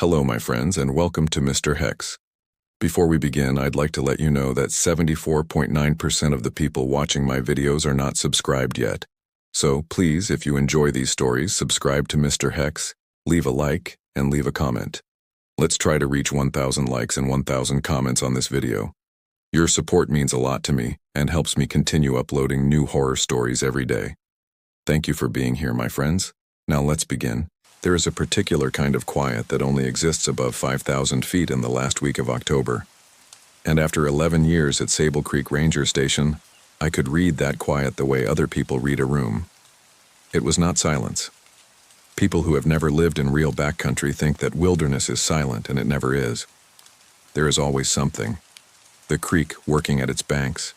Hello, my friends, and welcome to Mr. Hex. Before we begin, I'd like to let you know that 74.9% of the people watching my videos are not subscribed yet. So please, if you enjoy these stories, subscribe to Mr. Hex, leave a like, and leave a comment. Let's try to reach 1,000 likes and 1,000 comments on this video. Your support means a lot to me and helps me continue uploading new horror stories every day. Thank you for being here, my friends. Now let's begin. There is a particular kind of quiet that only exists above 5,000 feet in the last week of October. And after 11 years at Sable Creek Ranger Station, I could read that quiet the way other people read a room. It was not silence. People who have never lived in real backcountry think that wilderness is silent, and it never is. There is always something. The creek working at its banks,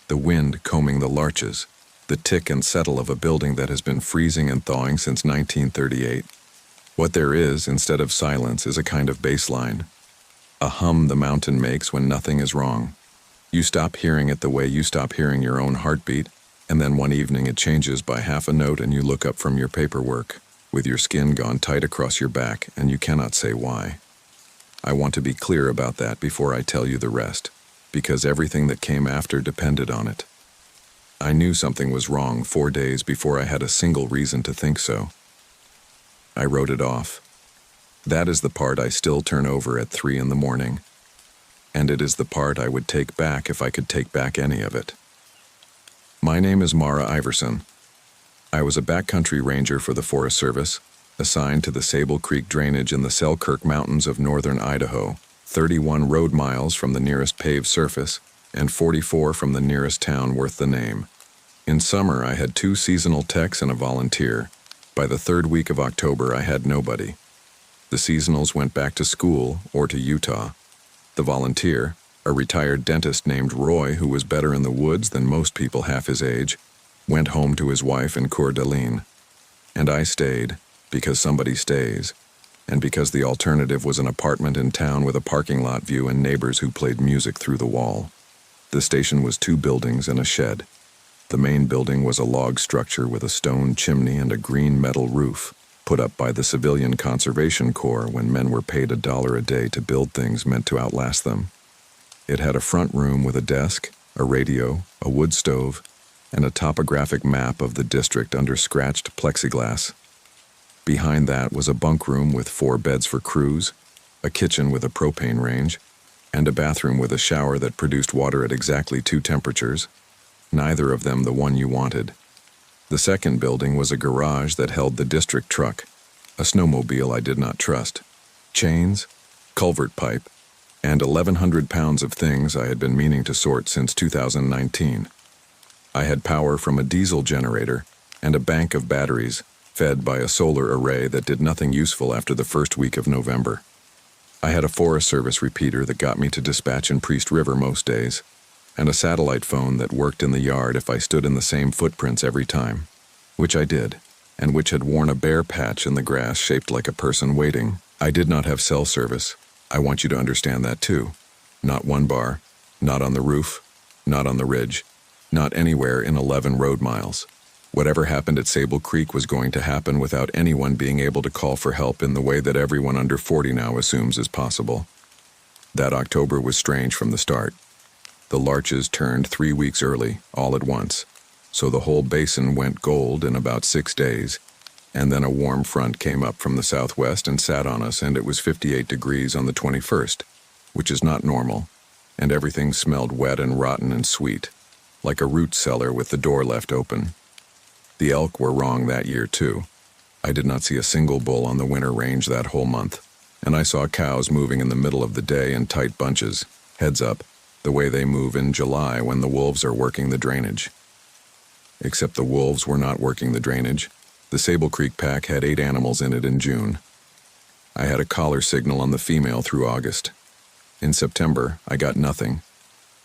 the wind combing the larches, the tick and settle of a building that has been freezing and thawing since 1938. What there is, instead of silence, is a kind of baseline. A hum the mountain makes when nothing is wrong. You stop hearing it the way you stop hearing your own heartbeat, and then one evening it changes by half a note and you look up from your paperwork, with your skin gone tight across your back, and you cannot say why. I want to be clear about that before I tell you the rest, because everything that came after depended on it. I knew something was wrong 4 days before I had a single reason to think so. I wrote it off. That is the part I still turn over at 3 in the morning. And it is the part I would take back if I could take back any of it. My name is Mara Iversen. I was a backcountry ranger for the Forest Service, assigned to the Sable Creek drainage in the Selkirk Mountains of northern Idaho, 31 road miles from the nearest paved surface, and 44 from the nearest town worth the name. In summer, I had 2 seasonal techs and a volunteer. By the 3rd week of October, I had nobody. The seasonals went back to school or to Utah. The volunteer, a retired dentist named Roy who was better in the woods than most people half his age, went home to his wife in Coeur d'Alene. And I stayed, because somebody stays, and because the alternative was an apartment in town with a parking lot view and neighbors who played music through the wall. The station was 2 buildings and a shed. The main building was a log structure with a stone chimney and a green metal roof, put up by the Civilian Conservation Corps when men were paid $1 a day to build things meant to outlast them. It had a front room with a desk, a radio, a wood stove, and a topographic map of the district under scratched plexiglass. Behind that was a bunk room with 4 beds for crews, a kitchen with a propane range, and a bathroom with a shower that produced water at exactly 2 temperatures, neither of them the one you wanted. The second building was a garage that held the district truck, a snowmobile I did not trust, chains, culvert pipe, and 1,100 pounds of things I had been meaning to sort since 2019. I had power from a diesel generator and a bank of batteries fed by a solar array that did nothing useful after the 1st week of November. I had a Forest Service repeater that got me to dispatch in Priest River most days, and a satellite phone that worked in the yard if I stood in the same footprints every time, which I did, and which had worn a bare patch in the grass shaped like a person waiting. I did not have cell service. I want you to understand that too. Not 1 bar, not on the roof, not on the ridge, not anywhere in 11 road miles. Whatever happened at Sable Creek was going to happen without anyone being able to call for help in the way that everyone under 40 now assumes is possible. That October was strange from the start. The larches turned 3 weeks early, all at once, so the whole basin went gold in about 6 days, and then a warm front came up from the southwest and sat on us, and it was 58 degrees on the 21st, which is not normal, and everything smelled wet and rotten and sweet, like a root cellar with the door left open. The elk were wrong that year, too. I did not see a single bull on the winter range that whole month, and I saw cows moving in the middle of the day in tight bunches, heads up, the way they move in July when the wolves are working the drainage. Except the wolves were not working the drainage. The Sable Creek pack had 8 animals in it in June. I had a collar signal on the female through August. In September, I got nothing.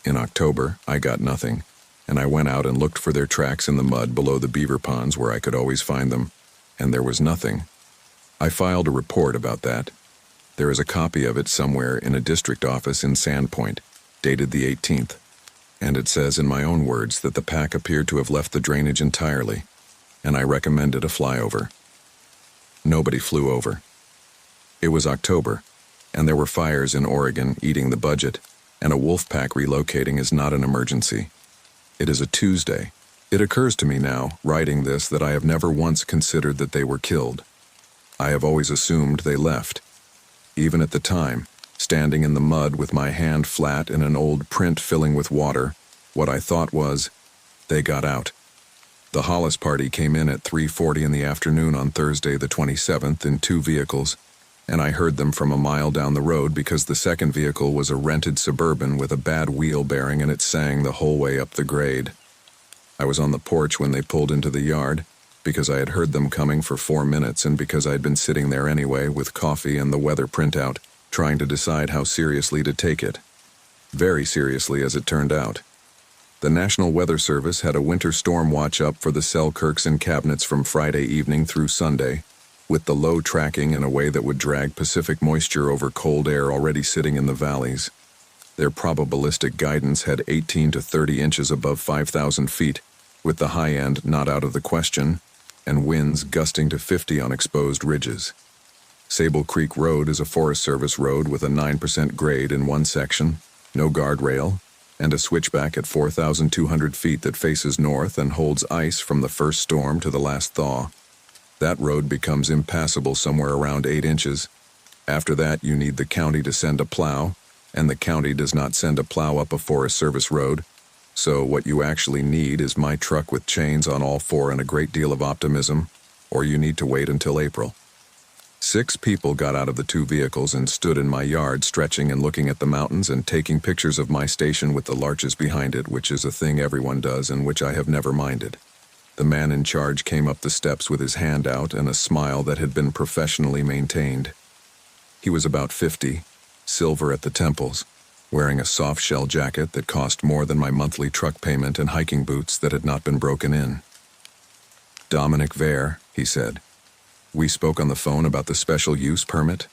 In October, I got nothing, and I went out and looked for their tracks in the mud below the beaver ponds where I could always find them, and there was nothing. I filed a report about that. There is a copy of it somewhere in a district office in Sandpoint, dated the 18th, and it says in my own words that the pack appeared to have left the drainage entirely, and I recommended a flyover. Nobody flew over. It was October, And there were fires in Oregon eating the budget, and a wolf pack relocating is not an emergency. It is a Tuesday. It occurs to me now, writing this, that I have never once considered that they were killed. I have always assumed they left. Even at the time, standing in the mud with my hand flat in an old print filling with water, what I thought was, they got out. The Hollis party came in at 3:40 in the afternoon on Thursday the 27th in 2 vehicles, and I heard them from a mile down the road because the second vehicle was a rented Suburban with a bad wheel bearing and it sang the whole way up the grade. I was on the porch when they pulled into the yard, because I had heard them coming for 4 minutes and because I had been sitting there anyway with coffee and the weather printout, trying to decide how seriously to take it. Very seriously, as it turned out. The National Weather Service had a winter storm watch up for the Selkirks and Cabinets from Friday evening through Sunday, with the low tracking in a way that would drag Pacific moisture over cold air already sitting in the valleys. Their probabilistic guidance had 18 to 30 inches above 5,000 feet, with the high end not out of the question, and winds gusting to 50 on exposed ridges. Sable Creek Road is a Forest Service road with a 9% grade in one section, no guardrail, and a switchback at 4,200 feet that faces north and holds ice from the first storm to the last thaw. That road becomes impassable somewhere around 8 inches. After that, you need the county to send a plow, and the county does not send a plow up a Forest Service road, so what you actually need is my truck with chains on all 4 and a great deal of optimism, or you need to wait until April. 6 people got out of the 2 vehicles and stood in my yard stretching and looking at the mountains and taking pictures of my station with the larches behind it, which is a thing everyone does and which I have never minded. The man in charge came up the steps with his hand out and a smile that had been professionally maintained. He was about 50, silver at the temples, wearing a soft-shell jacket that cost more than my monthly truck payment and hiking boots that had not been broken in. "Dominic Vare," he said. "We spoke on the phone about the special use permit.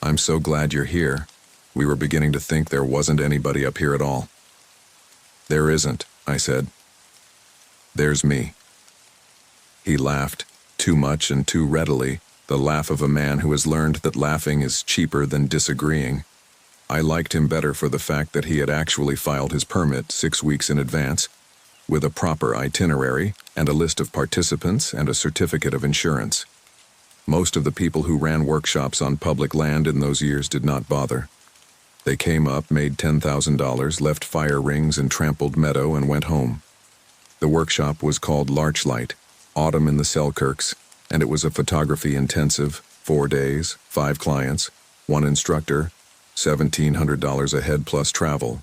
I'm so glad you're here. We were beginning to think there wasn't anybody up here at all." "There isn't," I said. "There's me." He laughed, too much and too readily, the laugh of a man who has learned that laughing is cheaper than disagreeing. I liked him better for the fact that he had actually filed his permit 6 weeks in advance, with a proper itinerary and a list of participants and a certificate of insurance. Most of the people who ran workshops on public land in those years did not bother. They came up, made $10,000, left fire rings and trampled meadow, and went home. The workshop was called Larchlight, Autumn in the Selkirks, and it was a photography intensive, 4 days, 5 clients, 1 instructor, $1,700 a head plus travel.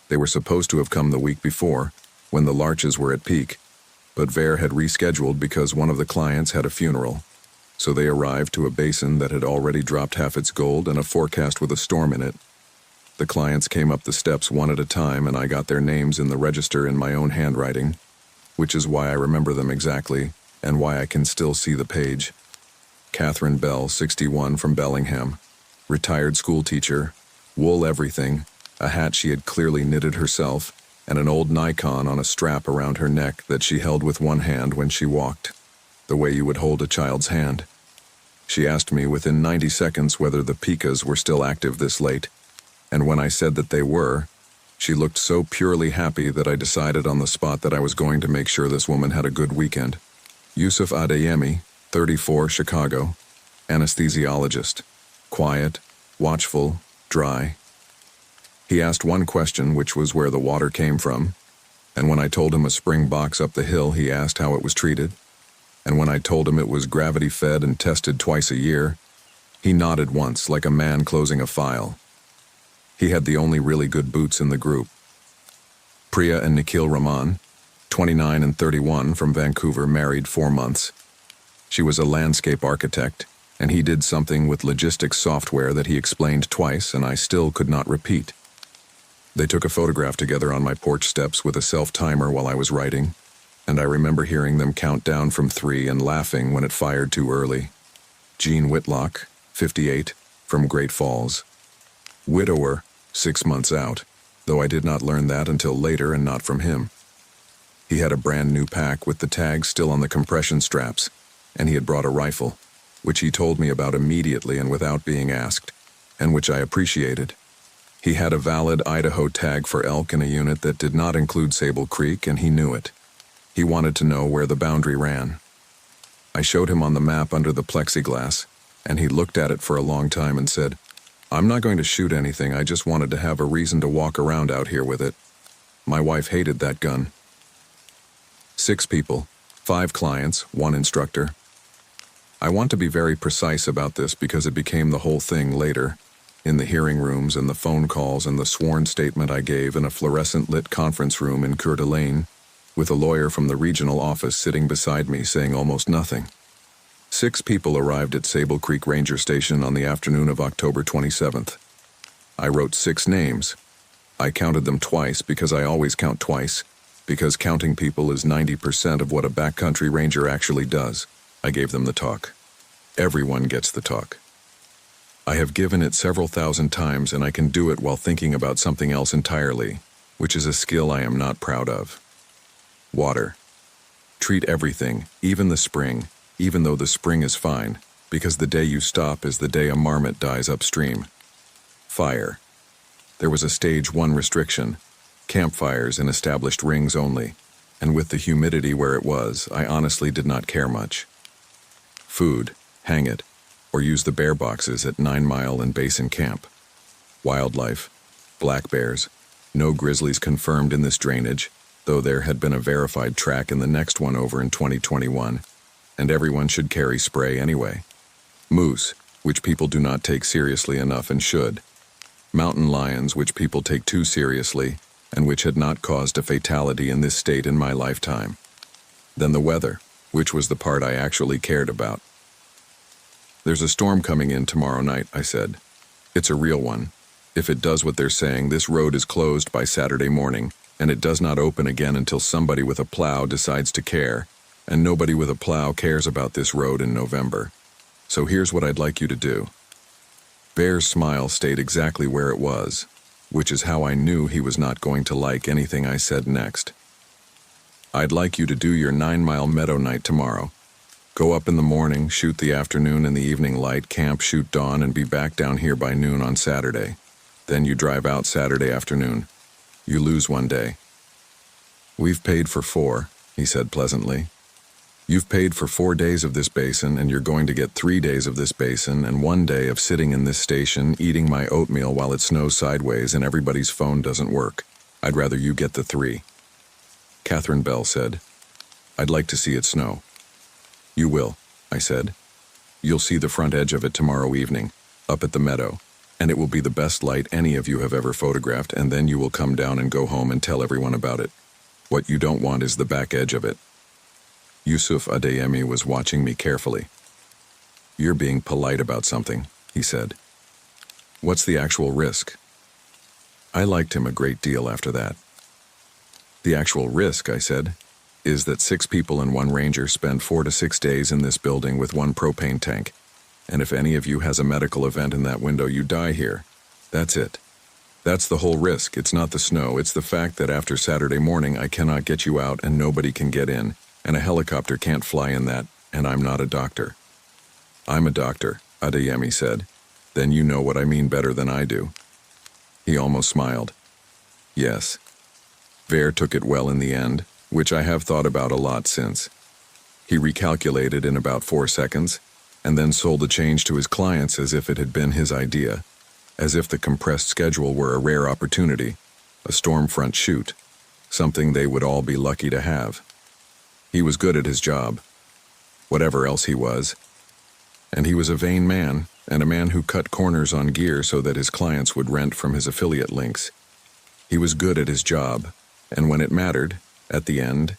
They were supposed to have come the week before, when the larches were at peak, but Vare had rescheduled because one of the clients had a funeral. So they arrived to a basin that had already dropped half its gold and a forecast with a storm in it. The clients came up the steps one at a time, and I got their names in the register in my own handwriting, which is why I remember them exactly and why I can still see the page. Catherine Bell, 61, from Bellingham, retired school teacher, wool everything, a hat she had clearly knitted herself, and an old Nikon on a strap around her neck that she held with one hand when she walked, the way you would hold a child's hand. She asked me within 90 seconds whether the Pikas were still active this late, and when I said that they were, she looked so purely happy that I decided on the spot that I was going to make sure this woman had a good weekend. Yusuf Adeyemi, 34, Chicago, anesthesiologist, quiet, watchful, dry. He asked one question, which was where the water came from, and when I told him a spring box up the hill, he asked how it was treated, and when I told him it was gravity-fed and tested twice a year, he nodded once like a man closing a file. He had the only really good boots in the group. Priya and Nikhil Raman, 29 and 31, from Vancouver, married 4 months. She was a landscape architect, and he did something with logistics software that he explained twice and I still could not repeat. They took a photograph together on my porch steps with a self-timer while I was writing, and I remember hearing them count down from 3 and laughing when it fired too early. Gene Whitlock, 58, from Great Falls. Widower, 6 months out, though I did not learn that until later and not from him. He had a brand new pack with the tags still on the compression straps, and he had brought a rifle, which he told me about immediately and without being asked, and which I appreciated. He had a valid Idaho tag for elk in a unit that did not include Sable Creek, and he knew it. He wanted to know where the boundary ran. I showed him on the map under the plexiglass, and he looked at it for a long time and said, "I'm not going to shoot anything, I just wanted to have a reason to walk around out here with it." My wife hated that gun. 6 people, 5 clients, 1 instructor. I want to be very precise about this because it became the whole thing later, in the hearing rooms and the phone calls and the sworn statement I gave in a fluorescent-lit conference room in Coeur d'Alene, with a lawyer from the regional office sitting beside me saying almost nothing. 6 people arrived at Sable Creek Ranger Station on the afternoon of October 27th. I wrote 6 names. I counted them twice because I always count twice, because counting people is 90% of what a backcountry ranger actually does. I gave them the talk. Everyone gets the talk. I have given it several thousand times, and I can do it while thinking about something else entirely, which is a skill I am not proud of. Water. Treat everything, even the spring, even though the spring is fine, because the day you stop is the day a marmot dies upstream. Fire. There was a stage 1 restriction, campfires in established rings only, and with the humidity where it was, I honestly did not care much. Food, hang it, or use the bear boxes at 9 Mile and Basin Camp. Wildlife, black bears, no grizzlies confirmed in this drainage, though there had been a verified track in the next one over in 2021, and everyone should carry spray anyway. Moose, which people do not take seriously enough and should. Mountain lions, which people take too seriously, and which had not caused a fatality in this state in my lifetime. Then the weather, which was the part I actually cared about. "There's a storm coming in tomorrow night," I said. "It's a real one. If it does what they're saying, this road is closed by Saturday morning, and it does not open again until somebody with a plow decides to care, and nobody with a plow cares about this road in November. So here's what I'd like you to do." Bear's smile stayed exactly where it was, which is how I knew he was not going to like anything I said next. "I'd like you to do your 9 Mile Meadow night tomorrow. Go up in the morning, shoot the afternoon and the evening light, camp, shoot dawn, and be back down here by noon on Saturday. Then you drive out Saturday afternoon. You lose 1 day." "We've paid for 4, he said pleasantly. "You've paid for 4 days of this basin, and you're going to get 3 days of this basin and 1 day of sitting in this station eating my oatmeal while it snows sideways and everybody's phone doesn't work. I'd rather you get the 3. Catherine Bell said, "I'd like to see it snow." "You will," I said. "You'll see the front edge of it tomorrow evening, up at the meadow, and it will be the best light any of you have ever photographed, and then you will come down and go home and tell everyone about it. What you don't want is the back edge of it." Yusuf Adeyemi was watching me carefully. "You're being polite about something," he said. "What's the actual risk?" I liked him a great deal after that. "The actual risk," I said, "is that 6 people and 1 ranger spend 4 to 6 days in this building with 1 propane tank, and if any of you has a medical event in that window, you die here. That's it. That's the whole risk. It's not the snow, it's the fact that after Saturday morning I cannot get you out and nobody can get in, and a helicopter can't fly in that, and I'm not a doctor." "I'm a doctor," Adeyemi said. "Then you know what I mean better than I do." He almost smiled. "Yes." Ver took it well in the end, which I have thought about a lot since. He recalculated in about 4 seconds, and then sold the change to his clients as if it had been his idea, as if the compressed schedule were a rare opportunity, a storm front shoot, something they would all be lucky to have. He was good at his job, whatever else he was, and he was a vain man, and a man who cut corners on gear so that his clients would rent from his affiliate links. He was good at his job, and when it mattered, at the end,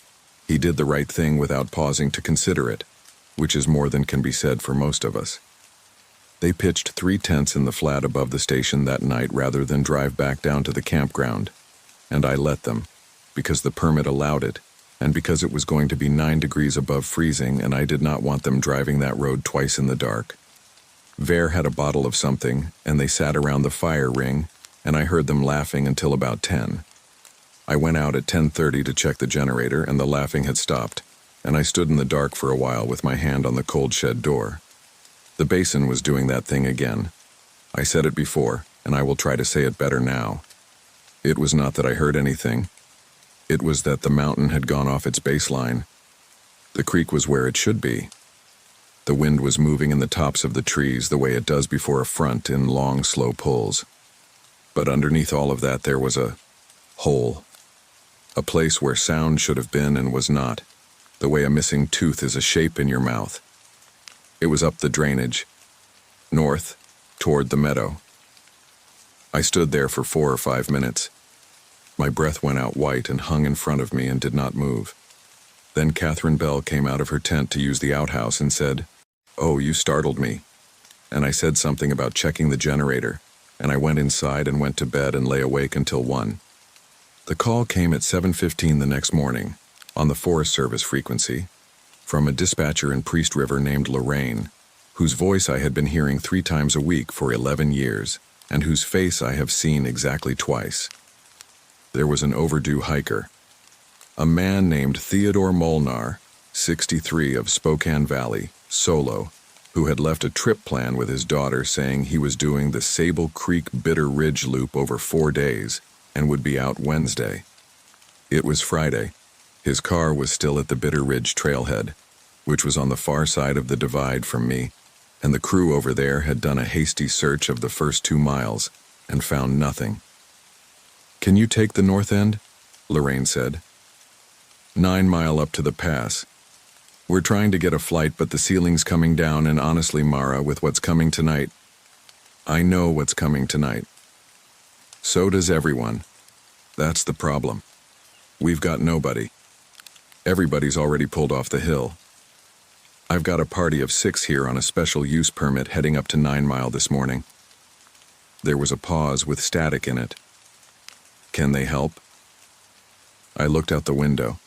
he did the right thing without pausing to consider it, which is more than can be said for most of us. They pitched 3 tents in the flat above the station that night rather than drive back down to the campground, and I let them, because the permit allowed it, and because it was going to be 9 degrees above freezing and I did not want them driving that road twice in the dark. Ver had a bottle of something, and they sat around the fire ring, and I heard them laughing until about 10. I went out at 10:30 to check the generator, and the laughing had stopped, and I stood in the dark for a while with my hand on the cold shed door. The basin was doing that thing again. I said it before, and I will try to say it better now. It was not that I heard anything. It was that the mountain had gone off its baseline. The creek was where it should be. The wind was moving in the tops of the trees the way it does before a front in long, slow pulls. But underneath all of that there was a hole. A place where sound should have been and was not, the way a missing tooth is a shape in your mouth. It was up the drainage, north, toward the meadow. I stood there for 4 or 5 minutes. My breath went out white and hung in front of me and did not move. Then Catherine Bell came out of her tent to use the outhouse and said, "Oh, you startled me." And I said something about checking the generator, and I went inside and went to bed and lay awake until 1. The call came at 7:15 the next morning, on the Forest Service frequency, from a dispatcher in Priest River named Lorraine, whose voice I had been hearing 3 times a week for 11 years, and whose face I have seen exactly twice. There was an overdue hiker. A man named Theodore Molnar, 63, of Spokane Valley, solo, who had left a trip plan with his daughter saying he was doing the Sable Creek Bitter Ridge loop over 4 days and would be out Wednesday. It was Friday. His car was still at the Bitter Ridge trailhead, which was on the far side of the divide from me, and the crew over there had done a hasty search of the first 2 miles and found nothing. "Can you take the north end?" Lorraine said. 9 mile up to the pass. We're trying to get a flight, but the ceiling's coming down, and honestly, Mara, with what's coming tonight, I know what's coming tonight. So does everyone. That's the problem. We've got nobody. Everybody's already pulled off the hill. I've got a party of 6 here on a special use permit heading up to 9 Mile this morning. There was a pause with static in it. Can they help? I looked out the window.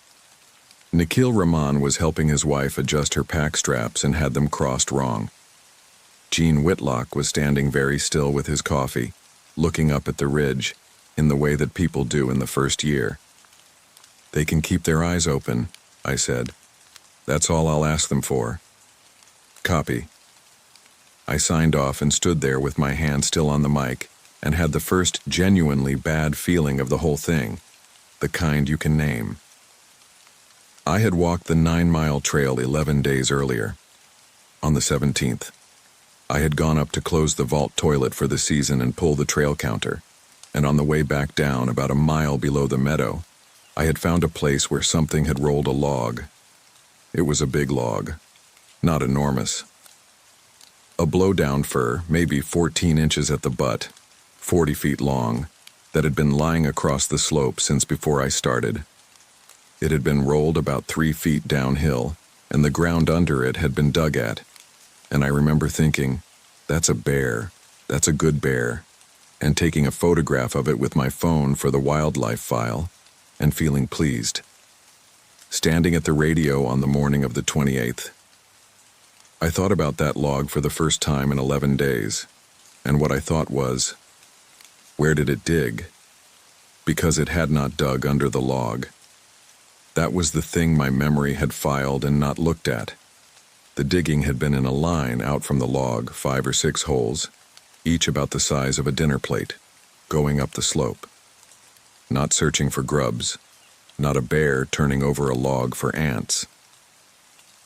Nikhil Rahman was helping his wife adjust her pack straps and had them crossed wrong. Gene Whitlock was standing very still with his coffee, looking up at the ridge, in the way that people do in the first year. They can keep their eyes open, I said. That's all I'll ask them for. Copy. I signed off and stood there with my hand still on the mic and had the first genuinely bad feeling of the whole thing, the kind you can name. I had walked the 9 Mile trail 11 days earlier. On the 17th, I had gone up to close the vault toilet for the season and pull the trail counter, and on the way back down about a mile below the meadow, I had found a place where something had rolled a log. It was a big log, not enormous. A blowdown fir, maybe 14 inches at the butt, 40 feet long, that had been lying across the slope since before I started. It had been rolled about 3 feet downhill, and the ground under it had been dug at. And I remember thinking, that's a bear, that's a good bear, and taking a photograph of it with my phone for the wildlife file, and feeling pleased. Standing at the radio on the morning of the 28th, I thought about that log for the first time in 11 days, and what I thought was, where did it dig? Because it had not dug under the log. That was the thing my memory had filed and not looked at. The digging had been in a line out from the log, 5 or 6 holes, each about the size of a dinner plate, going up the slope. Not searching for grubs, not a bear turning over a log for ants.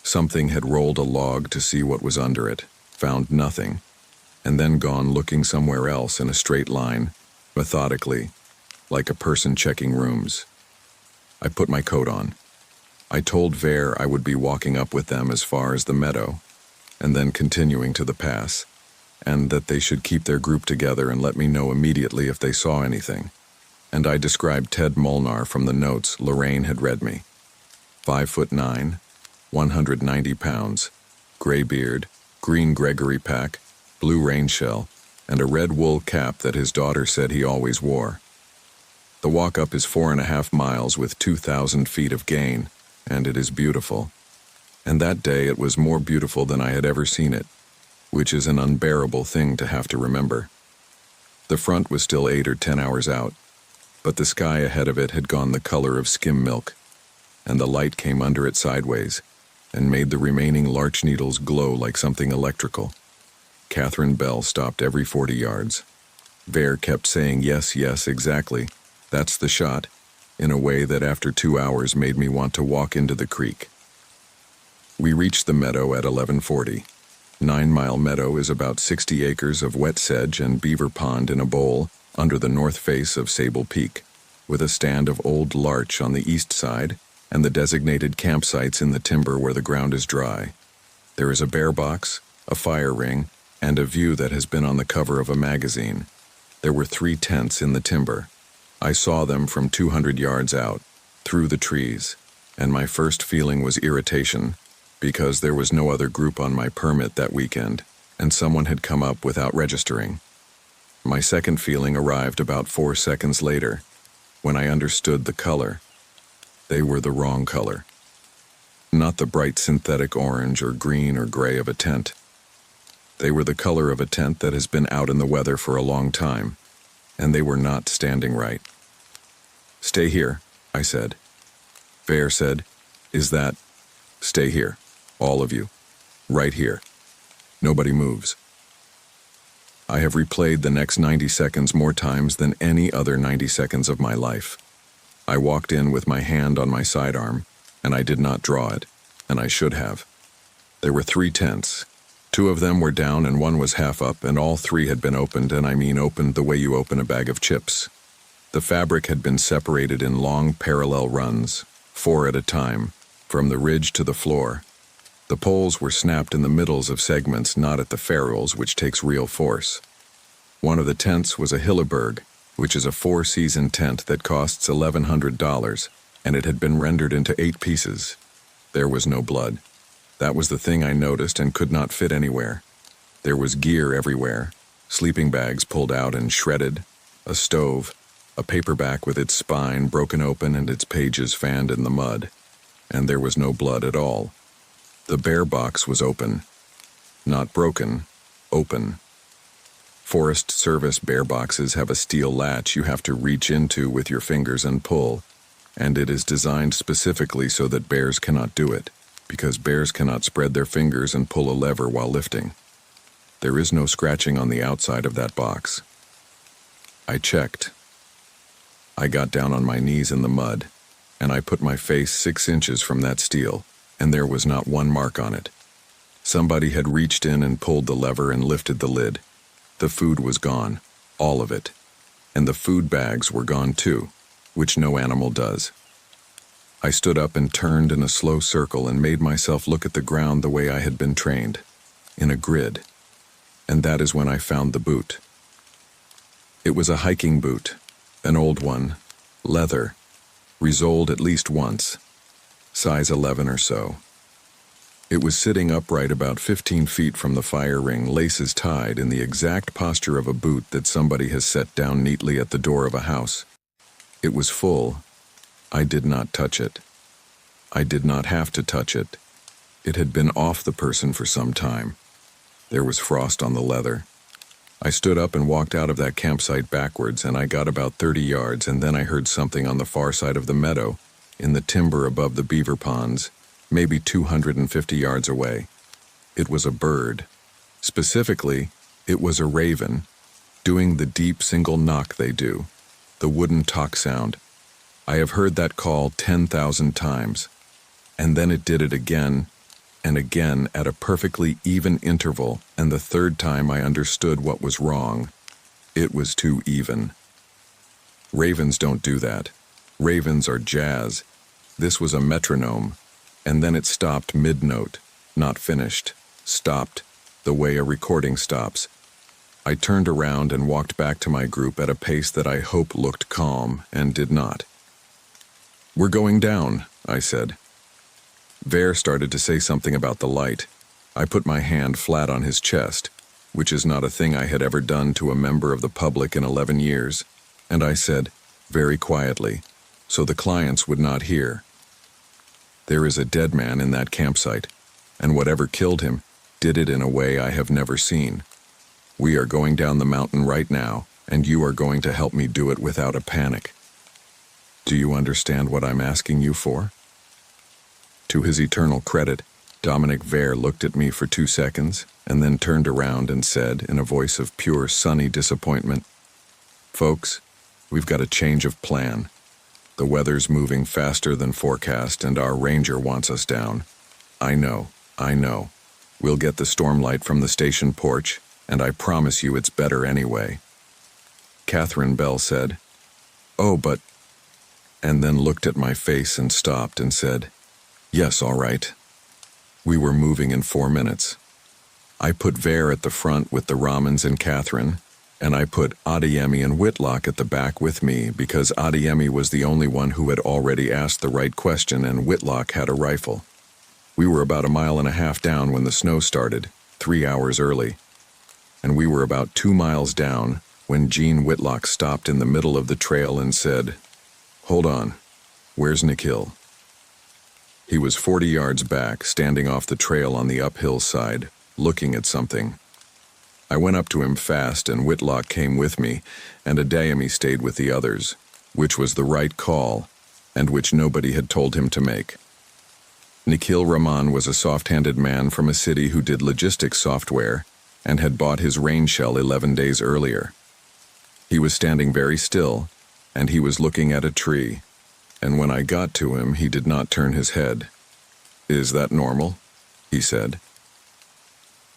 Something had rolled a log to see what was under it, found nothing, and then gone looking somewhere else in a straight line, methodically, like a person checking rooms. I put my coat on. I told Vare I would be walking up with them as far as the meadow, and then continuing to the pass, and that they should keep their group together and let me know immediately if they saw anything. And I described Ted Molnar from the notes Lorraine had read me. 5'9", 190 pounds, gray beard, green Gregory pack, blue rain shell, and a red wool cap that his daughter said he always wore. The walk up is 4.5 miles with 2,000 feet of gain, and it is beautiful. And that day it was more beautiful than I had ever seen it, which is an unbearable thing to have to remember. The front was still 8 or 10 hours out, but the sky ahead of it had gone the color of skim milk, and the light came under it sideways and made the remaining larch needles glow like something electrical. Catherine Bell stopped every 40 yards. Ver kept saying, "Yes, yes, exactly. That's the shot," in a way that after 2 hours made me want to walk into the creek. We reached the meadow at 11:40. Ninemile Meadow is about 60 acres of wet sedge and beaver pond in a bowl under the north face of Sable Peak, with a stand of old larch on the east side and the designated campsites in the timber where the ground is dry. There is a bear box, a fire ring, and a view that has been on the cover of a magazine. There were 3 tents in the timber. I saw them from 200 yards out, through the trees, and my first feeling was irritation, because there was no other group on my permit that weekend, and someone had come up without registering. My second feeling arrived about 4 seconds later, when I understood the color. They were the wrong color. Not the bright synthetic orange or green or gray of a tent. They were the color of a tent that has been out in the weather for a long time, and they were not standing right. "Stay here," I said. Ver said, "Is that—" "Stay here. All of you. Right here. Nobody moves." I have replayed the next 90 seconds more times than any other 90 seconds of my life. I walked in with my hand on my sidearm, and I did not draw it, and I should have. There were 3 tents. 2 of them were down and 1 was half up, and all 3 had been opened, and I mean opened the way you open a bag of chips. The fabric had been separated in long parallel runs, 4 at a time, from the ridge to the floor. The poles were snapped in the middles of segments, not at the ferrules, which takes real force. One of the tents was a Hilleberg, which is a 4-season tent that costs $1,100, and it had been rendered into 8 pieces. There was no blood. That was the thing I noticed and could not fit anywhere. There was gear everywhere, sleeping bags pulled out and shredded, a stove, a paperback with its spine broken open and its pages fanned in the mud, and there was no blood at all. The bear box was open. Not broken, open. Forest Service bear boxes have a steel latch you have to reach into with your fingers and pull, and it is designed specifically so that bears cannot do it, because bears cannot spread their fingers and pull a lever while lifting. There is no scratching on the outside of that box. I checked. I got down on my knees in the mud, and I put my face 6 inches from that steel, and there was not one mark on it. Somebody had reached in and pulled the lever and lifted the lid. The food was gone, all of it, and the food bags were gone too, which no animal does. I stood up and turned in a slow circle and made myself look at the ground the way I had been trained, in a grid, and that is when I found the boot. It was a hiking boot, an old one, leather, resoled at least once, size 11 or so. It was sitting upright about 15 feet from the fire ring, laces tied, in the exact posture of a boot that somebody has set down neatly at the door of a house. It was full. I did not touch it. I did not have to touch it. It had been off the person for some time. There was frost on the leather. I stood up and walked out of that campsite backwards, and I got about 30 yards, and then I heard something on the far side of the meadow, in the timber above the beaver ponds, maybe 250 yards away. It was a bird. Specifically, it was a raven, doing the deep single knock they do, the wooden talk sound. I have heard that call 10,000 times, and then it did it again and again at a perfectly even interval, and the third time I understood what was wrong. It was too even. Ravens don't do that. Ravens are jazz. This was a metronome, and then it stopped mid-note, not finished, stopped, the way a recording stops. I turned around and walked back to my group at a pace that I hope looked calm, and did not. "We're going down," I said. Ver started to say something about the light. I put my hand flat on his chest, which is not a thing I had ever done to a member of the public in 11 years, and I said, very quietly, so the clients would not hear, "There is a dead man in that campsite, and whatever killed him did it in a way I have never seen. We are going down the mountain right now, and you are going to help me do it without a panic. Do you understand what I'm asking you for?" To his eternal credit, Dominic Vare looked at me for 2 seconds and then turned around and said in a voice of pure sunny disappointment, "Folks, we've got a change of plan. The weather's moving faster than forecast and our ranger wants us down. I know. We'll get the stormlight from the station porch, and I promise you it's better anyway." Catherine Bell said, "Oh, but," and then looked at my face and stopped and said, "Yes, all right." We were moving in 4 minutes. I put Vare at the front with the Ramans and Catherine, and I put Adeyemi and Whitlock at the back with me because Adeyemi was the only one who had already asked the right question and Whitlock had a rifle. We were about 1.5 miles down when the snow started, 3 hours early, and we were about 2 miles down when Gene Whitlock stopped in the middle of the trail and said, "Hold on, where's Nikhil?" He was 40 yards back, standing off the trail on the uphill side, looking at something. I went up to him fast and Whitlock came with me, and Adeyemi stayed with the others, which was the right call, and which nobody had told him to make. Nikhil Raman was a soft-handed man from a city who did logistics software and had bought his rain shell 11 days earlier. He was standing very still, and he was looking at a tree, and when I got to him, he did not turn his head. "Is that normal?" he said.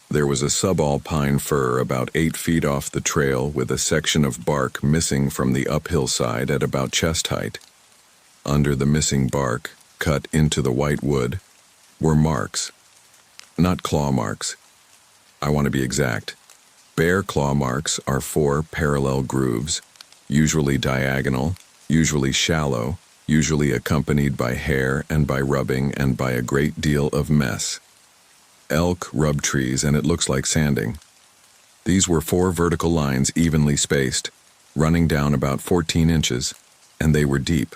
There was a subalpine fir about 8 feet off the trail with a section of bark missing from the uphill side at about chest height. Under the missing bark, cut into the white wood, were marks. Not claw marks. I want to be exact. Bear claw marks are 4 parallel grooves, usually diagonal, usually shallow, usually accompanied by hair and by rubbing and by a great deal of mess. Elk rub trees and it looks like sanding. These were 4 vertical lines evenly spaced, running down about 14 inches, and they were deep,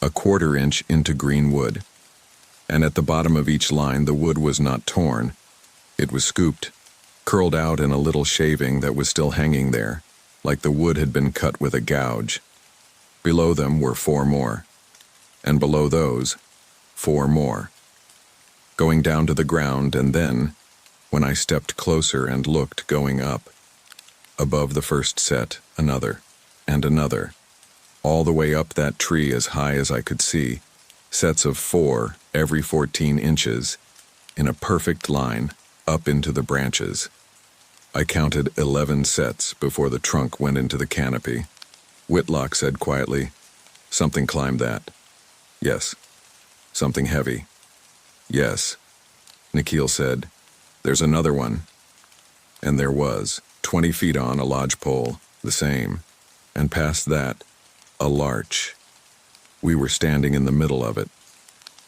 1/4 inch into green wood. And at the bottom of each line the wood was not torn. It was scooped, curled out in a little shaving that was still hanging there, like the wood had been cut with a gouge. Below them were 4 more, and below those, 4 more. Going down to the ground, and then, when I stepped closer and looked going up, above the first set, another, and another, all the way up that tree as high as I could see, sets of 4 every 14 inches, in a perfect line, up into the branches. I counted 11 sets before the trunk went into the canopy. Whitlock said quietly, "Something climbed that." "Yes." "Something heavy." "Yes." Nikhil said, "There's another one." And there was, 20 feet on a lodgepole, the same, and past that, a larch. We were standing in the middle of it.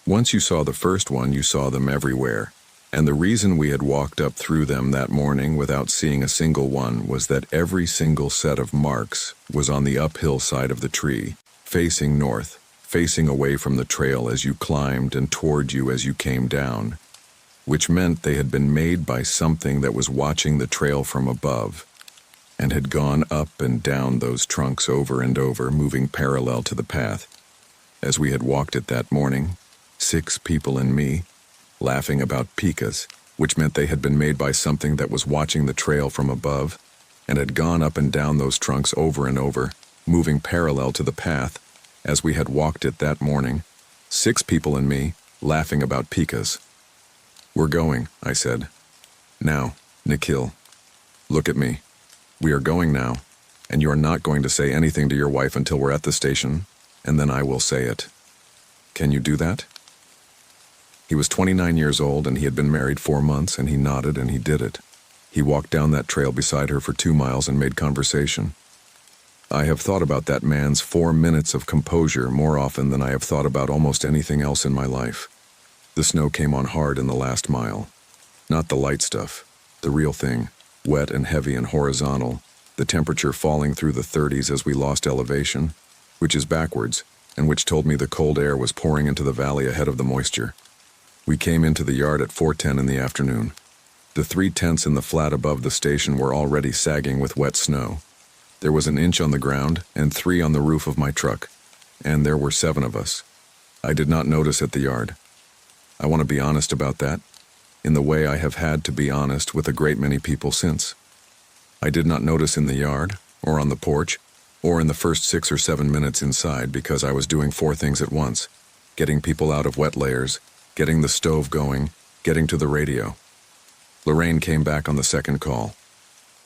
Once you saw the first one, you saw them everywhere, and the reason we had walked up through them that morning without seeing a single one was that every single set of marks was on the uphill side of the tree, facing north, facing away from the trail as you climbed and toward you as you came down, which meant they had been made by something that was watching the trail from above, and had gone up and down those trunks over and over, moving parallel to the path. As we had walked it that morning, 6 people and me, laughing about pikas, which meant they had been made by something that was watching the trail from above, and had gone up and down those trunks over and over, moving parallel to the path, as we had walked it that morning, 6 people and me, laughing about pikas. "We're going," I said. "Now, Nikhil. Look at me. We are going now, and you are not going to say anything to your wife until we're at the station, and then I will say it. Can you do that?" He was 29 years old, and he had been married 4 months, and he nodded and he did it. He walked down that trail beside her for 2 miles and made conversation. I have thought about that man's 4 minutes of composure more often than I have thought about almost anything else in my life. The snow came on hard in the last mile. Not the light stuff, the real thing, wet and heavy and horizontal, the temperature falling through the 30s as we lost elevation, which is backwards, and which told me the cold air was pouring into the valley ahead of the moisture. We came into the yard at 4:10 in the afternoon. The 3 tents in the flat above the station were already sagging with wet snow. There was 1 inch on the ground and 3 on the roof of my truck, and there were 7 of us. I did not notice at the yard. I want to be honest about that. in the way I have had to be honest with a great many people since. I did not notice in the yard, or on the porch, or in the first 6 or 7 minutes inside because I was doing 4 things at once: getting people out of wet layers, getting the stove going, getting to the radio. Lorraine came back on the second call.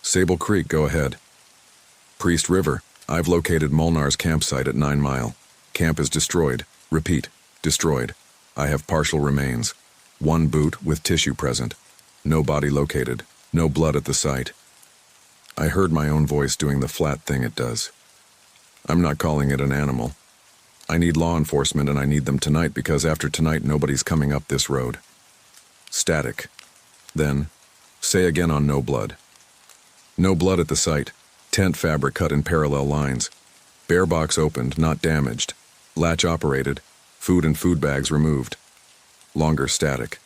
Sable Creek, go ahead. Priest River, I've located Molnar's campsite at 9 Mile. Camp is destroyed. Repeat, destroyed. I have partial remains. 1 boot with tissue present. No body located. No blood at the site. I heard my own voice doing the flat thing it does. I'm not calling it an animal. I need law enforcement, and I need them tonight because after tonight nobody's coming up this road. Static. Then, say again on no blood. No blood at the site. Tent fabric cut in parallel lines. Bear box opened, not damaged. Latch operated. Food and food bags removed. Longer static.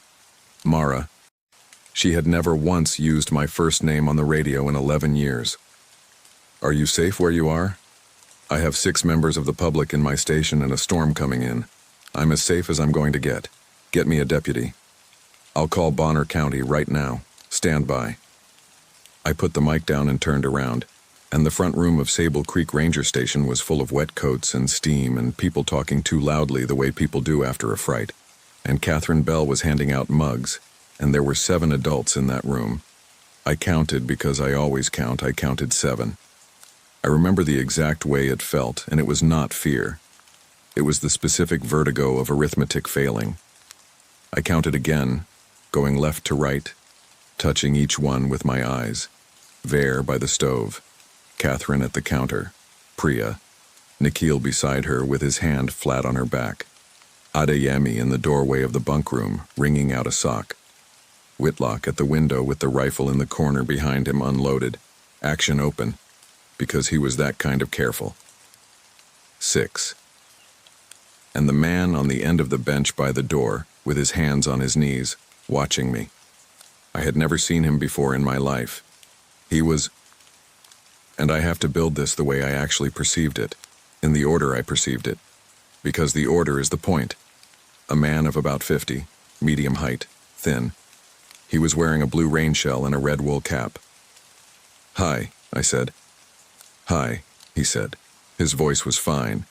Mara. She had never once used my first name on the radio in 11 years. Are you safe where you are? I have 6 members of the public in my station and a storm coming in. I'm as safe as I'm going to get. Get me a deputy. I'll call Bonner County right now. Stand by. I put the mic down and turned around, and the front room of Sable Creek Ranger Station was full of wet coats and steam and people talking too loudly the way people do after a fright. And Catherine Bell was handing out mugs, and there were 7 adults in that room. I counted because I always count. I counted 7. I remember the exact way it felt, and it was not fear. It was the specific vertigo of arithmetic failing. I counted again, going left to right, touching each one with my eyes. Vare by the stove, Catherine at the counter, Priya, Nikhil beside her with his hand flat on her back, Adeyemi in the doorway of the bunk room, wringing out a sock, Whitlock at the window with the rifle in the corner behind him unloaded, action open, because he was that kind of careful. 6. And the man on the end of the bench by the door, with his hands on his knees, watching me. I had never seen him before in my life. He was... And I have to build this the way I actually perceived it, in the order I perceived it, because the order is the point. A man of about 50, medium height, thin. He was wearing a blue rain shell and a red wool cap. Hi, I said. Hi, he said. His voice was fine.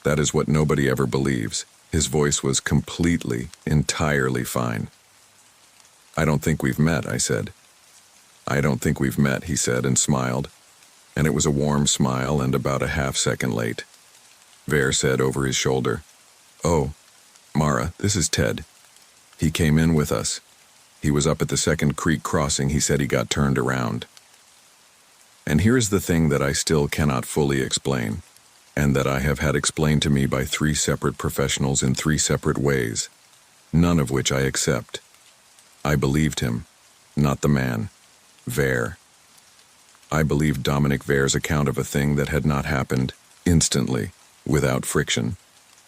That is what nobody ever believes. His voice was completely, entirely fine. I don't think we've met, I said. I don't think we've met, he said and smiled. And it was a warm smile and about a half-second late. Vare said over his shoulder, Oh, Mara, this is Ted. He came in with us. He was up at the second creek crossing. He said he got turned around. And here's the thing that I still cannot fully explain, and that I have had explained to me by 3 separate professionals in 3 separate ways, none of which I accept. I believed him, not the man, Vare. I believed Dominic Vare's account of a thing that had not happened, instantly, without friction,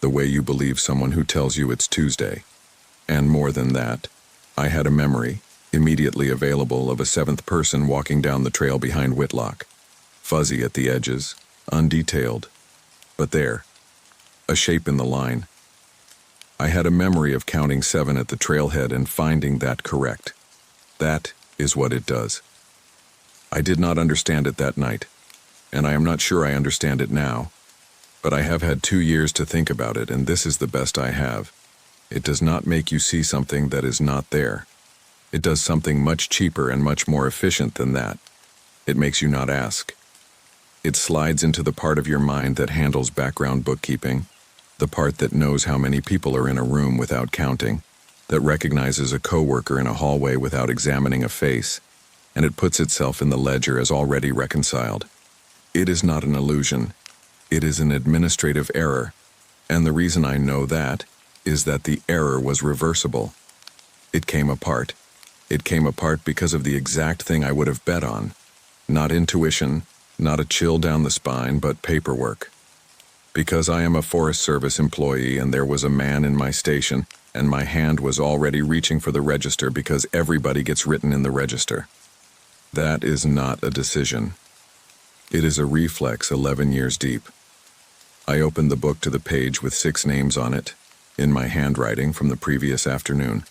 the way you believe someone who tells you it's Tuesday. And more than that, I had a memory, immediately available, of a 7th person walking down the trail behind Whitlock, fuzzy at the edges, undetailed, but there, a shape in the line. I had a memory of counting 7 at the trailhead and finding that correct. That is what it does. I did not understand it that night, and I am not sure I understand it now, but I have had 2 years to think about it, and this is the best I have. It does not make you see something that is not there. It does something much cheaper and much more efficient than that. It makes you not ask. It slides into the part of your mind that handles background bookkeeping, the part that knows how many people are in a room without counting, that recognizes a coworker in a hallway without examining a face, and it puts itself in the ledger as already reconciled. It is not an illusion. It is an administrative error, and the reason I know that is that the error was reversible. It came apart. It came apart because of the exact thing I would have bet on. Not intuition, not a chill down the spine, but paperwork. Because I am a Forest Service employee and there was a man in my station, and my hand was already reaching for the register because everybody gets written in the register. That is not a decision. It is a reflex 11 years deep. I opened the book to the page with 6 names on it, in my handwriting from the previous afternoon.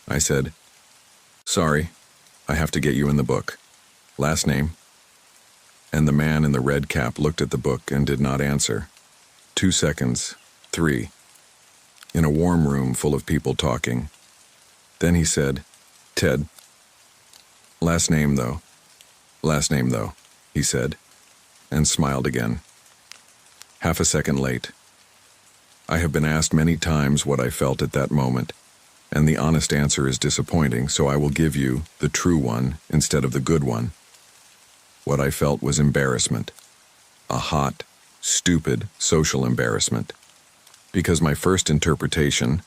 I said, Sorry, I have to get you in the book. Last name? And the man in the red cap looked at the book and did not answer. 2 seconds. 3. In a warm room full of people talking. Then he said, Ted. Last name, though, he said, and smiled again. Half a second late. I have been asked many times what I felt at that moment, and the honest answer is disappointing, so I will give you the true one instead of the good one. What I felt was embarrassment. A hot, stupid, social embarrassment. Because my first interpretation,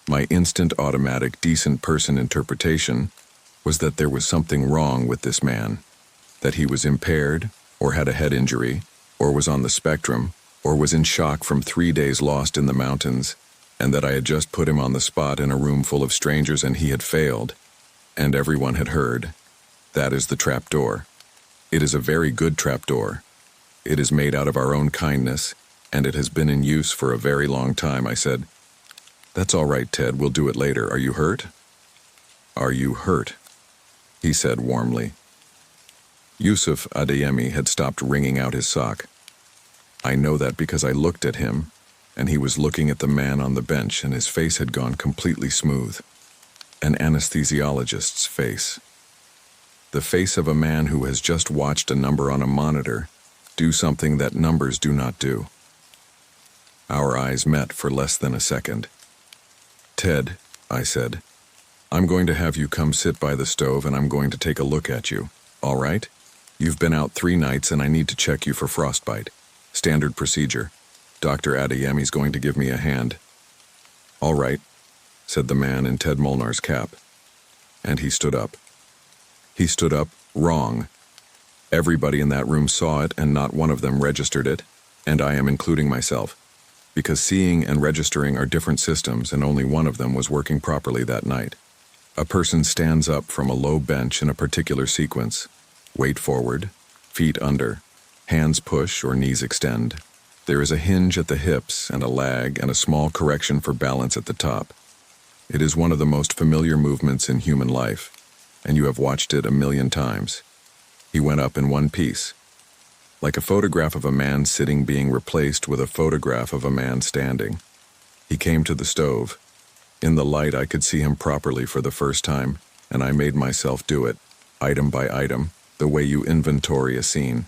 my instant, automatic, decent person interpretation, was that there was something wrong with this man, that he was impaired, or had a head injury, or was on the spectrum, or was in shock from 3 days lost in the mountains, and that I had just put him on the spot in a room full of strangers and he had failed, and everyone had heard. That is the trapdoor. It is a very good trapdoor. It is made out of our own kindness, and it has been in use for a very long time. I said, That's all right, Ted, we'll do it later. Are you hurt? Are you hurt? He said warmly. Yusuf Adeyemi had stopped wringing out his sock. I know that because I looked at him, and he was looking at the man on the bench, and his face had gone completely smooth. An anesthesiologist's face. The face of a man who has just watched a number on a monitor do something that numbers do not do. Our eyes met for less than a second. Ted, I said, I'm going to have you come sit by the stove and I'm going to take a look at you, all right? You've been out 3 nights and I need to check you for frostbite. Standard procedure. Dr. Adeyemi's going to give me a hand. All right, said the man in Ted Molnar's cap. And he stood up. He stood up wrong. Everybody in that room saw it and not one of them registered it, and I am including myself, because seeing and registering are different systems and only one of them was working properly that night. A person stands up from a low bench in a particular sequence. Weight forward, feet under, hands push or knees extend. There is a hinge at the hips and a lag and a small correction for balance at the top. It is one of the most familiar movements in human life, and you have watched it 1,000,000 times. He went up in one piece, like a photograph of a man sitting being replaced with a photograph of a man standing. He came to the stove. In the light I could see him properly for the first time, and I made myself do it, item by item, the way you inventory a scene.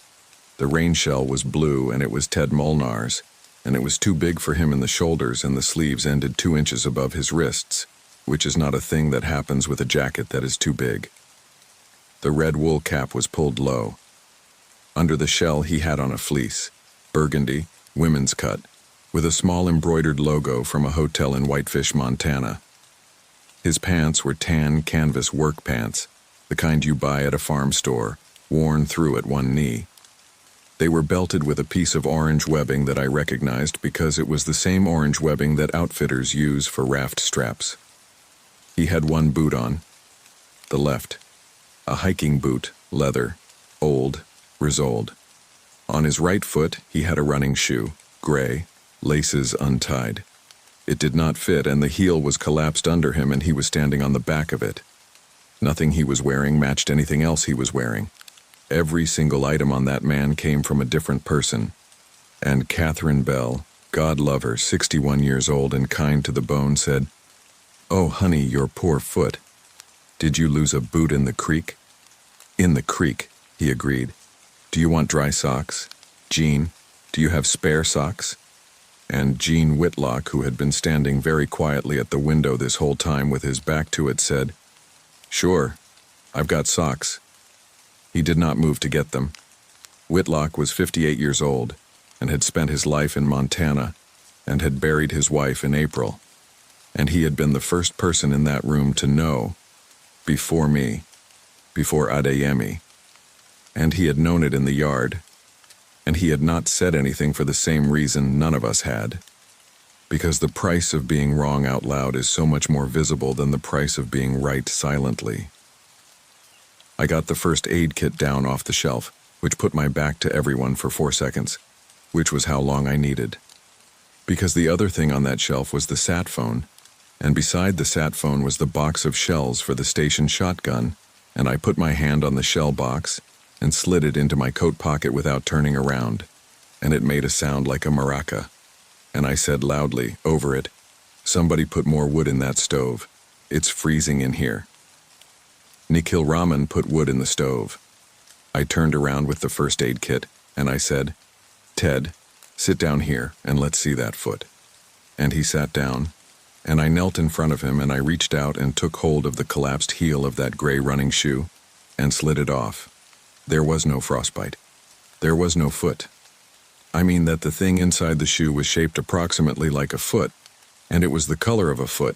The rain shell was blue and it was Ted Molnar's, and it was too big for him in the shoulders and the sleeves ended 2 inches above his wrists, which is not a thing that happens with a jacket that is too big. The red wool cap was pulled low. Under the shell he had on a fleece, burgundy, women's cut, with a small embroidered logo from a hotel in Whitefish, Montana. His pants were tan canvas work pants, the kind you buy at a farm store, worn through at one knee. They were belted with a piece of orange webbing that I recognized because it was the same orange webbing that outfitters use for raft straps. He had one boot on, the left, a hiking boot, leather, old, risoled. On his right foot he had a running shoe, gray, laces untied. It did not fit and the heel was collapsed under him and he was standing on the back of it. Nothing he was wearing matched anything else he was wearing. Every single item on that man came from a different person. And Catherine Bell, God love her, 61 years old and kind to the bone, said, "Oh, honey, your poor foot. Did you lose a boot in the creek?" "In the creek," he agreed. "Do you want dry socks? Jean, do you have spare socks?" And Jean Whitlock, who had been standing very quietly at the window this whole time with his back to it, said, "Sure, I've got socks." He did not move to get them. Whitlock was 58 years old and had spent his life in Montana and had buried his wife in April. And he had been the first person in that room to know, before me, before Adeyemi. And he had known it in the yard, and he had not said anything for the same reason none of us had. Because the price of being wrong out loud is so much more visible than the price of being right silently. I got the first aid kit down off the shelf, which put my back to everyone for 4 seconds, which was how long I needed. Because the other thing on that shelf was the sat phone, and beside the sat phone was the box of shells for the station shotgun, and I put my hand on the shell box and slid it into my coat pocket without turning around, and it made a sound like a maraca. And I said loudly, over it, "Somebody put more wood in that stove. It's freezing in here." Nikhil Raman put wood in the stove. I turned around with the first aid kit, and I said, "Ted, sit down here and let's see that foot." And he sat down, and I knelt in front of him and I reached out and took hold of the collapsed heel of that gray running shoe and slid it off. There was no frostbite. There was no foot. I mean that the thing inside the shoe was shaped approximately like a foot, and it was the color of a foot,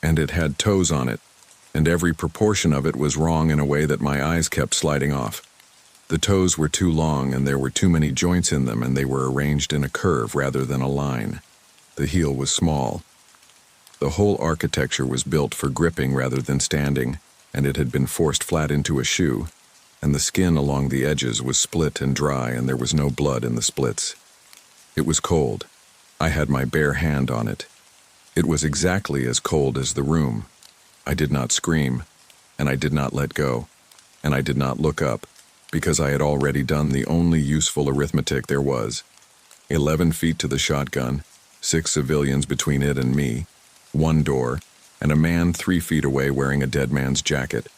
and it had toes on it, and every proportion of it was wrong in a way that my eyes kept sliding off. The toes were too long and there were too many joints in them, and they were arranged in a curve rather than a line. The heel was small. The whole architecture was built for gripping rather than standing, and it had been forced flat into a shoe, and the skin along the edges was split and dry, and there was no blood in the splits. It was cold. I had my bare hand on it. It was exactly as cold as the room. I did not scream, and I did not let go, and I did not look up, because I had already done the only useful arithmetic there was. 11 feet to the shotgun, 6 civilians between it and me, 1 door, and a man 3 feet away wearing a dead man's jacket.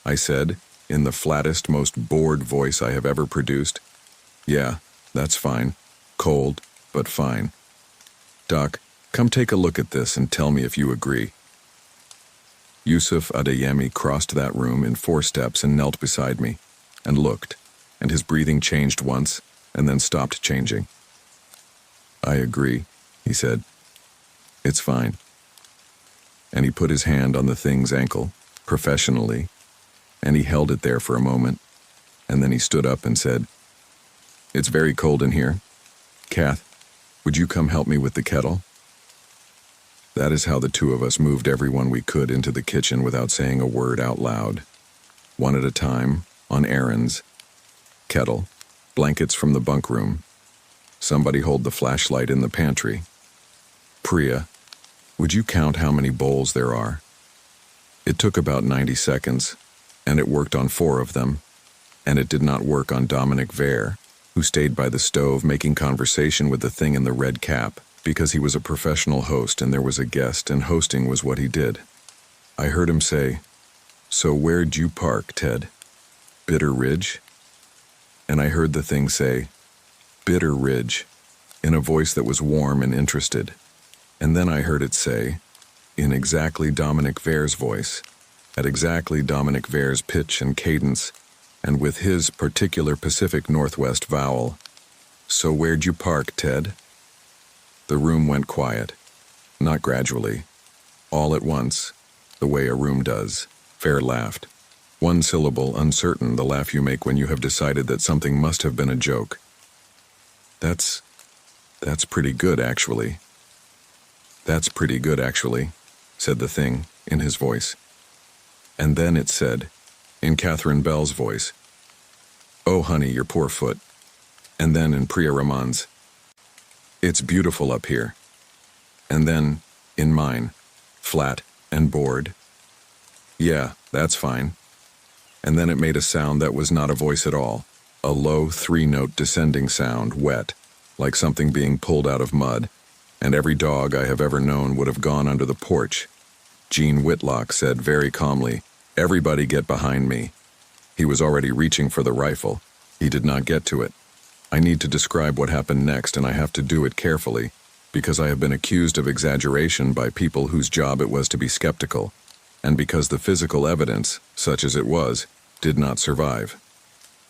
I said, in the flattest, most bored voice I have ever produced, "Yeah, that's fine. Cold, but fine. Doc, come take a look at this and tell me if you agree." Yusuf Adeyemi crossed that room in 4 steps and knelt beside me, and looked, and his breathing changed once, and then stopped changing. "I agree," he said. "It's fine." And he put his hand on the thing's ankle, professionally, and he held it there for a moment, and then he stood up and said, "It's very cold in here. Kath, would you come help me with the kettle?" That is how the two of us moved everyone we could into the kitchen without saying a word out loud. One at a time, on errands. Kettle, blankets from the bunk room. Somebody hold the flashlight in the pantry. Priya, would you count how many bowls there are? It took about 90 seconds, and it worked on 4 of them, and it did not work on Dominic Vare, who stayed by the stove making conversation with the thing in the red cap, because he was a professional host and there was a guest and hosting was what he did. I heard him say, "So where'd you park, Ted? Bitter Ridge?" And I heard the thing say, "Bitter Ridge," in a voice that was warm and interested. And then I heard it say, in exactly Dominic Vare's voice, at exactly Dominic Vare's pitch and cadence, and with his particular Pacific Northwest vowel, "So where'd you park, Ted?" The room went quiet, not gradually, all at once, the way a room does. Vare laughed. 1 syllable, uncertain, the laugh you make when you have decided that something must have been a joke. That's pretty good, actually." "That's pretty good, actually," said the thing, in his voice. And then it said, in Catherine Bell's voice, "Oh, honey, your poor foot." And then in Priya Raman's, "It's beautiful up here." And then, in mine, flat and bored, "Yeah, that's fine." And then it made a sound that was not a voice at all, a low 3-note descending sound, wet, like something being pulled out of mud, and every dog I have ever known would have gone under the porch. Gene Whitlock said very calmly, "Everybody get behind me." He was already reaching for the rifle. He did not get to it. I need to describe what happened next, and I have to do it carefully, because I have been accused of exaggeration by people whose job it was to be skeptical, and because the physical evidence, such as it was, did not survive.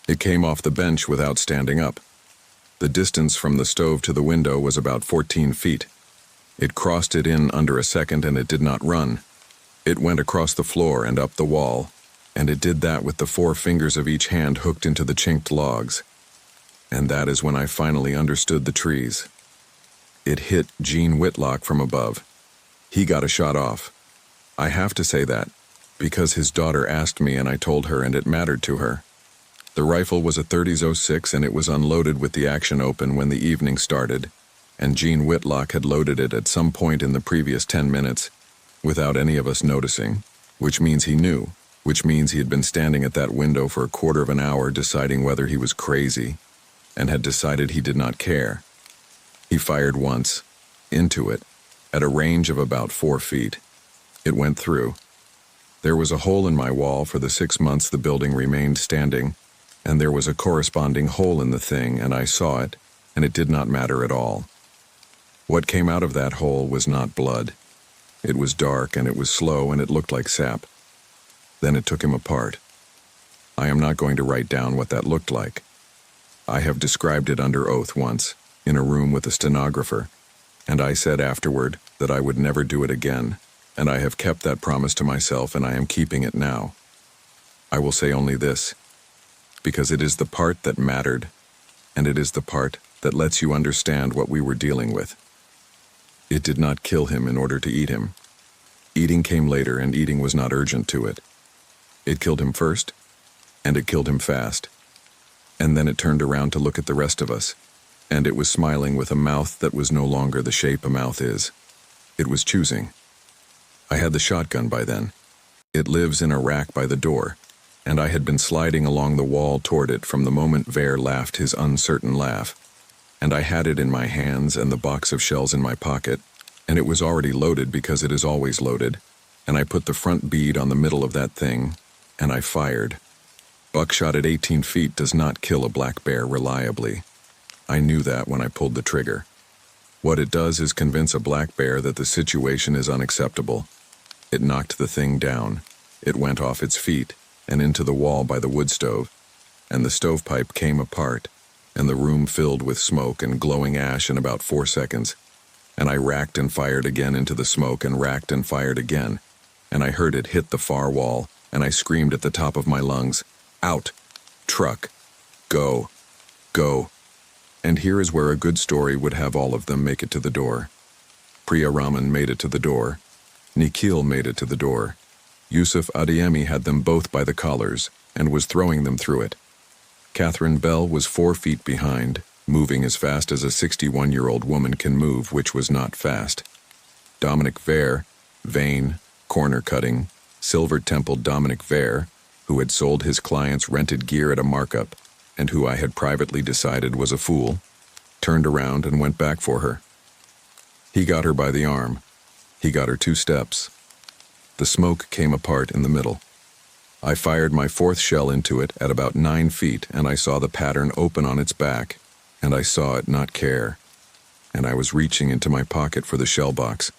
It came off the bench without standing up. The distance from the stove to the window was about 14 feet. It crossed it in under a second, and it did not run. It went across the floor and up the wall, and it did that with the 4 fingers of each hand hooked into the chinked logs. And that is when I finally understood the trees. It hit Gene Whitlock from above. He got a shot off. I have to say that, because his daughter asked me and I told her, and it mattered to her. The rifle was a 30-06 and it was unloaded with the action open when the evening started, and Gene Whitlock had loaded it at some point in the previous 10 minutes, without any of us noticing, which means he knew, which means he had been standing at that window for a quarter of an hour deciding whether he was crazy, and had decided he did not care. He fired once, into it, at a range of about 4 feet. It went through. There was a hole in my wall for the 6 months the building remained standing, and there was a corresponding hole in the thing, and I saw it, and it did not matter at all. What came out of that hole was not blood. It was dark, and it was slow, and it looked like sap. Then it took him apart. I am not going to write down what that looked like. I have described it under oath once, in a room with a stenographer, and I said afterward that I would never do it again, and I have kept that promise to myself, and I am keeping it now. I will say only this, because it is the part that mattered, and it is the part that lets you understand what we were dealing with. It did not kill him in order to eat him. Eating came later, and eating was not urgent to it. It killed him first, and it killed him fast. And then it turned around to look at the rest of us, and it was smiling with a mouth that was no longer the shape a mouth is. It was choosing. I had the shotgun by then. It lives in a rack by the door, and I had been sliding along the wall toward it from the moment Ver laughed his uncertain laugh. And I had it in my hands and the box of shells in my pocket, and it was already loaded because it is always loaded, and I put the front bead on the middle of that thing, and I fired. Buckshot at 18 feet does not kill a black bear reliably. I knew that when I pulled the trigger. What it does is convince a black bear that the situation is unacceptable. It knocked the thing down. It went off its feet and into the wall by the wood stove, and the stovepipe came apart, and the room filled with smoke and glowing ash in about 4 seconds. And I racked and fired again into the smoke and racked and fired again, and I heard it hit the far wall, and I screamed at the top of my lungs, "Out! Truck! Go! Go!" And here is where a good story would have all of them make it to the door. Priya Raman made it to the door. Nikhil made it to the door. Yusuf Adeyemi had them both by the collars and was throwing them through it. Catherine Bell was 4 feet behind, moving as fast as a 61-year-old woman can move, which was not fast. Dominic Ver, vain, corner-cutting, silver-templed Dominic Ver, who had sold his clients rented gear at a markup, and who I had privately decided was a fool, turned around and went back for her. He got her by the arm. He got her 2 steps. The smoke came apart in the middle. I fired my 4th shell into it at about 9 feet, and I saw the pattern open on its back, and I saw it not care. And I was reaching into my pocket for the shell box,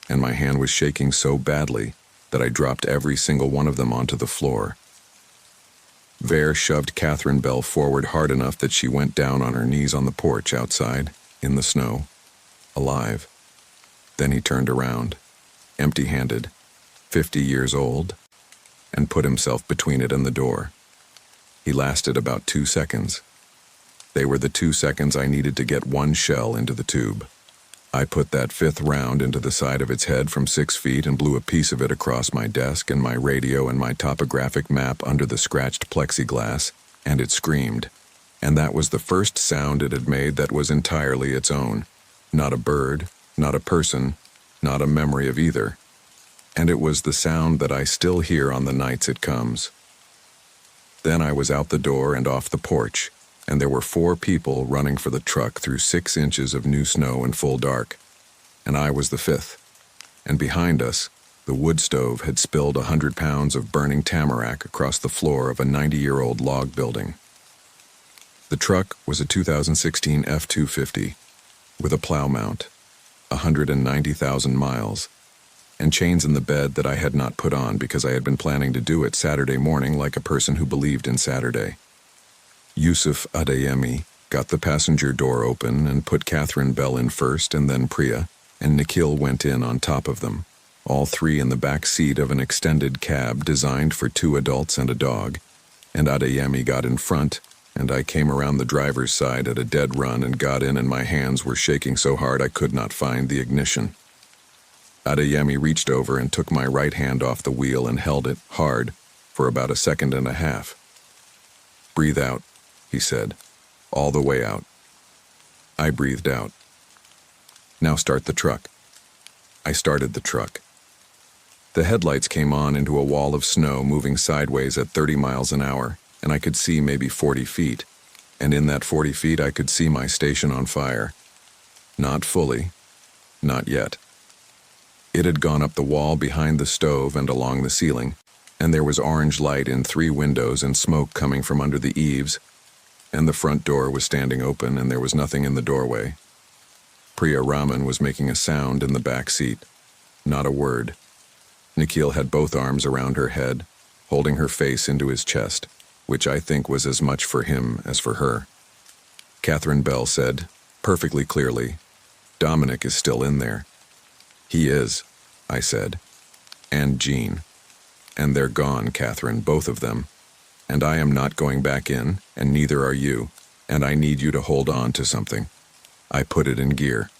and my hand was shaking so badly that I dropped every single one of them onto the floor. Ver shoved Catherine Bell forward hard enough that she went down on her knees on the porch outside, in the snow, alive. Then he turned around, empty-handed, 50 years old, and put himself between it and the door. He lasted about 2 seconds. They were the 2 seconds I needed to get 1 shell into the tube. I put that 5th round into the side of its head from 6 feet and blew a piece of it across my desk and my radio and my topographic map under the scratched plexiglass, and it screamed. And that was the first sound it had made that was entirely its own. Not a bird, not a person, not a memory of either. And it was the sound that I still hear on the nights it comes. Then I was out the door and off the porch, and there were 4 people running for the truck through 6 inches of new snow in full dark, and I was the 5th. And behind us, the wood stove had spilled 100 pounds of burning tamarack across the floor of a 90-year-old log building. The truck was a 2016 F-250 with a plow mount, 190,000 miles, and chains in the bed that I had not put on because I had been planning to do it Saturday morning like a person who believed in Saturday. Yusuf Adeyemi got the passenger door open and put Catherine Bell in first and then Priya, and Nikhil went in on top of them, all 3 in the back seat of an extended cab designed for 2 adults and a dog, and Adeyemi got in front, and I came around the driver's side at a dead run and got in, and my hands were shaking so hard I could not find the ignition. Adeyemi reached over and took my right hand off the wheel and held it hard for about 1.5 seconds. "Breathe out," he said, "all the way out." I breathed out. "Now start the truck." I started the truck. The headlights came on into a wall of snow moving sideways at 30 miles an hour, and I could see maybe 40 feet. And in that 40 feet I could see my station on fire. Not fully. Not yet. It had gone up the wall behind the stove and along the ceiling, and there was orange light in 3 windows and smoke coming from under the eaves, and the front door was standing open and there was nothing in the doorway. Priya Raman was making a sound in the back seat. Not a word. Nikhil had both arms around her head, holding her face into his chest, which I think was as much for him as for her. Catherine Bell said, perfectly clearly, "Dominic is still in there." "He is," I said. "And Jean. And they're gone, Catherine, both of them. And I am not going back in, and neither are you, and I need you to hold on to something." I put it in gear.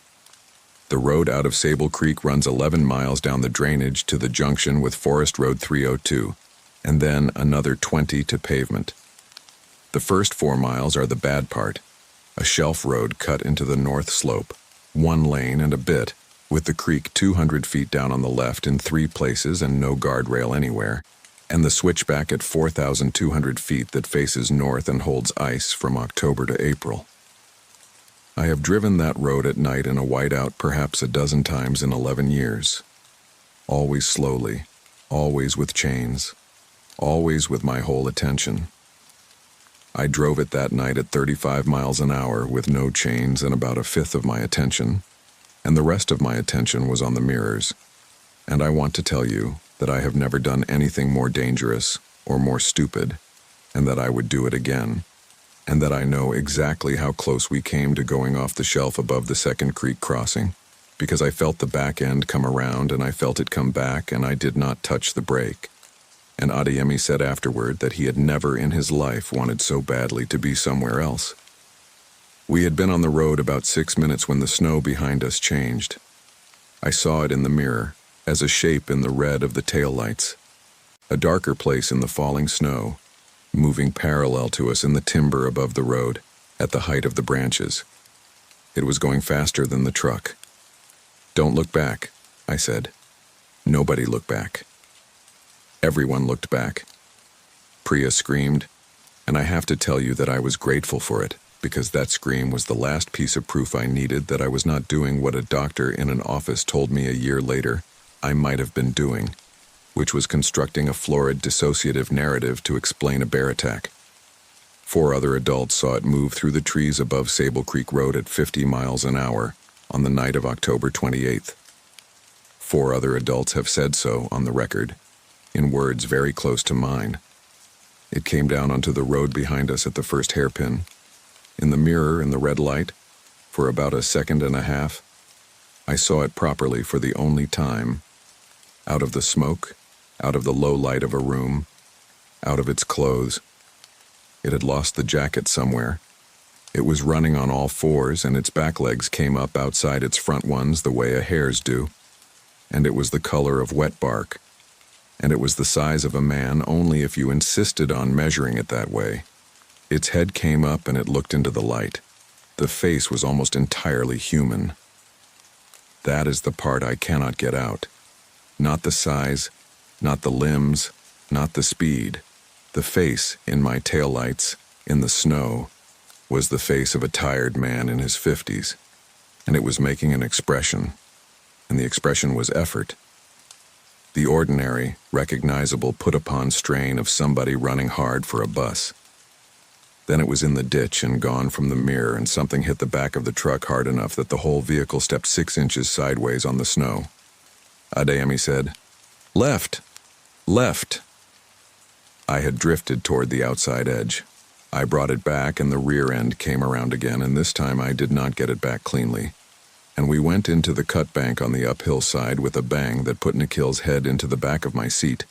The road out of Sable Creek runs 11 miles down the drainage to the junction with Forest Road 302, and then another 20 to pavement. The first 4 miles are the bad part, a shelf road cut into the north slope, 1 lane and a bit, with the creek 200 feet down on the left in 3 places and no guardrail anywhere, and the switchback at 4,200 feet that faces north and holds ice from October to April. I have driven that road at night in a whiteout perhaps a dozen times in 11 years. Always slowly, always with chains, always with my whole attention. I drove it that night at 35 miles an hour with no chains and about a fifth of my attention, and the rest of my attention was on the mirrors. And I want to tell you that I have never done anything more dangerous or more stupid, and that I would do it again, and that I know exactly how close we came to going off the shelf above the second creek crossing, because I felt the back end come around and I felt it come back and I did not touch the brake. And Adeyemi said afterward that he had never in his life wanted so badly to be somewhere else. We had been on the road about 6 minutes when the snow behind us changed. I saw it in the mirror, as a shape in the red of the taillights. A darker place in the falling snow, moving parallel to us in the timber above the road, at the height of the branches. It was going faster than the truck. "Don't look back," I said. Nobody looked back. Everyone looked back. Priya screamed, and I have to tell you that I was grateful for it, because that scream was the last piece of proof I needed that I was not doing what a doctor in an office told me a year later I might have been doing, which was constructing a florid dissociative narrative to explain a bear attack. 4 other adults saw it move through the trees above Sable Creek Road at 50 miles an hour on the night of October 28th. 4 other adults have said so on the record, in words very close to mine. It came down onto the road behind us at the first hairpin. In the mirror in the red light, for about a second and a half, I saw it properly for the only time. Out of the smoke, out of the low light of a room, out of its clothes. It had lost the jacket somewhere. It was running on all 4s and its back legs came up outside its front ones the way a hare's do. And it was the color of wet bark. And it was the size of a man only if you insisted on measuring it that way. Its head came up and it looked into the light. The face was almost entirely human. That is the part I cannot get out. Not the size, not the limbs, not the speed. The face, in my taillights, in the snow, was the face of a tired man in his 50s, and it was making an expression, and the expression was effort. The ordinary, recognizable put-upon strain of somebody running hard for a bus. Then it was in the ditch and gone from the mirror, and something hit the back of the truck hard enough that the whole vehicle stepped 6 inches sideways on the snow. Adeyemi said, "Left! Left!" I had drifted toward the outside edge. I brought it back and the rear end came around again, and this time I did not get it back cleanly. And we went into the cut bank on the uphill side with a bang that put Nikhil's head into the back of my seat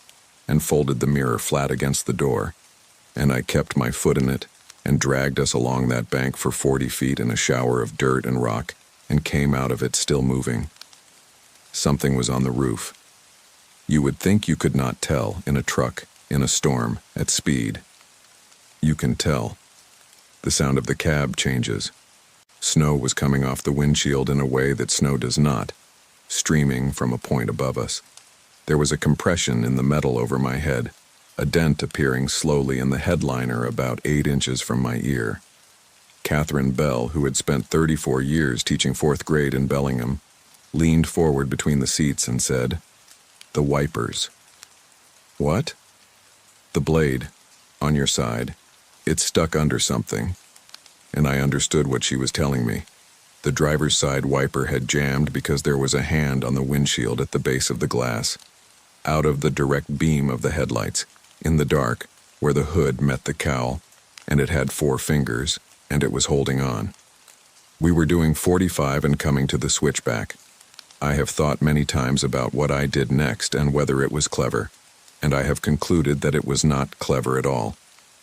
and folded the mirror flat against the door, and I kept my foot in it and dragged us along that bank for 40 feet in a shower of dirt and rock and came out of it still moving. Something was on the roof. You would think you could not tell in a truck, in a storm, at speed. You can tell. The sound of the cab changes. Snow was coming off the windshield in a way that snow does not, streaming from a point above us. There was a compression in the metal over my head, a dent appearing slowly in the headliner about 8 inches from my ear. Catherine Bell, who had spent 34 years teaching 4th grade in Bellingham, leaned forward between the seats and said, "The wipers." "What?" "The blade, on your side. It's stuck under something." And I understood what she was telling me. The driver's side wiper had jammed because there was a hand on the windshield at the base of the glass, out of the direct beam of the headlights, in the dark, where the hood met the cowl, and it had 4 fingers, and it was holding on. We were doing 45 and coming to the switchback. I have thought many times about what I did next and whether it was clever, and I have concluded that it was not clever at all.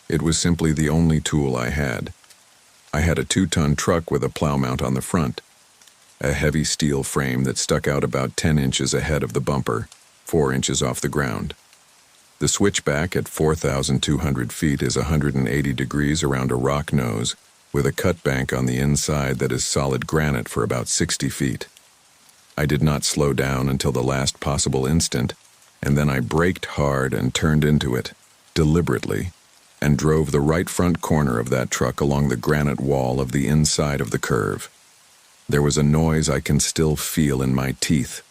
It was simply the only tool I had. I had a 2-ton truck with a plow mount on the front, a heavy steel frame that stuck out about 10 inches ahead of the bumper, 4 inches off the ground. The switchback at 4,200 feet is 180 degrees around a rock nose, with a cut bank on the inside that is solid granite for about 60 feet. I did not slow down until the last possible instant, and then I braked hard and turned into it, deliberately, and drove the right front corner of that truck along the granite wall of the inside of the curve. There was a noise I can still feel in my teeth.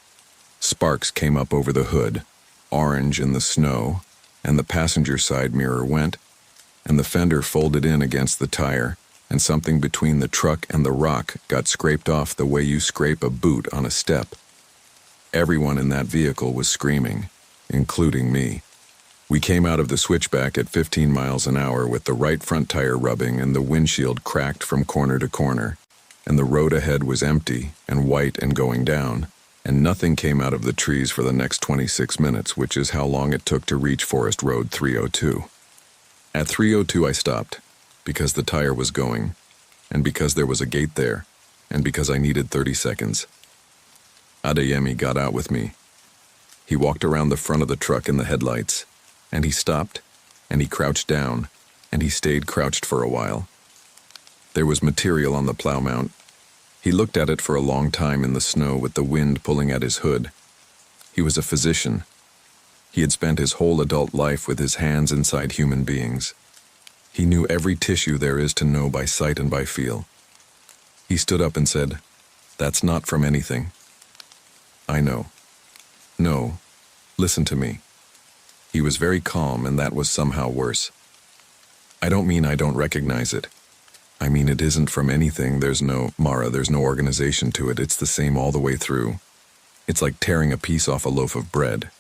Sparks came up over the hood, orange in the snow, and the passenger side mirror went, and the fender folded in against the tire, and something between the truck and the rock got scraped off the way you scrape a boot on a step. Everyone in that vehicle was screaming, including me. We came out of the switchback at 15 miles an hour with the right front tire rubbing and the windshield cracked from corner to corner, and the road ahead was empty and white and going down, and nothing came out of the trees for the next 26 minutes, which is how long it took to reach Forest Road 302. At 302 I stopped, because the tire was going, and because there was a gate there, and because I needed 30 seconds. Adeyemi got out with me. He walked around the front of the truck in the headlights, and he stopped, and he crouched down, and he stayed crouched for a while. There was material on the plow mount. He looked at it for a long time in the snow with the wind pulling at his hood. He was a physician. He had spent his whole adult life with his hands inside human beings. He knew every tissue there is to know by sight and by feel. He stood up and said, "That's not from anything." I know. No, listen to me. He was very calm, and that was somehow worse. I don't mean I don't recognize it. I mean it isn't from anything. There's no organization to it. It's the same all the way through. It's like tearing a piece off a loaf of bread.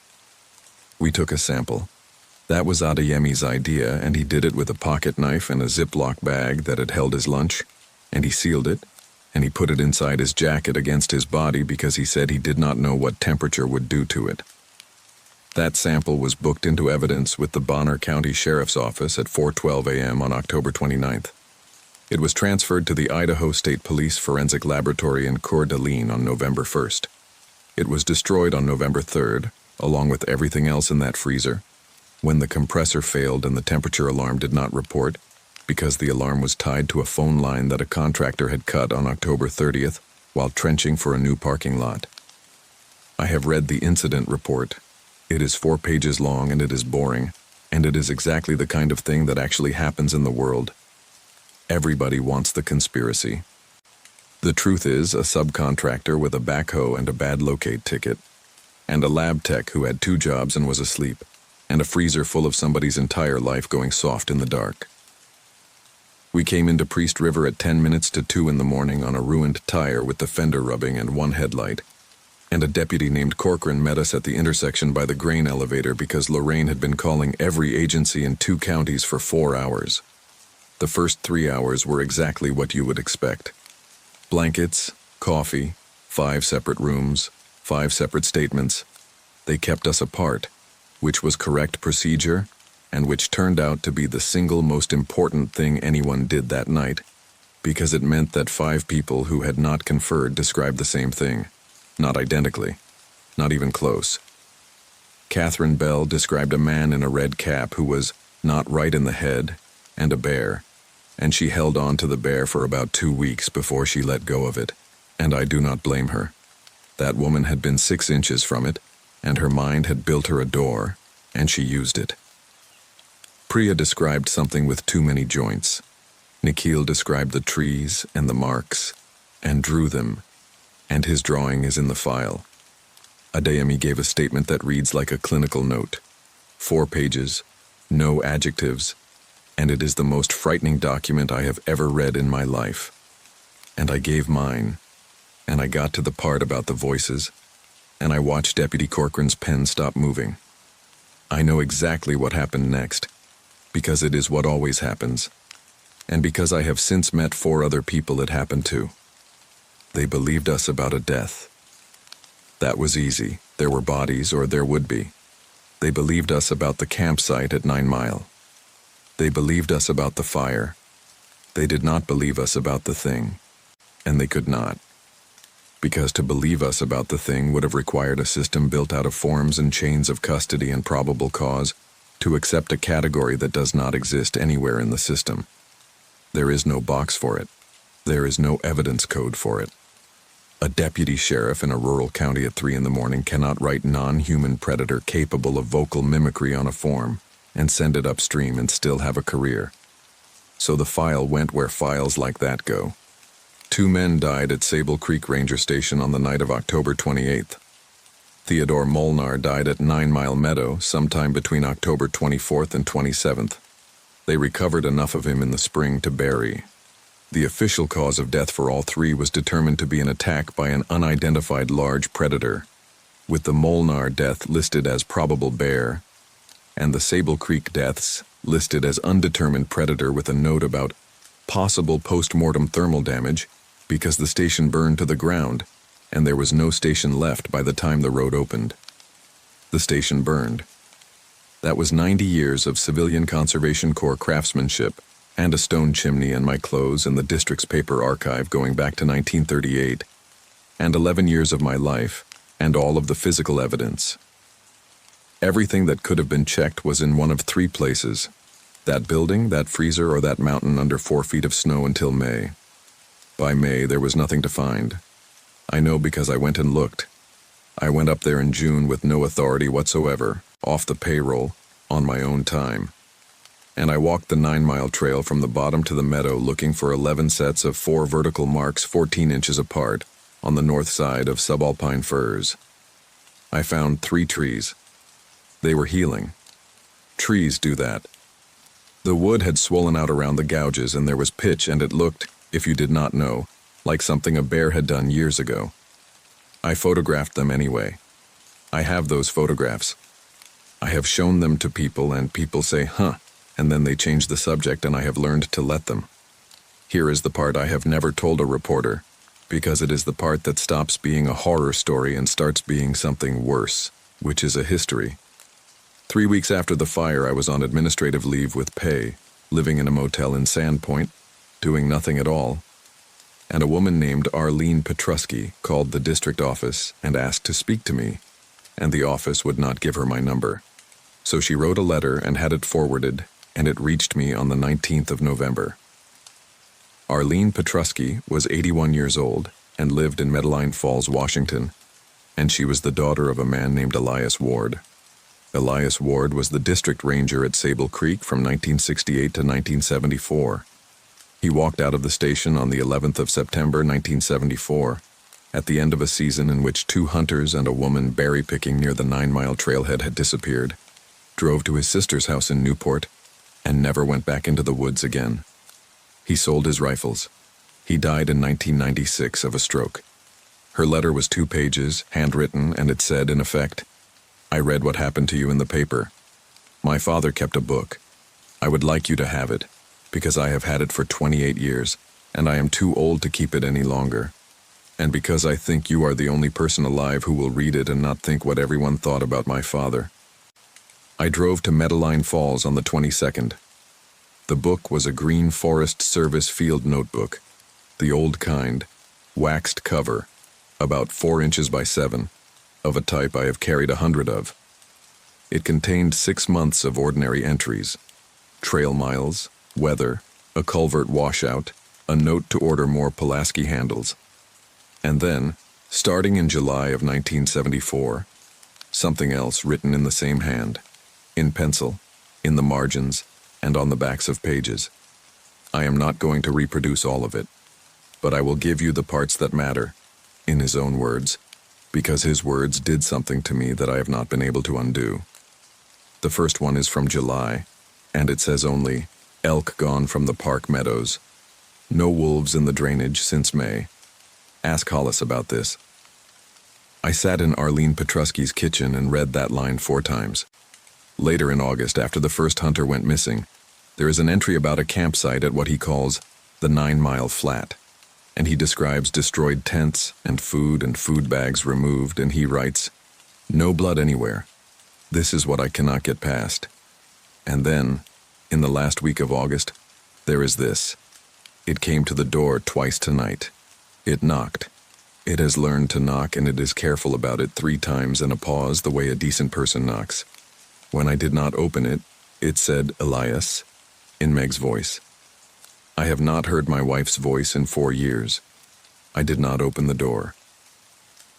We took a sample. That was Adeyemi's idea, and he did it with a pocket knife and a Ziploc bag that had held his lunch, and he sealed it, and he put it inside his jacket against his body because he said he did not know what temperature would do to it. That sample was booked into evidence with the Bonner County Sheriff's Office at 4:12 a.m. on October 29th. It was transferred to the Idaho State Police Forensic Laboratory in Coeur d'Alene on November 1st. It was destroyed on November 3rd, along with everything else in that freezer, when the compressor failed and the temperature alarm did not report, because the alarm was tied to a phone line that a contractor had cut on October 30th while trenching for a new parking lot. I have read the incident report. It is 4 pages long and it is boring, and it is exactly the kind of thing that actually happens in the world. Everybody wants the conspiracy. The truth is, a subcontractor with a backhoe and a bad locate ticket, and a lab tech who had 2 jobs and was asleep, and a freezer full of somebody's entire life going soft in the dark. We came into Priest River at 10 minutes to 2 in the morning on a ruined tire with the fender rubbing and 1 headlight, and a deputy named Corcoran met us at the intersection by the grain elevator because Lorraine had been calling every agency in 2 counties for 4 hours. The first 3 hours were exactly what you would expect. Blankets, coffee, 5 separate rooms, 5 separate statements. They kept us apart, which was correct procedure, and which turned out to be the single most important thing anyone did that night, because it meant that 5 people who had not conferred described the same thing. Not identically. Not even close. Catherine Bell described a man in a red cap who was not right in the head, and a bear, and she held on to the bear for about 2 weeks before she let go of it, and I do not blame her. That woman had been 6 inches from it, and her mind had built her a door, and she used it. Priya described something with too many joints. Nikhil described the trees and the marks, and drew them, and his drawing is in the file. Adeyemi gave a statement that reads like a clinical note. 4 pages, no adjectives, and it is the most frightening document I have ever read in my life. And I gave mine, and I got to the part about the voices, and I watched Deputy Corcoran's pen stop moving. I know exactly what happened next, because it is what always happens, and because I have since met 4 other people it happened to. They believed us about a death. That was easy. There were bodies, or there would be. They believed us about the campsite at 9 Mile. They believed us about the fire. They did not believe us about the thing, and they could not. Because to believe us about the thing would have required a system built out of forms and chains of custody and probable cause to accept a category that does not exist anywhere in the system. There is no box for it. There is no evidence code for it. A deputy sheriff in a rural county at 3 in the morning cannot write non-human predator capable of vocal mimicry on a form and send it upstream and still have a career. So the file went where files like that go. 2 men died at Sable Creek Ranger Station on the night of October 28th. Theodore Molnar died at 9 Meadow sometime between October 24th and 27th. They recovered enough of him in the spring to bury. The official cause of death for all 3 was determined to be an attack by an unidentified large predator, with the Molnar death listed as probable bear, and the Sable Creek deaths listed as undetermined predator with a note about possible post-mortem thermal damage because the station burned to the ground, and there was no station left by the time the road opened. The station burned. That was 90 years of Civilian Conservation Corps craftsmanship, and a stone chimney and my clothes in the district's paper archive going back to 1938, and 11 years of my life, and all of the physical evidence. Everything that could have been checked was in one of 3 places: that building, that freezer, or that mountain under 4 feet of snow until May. By May, there was nothing to find. I know because I went and looked. I went up there in June with no authority whatsoever, off the payroll, on my own time. And I walked the 9 Mile trail from the bottom to the meadow looking for 11 sets of 4 vertical marks 14 inches apart on the north side of subalpine firs. I found 3 trees. They were healing. Trees do that. The wood had swollen out around the gouges and there was pitch, and it looked, if you did not know, like something a bear had done years ago. I photographed them anyway. I have those photographs. I have shown them to people and people say, huh, and then they change the subject, and I have learned to let them. Here is the part I have never told a reporter, because it is the part that stops being a horror story and starts being something worse, which is a history. 3 weeks after the fire, I was on administrative leave with pay, living in a motel in Sandpoint, doing nothing at all. And a woman named Arlene Petrusky called the district office and asked to speak to me, and the office would not give her my number. So she wrote a letter and had it forwarded, and it reached me on the 19th of November. Arlene Petrusky was 81 years old and lived in Medline Falls, Washington, and she was the daughter of a man named Elias Ward. Elias Ward was the district ranger at Sable Creek from 1968 to 1974. He walked out of the station on the 11th of September 1974, at the end of a season in which 2 hunters and a woman berry-picking near the 9 Mile trailhead had disappeared, drove to his sister's house in Newport, and never went back into the woods again. He sold his rifles. He died in 1996 of a stroke. Her letter was 2 pages, handwritten, and it said, in effect, I read what happened to you in the paper. My father kept a book. I would like you to have it, because I have had it for 28 years, and I am too old to keep it any longer. And because I think you are the only person alive who will read it and not think what everyone thought about my father. I drove to Medline Falls on the 22nd. The book was a Green Forest Service field notebook, the old kind, waxed cover, about 4 inches by 7, of a type I have carried 100 of. It contained 6 months of ordinary entries: trail miles, weather, a culvert washout, a note to order more Pulaski handles. And then, starting in July of 1974, Something else written in the same hand, in pencil, in the margins, and on the backs of pages. I am not going to reproduce all of it, but I will give you the parts that matter, in his own words, because his words did something to me that I have not been able to undo. The first one is from July, and it says only, elk gone from the park meadows. No wolves in the drainage since May. Ask Hollis about this. I sat in Arlene Petruski's kitchen and read that line 4 times. Later in August, after the first hunter went missing, there is an entry about a campsite at what he calls the 9-mile flat, and he describes destroyed tents and food bags removed, and he writes, "No blood anywhere. This is what I cannot get past." And then, in the last week of August, there is this. It came to the door twice tonight. It knocked. It has learned to knock, and it is careful about it 3 times in a pause, the way a decent person knocks. When I did not open it, it said, "Elias," in Meg's voice. I have not heard my wife's voice in 4 years. I did not open the door.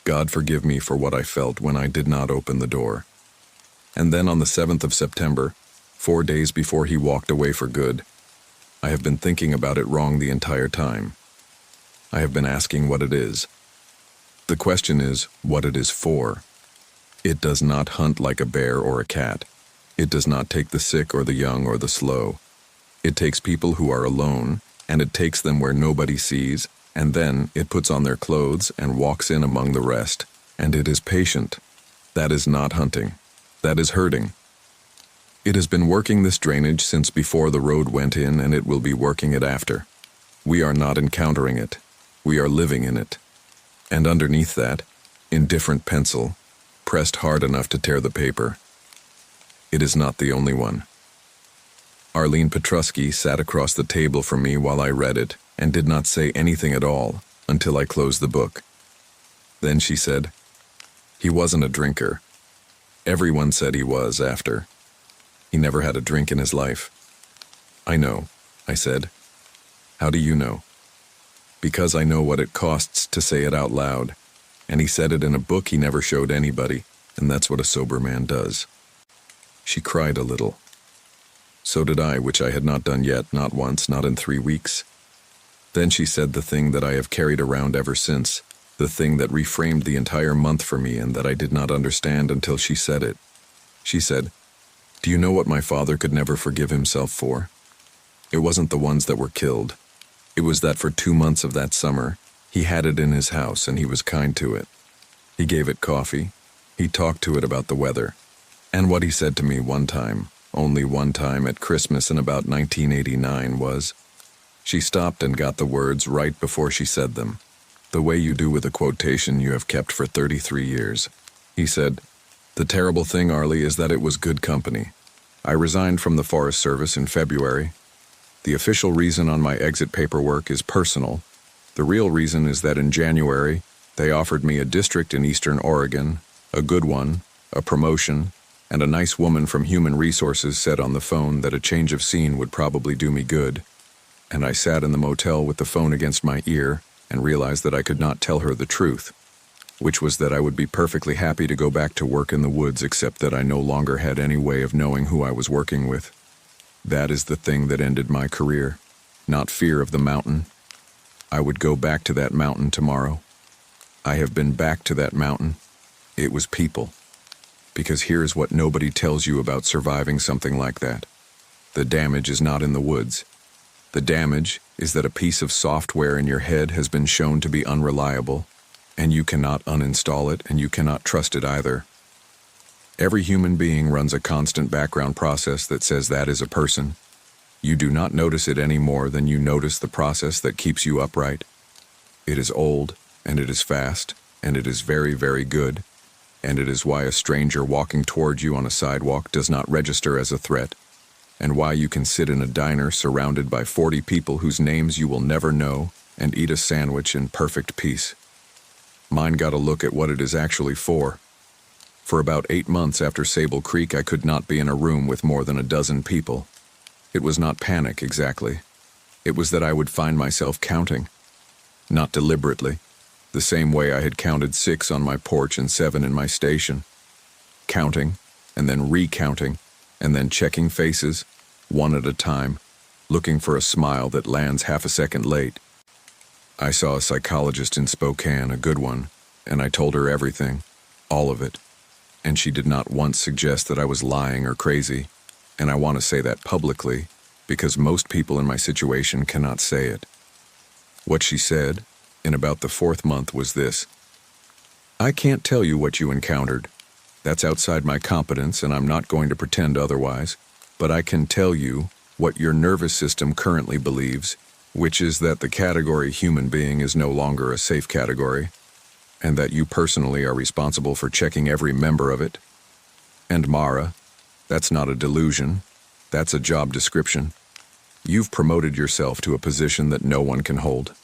God forgive me for what I felt when I did not open the door. And then on the 7th of September, 4 days before he walked away for good, I have been thinking about it wrong the entire time. I have been asking what it is. The question is what it is for. It does not hunt like a bear or a cat. It does not take the sick or the young or the slow. It takes people who are alone, and it takes them where nobody sees, and then it puts on their clothes and walks in among the rest, and it is patient. That is not hunting. That is herding. It has been working this drainage since before the road went in, and it will be working it after. We are not encountering it. We are living in it. And underneath that, in different pencil, pressed hard enough to tear the paper, it is not the only one. Arlene Petruski sat across the table from me while I read it and did not say anything at all until I closed the book. Then she said, "He wasn't a drinker. Everyone said he was after. He never had a drink in his life." "I know," I said. "How do you know?" "Because I know what it costs to say it out loud, and he said it in a book he never showed anybody, and that's what a sober man does." She cried a little. So did I, which I had not done yet, not once, not in 3 weeks. Then she said the thing that I have carried around ever since, the thing that reframed the entire month for me and that I did not understand until she said it. She said, "Do you know what my father could never forgive himself for? It wasn't the ones that were killed. It was that for 2 months of that summer, he had it in his house and he was kind to it. He gave it coffee. He talked to it about the weather. And what he said to me one time, only one time at Christmas in about 1989 was," she stopped and got the words right before she said them, the way you do with a quotation you have kept for 33 years. He said, "The terrible thing, Arlie, is that it was good company. I resigned from the Forest Service in February. The official reason on my exit paperwork is personal. The real reason is that in January, they offered me a district in Eastern Oregon, a good one, a promotion, and a nice woman from Human Resources said on the phone that a change of scene would probably do me good. And I sat in the motel with the phone against my ear and realized that I could not tell her the truth, which was that I would be perfectly happy to go back to work in the woods, except that I no longer had any way of knowing who I was working with. That is the thing that ended my career, not fear of the mountain. I would go back to that mountain tomorrow. I have been back to that mountain. It was people. Because here's what nobody tells you about surviving something like that. The damage is not in the woods. The damage is that a piece of software in your head has been shown to be unreliable, and you cannot uninstall it, and you cannot trust it either. Every human being runs a constant background process that says that is a person. You do not notice it any more than you notice the process that keeps you upright. It is old, and it is fast, and it is very, very good, and it is why a stranger walking toward you on a sidewalk does not register as a threat, and why you can sit in a diner surrounded by 40 people whose names you will never know and eat a sandwich in perfect peace. Mine got a look at what it is actually for. For about 8 months after Sable Creek, I could not be in a room with more than a dozen people. It was not panic, exactly. It was that I would find myself counting. Not deliberately, the same way I had counted 6 on my porch and 7 in my station. counting, and then recounting, and then checking faces, one at a time, looking for a smile that lands half a second late. I saw a psychologist in Spokane, a good one, and I told her everything, all of it, and she did not once suggest that I was lying or crazy, and I want to say that publicly, because most people in my situation cannot say it. What she said, in about the 4th month, was this: I can't tell you what you encountered. That's outside my competence, and I'm not going to pretend otherwise, but I can tell you what your nervous system currently believes, which is that the category human being is no longer a safe category, and that you personally are responsible for checking every member of it. And Mara, that's not a delusion, that's a job description. You've promoted yourself to a position that no one can hold.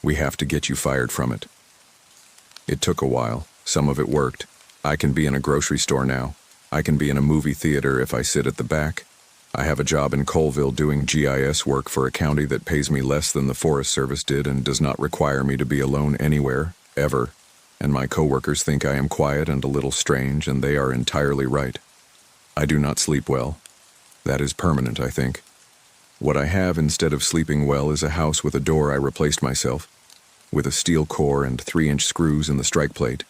We have to get you fired from it. It took a while. Some of it worked. I can be in a grocery store now. I can be in a movie theater if I sit at the back. I have a job in Colville doing GIS work for a county that pays me less than the Forest Service did and does not require me to be alone anywhere, ever. And my coworkers think I am quiet and a little strange, and they are entirely right. I do not sleep well. That is permanent, I think. What I have instead of sleeping well is a house with a door I replaced myself, with a steel core and 3-inch screws in the strike plate,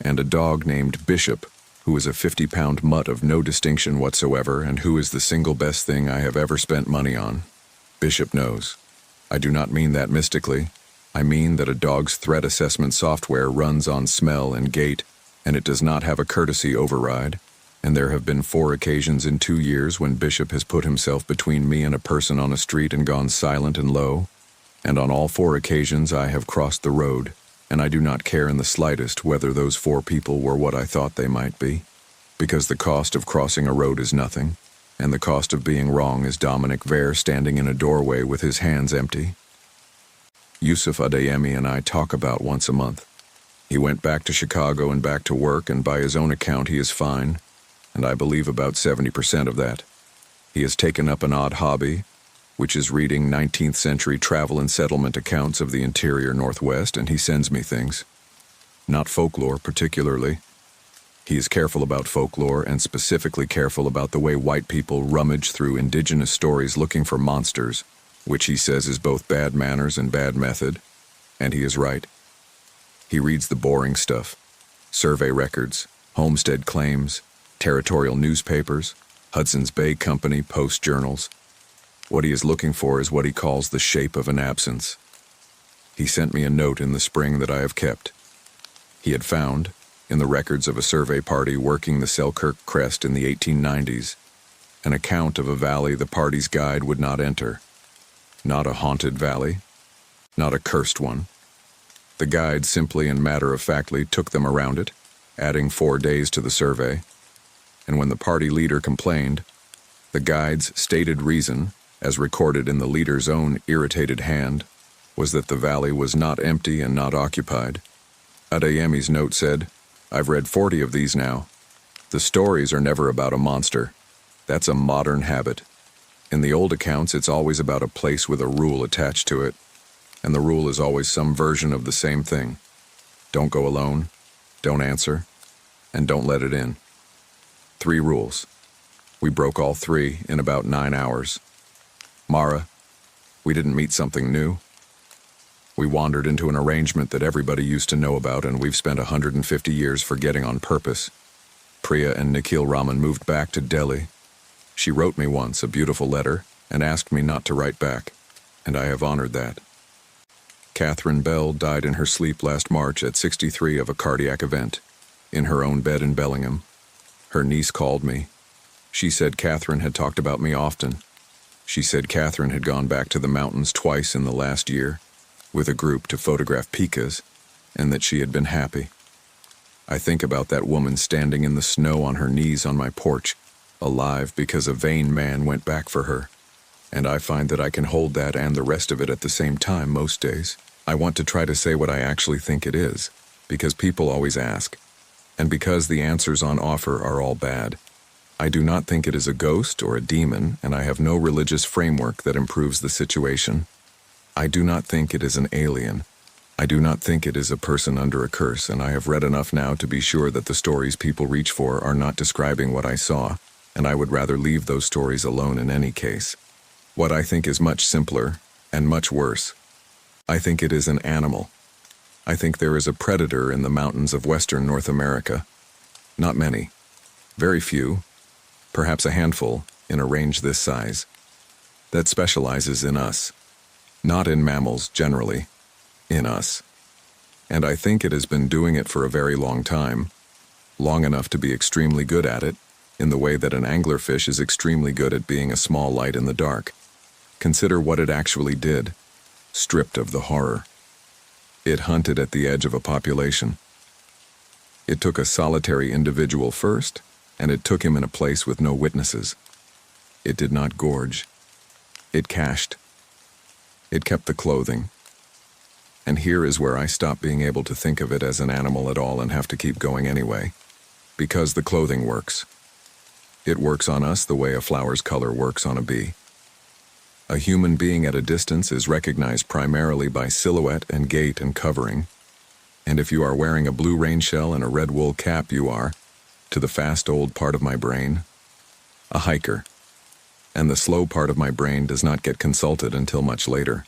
and a dog named Bishop, who is a 50-pound mutt of no distinction whatsoever and who is the single best thing I have ever spent money on. Bishop knows. I do not mean that mystically. I mean that a dog's threat assessment software runs on smell and gait, and it does not have a courtesy override, and there have been 4 occasions in 2 years when Bishop has put himself between me and a person on a street and gone silent and low, and on all 4 occasions I have crossed the road, and I do not care in the slightest whether those 4 people were what I thought they might be, because the cost of crossing a road is nothing, and the cost of being wrong is Dominic Vare standing in a doorway with his hands empty. Yusuf Adeyemi and I talk about once a month. He went back to Chicago and back to work, and by his own account he is fine, and I believe about 70% of that. He has taken up an odd hobby, which is reading 19th century travel and settlement accounts of the interior Northwest, and he sends me things. Not folklore, particularly. He is careful about folklore, and specifically careful about the way white people rummage through indigenous stories looking for monsters, which he says is both bad manners and bad method, and he is right. He reads the boring stuff: survey records, homestead claims, territorial newspapers, Hudson's Bay Company post journals. What he is looking for is what he calls the shape of an absence. He sent me a note in the spring that I have kept. He had found, in the records of a survey party working the Selkirk crest in the 1890s, an account of a valley the party's guide would not enter. Not a haunted valley, not a cursed one. The guide simply and matter-of-factly took them around it, adding 4 days to the survey, and when the party leader complained, the guide's stated reason, as recorded in the leader's own irritated hand, was that the valley was not empty and not occupied. Adeyemi's note said, "I've read 40 of these now. The stories are never about a monster. That's a modern habit. In the old accounts, it's always about a place with a rule attached to it, and the rule is always some version of the same thing. Don't go alone, don't answer, and don't let it in. 3 rules. We broke all 3 in about 9 hours. Mara, we didn't meet something new. We wandered into an arrangement that everybody used to know about, and we've spent 150 years forgetting on purpose. Priya and Nikhil Raman moved back to Delhi. She wrote me once a beautiful letter and asked me not to write back, and I have honored that. Catherine Bell died in her sleep last March at 63 of a cardiac event, in her own bed in Bellingham. Her niece called me. She said Catherine had talked about me often. She said Catherine had gone back to the mountains twice in the last year, with a group to photograph pikas, and that she had been happy. I think about that woman standing in the snow on her knees on my porch, alive because a vain man went back for her, and I find that I can hold that and the rest of it at the same time most days. I want to try to say what I actually think it is, because people always ask, and because the answers on offer are all bad. I do not think it is a ghost or a demon, and I have no religious framework that improves the situation. I do not think it is an alien. I do not think it is a person under a curse, and I have read enough now to be sure that the stories people reach for are not describing what I saw, and I would rather leave those stories alone in any case. What I think is much simpler, and much worse. I think it is an animal. I think there is a predator in the mountains of western North America. Not many. Very few. Perhaps a handful, in a range this size. That specializes in us. Not in mammals, generally. In us. And I think it has been doing it for a very long time. Long enough to be extremely good at it, in the way that an anglerfish is extremely good at being a small light in the dark. Consider what it actually did, stripped of the horror. It hunted at the edge of a population. It took a solitary individual first, and it took him in a place with no witnesses. It did not gorge. It cached. It kept the clothing. And here is where I stop being able to think of it as an animal at all and have to keep going anyway. Because the clothing works. It works on us the way a flower's color works on a bee. A human being at a distance is recognized primarily by silhouette and gait and covering. And if you are wearing a blue rain shell and a red wool cap, you are, to the fast old part of my brain, a hiker. And the slow part of my brain does not get consulted until much later.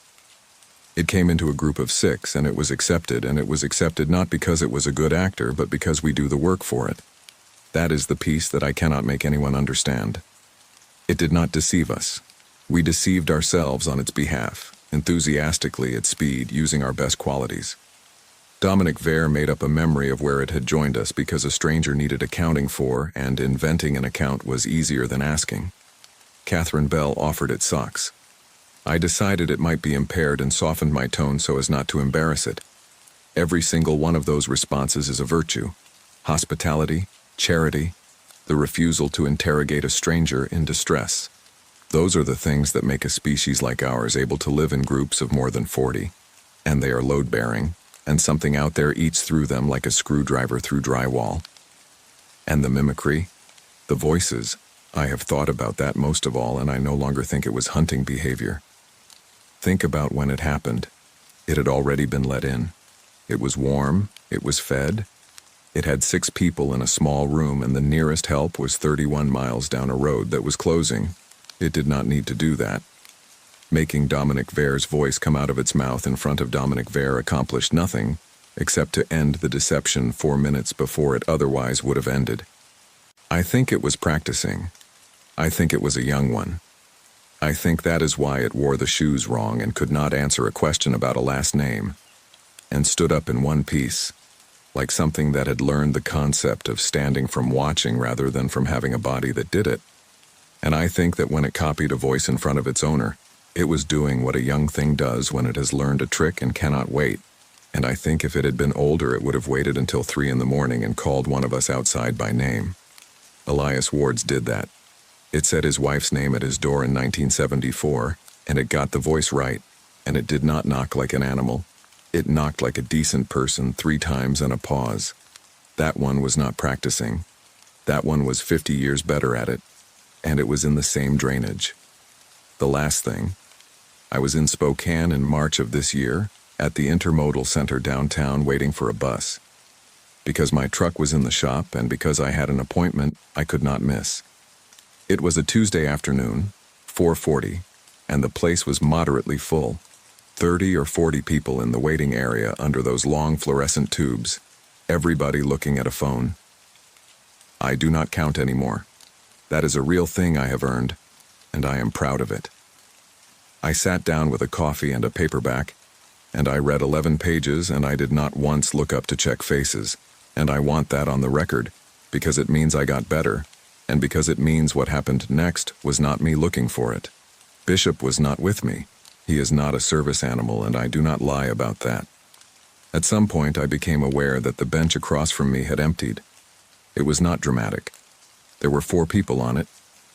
It came into a group of 6, and it was accepted not because it was a good actor, but because we do the work for it. That is the piece that I cannot make anyone understand. It did not deceive us. We deceived ourselves on its behalf, enthusiastically at speed, using our best qualities. Dominic Vare made up a memory of where it had joined us because a stranger needed accounting for, and inventing an account was easier than asking. Catherine Bell offered it socks. I decided it might be impaired and softened my tone so as not to embarrass it. Every single one of those responses is a virtue. Hospitality, charity, the refusal to interrogate a stranger in distress. Those are the things that make a species like ours able to live in groups of more than 40. And they are load-bearing, and something out there eats through them like a screwdriver through drywall. And the mimicry, the voices, I have thought about that most of all, and I no longer think it was hunting behavior. Think about when it happened. It had already been let in. It was warm, it was fed. It had 6 people in a small room, and the nearest help was 31 miles down a road that was closing. It did not need to do that. Making Dominic Vare's voice come out of its mouth in front of Dominic Vare accomplished nothing, except to end the deception 4 minutes before it otherwise would have ended. I think it was practicing. I think it was a young one. I think that is why it wore the shoes wrong and could not answer a question about a last name, and stood up in one piece, like something that had learned the concept of standing from watching rather than from having a body that did it. And I think that when it copied a voice in front of its owner, it was doing what a young thing does when it has learned a trick and cannot wait. And I think if it had been older, it would have waited until 3 in the morning and called one of us outside by name. Elias Wards did that. It said his wife's name at his door in 1974, and it got the voice right, and it did not knock like an animal. It knocked like a decent person 3 times and a pause. That one was not practicing. That one was 50 years better at it, and it was in the same drainage. The last thing, I was in Spokane in March of this year, at the Intermodal Center downtown waiting for a bus. Because my truck was in the shop and because I had an appointment I could not miss. It was a Tuesday afternoon, 4:40, and the place was moderately full. 30 or 40 people in the waiting area under those long fluorescent tubes, everybody looking at a phone. I do not count anymore. That is a real thing I have earned, and I am proud of it. I sat down with a coffee and a paperback, and I read 11 pages, and I did not once look up to check faces, and I want that on the record, because it means I got better, and because it means what happened next was not me looking for it. Bishop was not with me. He is not a service animal, and I do not lie about that. At some point, I became aware that the bench across from me had emptied. It was not dramatic. There were 4 people on it,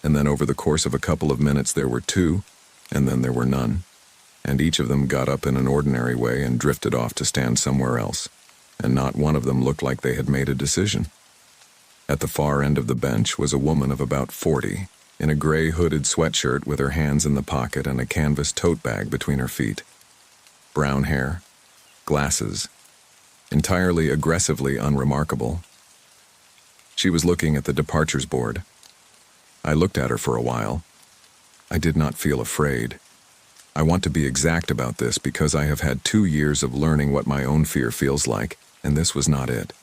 and then over the course of a couple of minutes there were 2, and then there were none. And each of them got up in an ordinary way and drifted off to stand somewhere else, and not one of them looked like they had made a decision. At the far end of the bench was a woman of about 40, in a gray hooded sweatshirt with her hands in the pocket and a canvas tote bag between her feet. Brown hair, glasses, entirely aggressively unremarkable. She was looking at the departures board. I looked at her for a while. I did not feel afraid. I want to be exact about this because I have had 2 years of learning what my own fear feels like, and this was not it.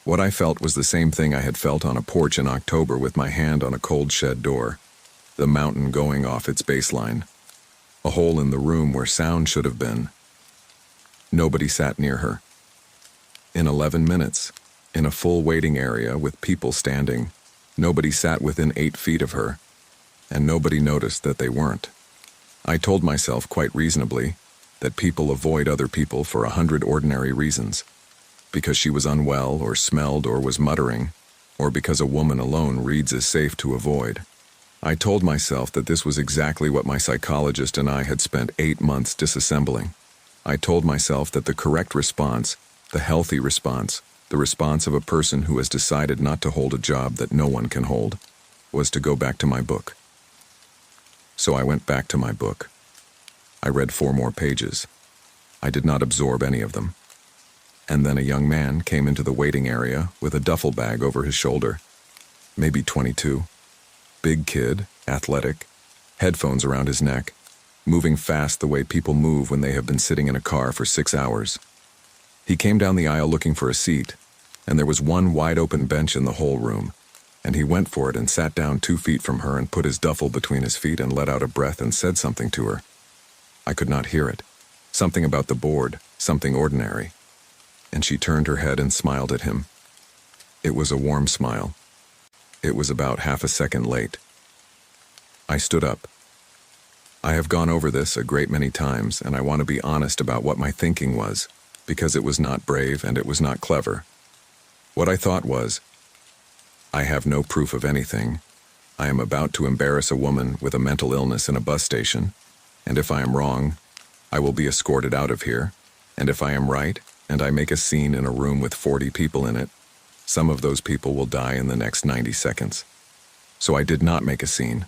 What I felt was the same thing I had felt on a porch in October with my hand on a cold shed door, the mountain going off its baseline, a hole in the room where sound should have been. Nobody sat near her. In 11 minutes, in a full waiting area with people standing, nobody sat within 8 feet of her, and nobody noticed that they weren't. I told myself quite reasonably that people avoid other people for 100 ordinary reasons, because she was unwell or smelled or was muttering, or because a woman alone reads is safe to avoid. I told myself that this was exactly what my psychologist and I had spent 8 months disassembling. I told myself that the correct response, the healthy response, the response of a person who has decided not to hold a job that no one can hold, was to go back to my book. So I went back to my book. I read 4 more pages. I did not absorb any of them. And then a young man came into the waiting area with a duffel bag over his shoulder. Maybe 22. Big kid, athletic, headphones around his neck, moving fast the way people move when they have been sitting in a car for 6 hours. He came down the aisle looking for a seat, and there was one wide-open bench in the whole room, and he went for it and sat down 2 feet from her and put his duffel between his feet and let out a breath and said something to her. I could not hear it. Something about the board, something ordinary. And she turned her head and smiled at him. It was a warm smile. It was about half a second late. I stood up. I have gone over this a great many times, and I want to be honest about what my thinking was, because it was not brave and it was not clever. What I thought was, I have no proof of anything. I am about to embarrass a woman with a mental illness in a bus station, and if I am wrong, I will be escorted out of here, and if I am right, and I make a scene in a room with 40 people in it, some of those people will die in the next 90 seconds. So I did not make a scene.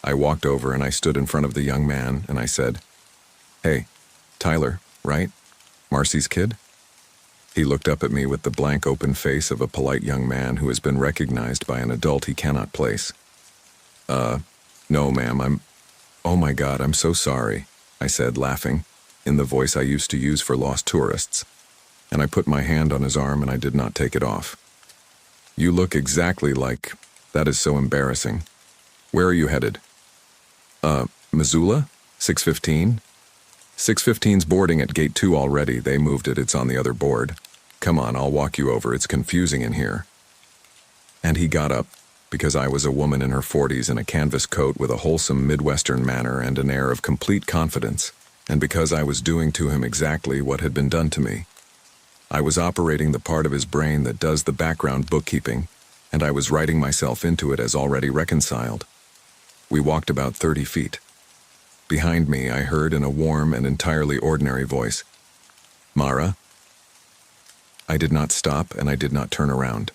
I walked over and I stood in front of the young man and I said, "Hey, Tyler, right? Marcy's kid?" He looked up at me with the blank open face of a polite young man who has been recognized by an adult he cannot place. No, ma'am, Oh my God, I'm so sorry," I said, laughing, in the voice I used to use for lost tourists. And I put my hand on his arm and I did not take it off. "You look exactly like... That is so embarrassing. Where are you headed?" Missoula? 615? 615's boarding at gate 2 already. They moved it. It's on the other board. Come on, I'll walk you over. It's confusing in here." And he got up, because I was a woman in her 40s in a canvas coat with a wholesome Midwestern manner and an air of complete confidence, and because I was doing to him exactly what had been done to me. I was operating the part of his brain that does the background bookkeeping, and I was writing myself into it as already reconciled. We walked about 30 feet. Behind me, I heard in a warm and entirely ordinary voice, "Mara?" I did not stop and I did not turn around.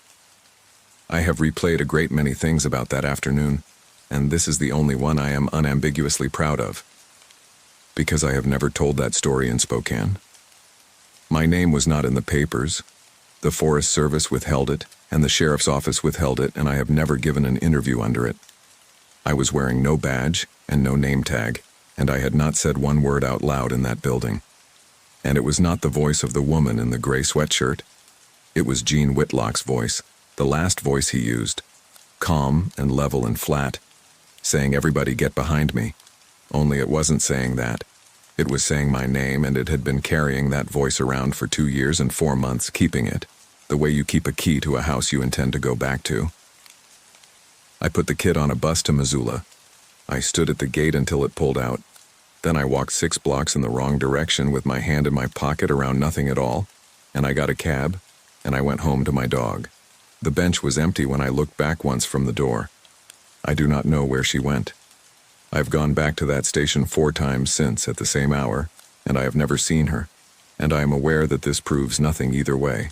I have replayed a great many things about that afternoon, and this is the only one I am unambiguously proud of, because I have never told that story in Spokane. My name was not in the papers. The Forest Service withheld it, and the Sheriff's Office withheld it, and I have never given an interview under it. I was wearing no badge and no name tag, and I had not said one word out loud in that building. And it was not the voice of the woman in the gray sweatshirt. It was Gene Whitlock's voice, the last voice he used, calm and level and flat, saying, "Everybody get behind me." Only it wasn't saying that. It was saying my name, and it had been carrying that voice around for 2 years and 4 months, keeping it, the way you keep a key to a house you intend to go back to. I put the kid on a bus to Missoula. I stood at the gate until it pulled out. Then I walked 6 blocks in the wrong direction with my hand in my pocket around nothing at all, and I got a cab, and I went home to my dog. The bench was empty when I looked back once from the door. I do not know where she went. I've gone back to that station 4 times since at the same hour, and I have never seen her, and I am aware that this proves nothing either way.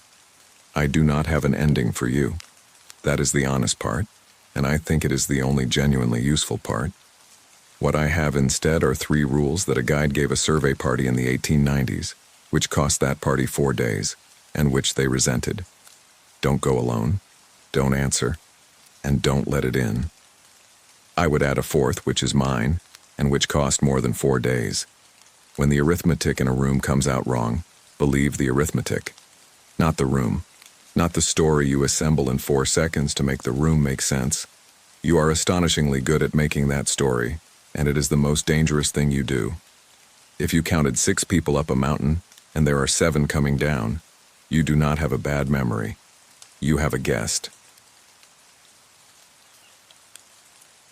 I do not have an ending for you. That is the honest part, and I think it is the only genuinely useful part. What I have instead are 3 rules that a guide gave a survey party in the 1890s. which cost that party 4 days, and which they resented. Don't go alone, don't answer, and don't let it in. I would add a fourth, which is mine, and which cost more than 4 days. When the arithmetic in a room comes out wrong, believe the arithmetic, not the room, not the story you assemble in 4 seconds to make the room make sense. You are astonishingly good at making that story, and it is the most dangerous thing you do. If you counted 6 people up a mountain, and there are 7 coming down, you do not have a bad memory. You have a guest.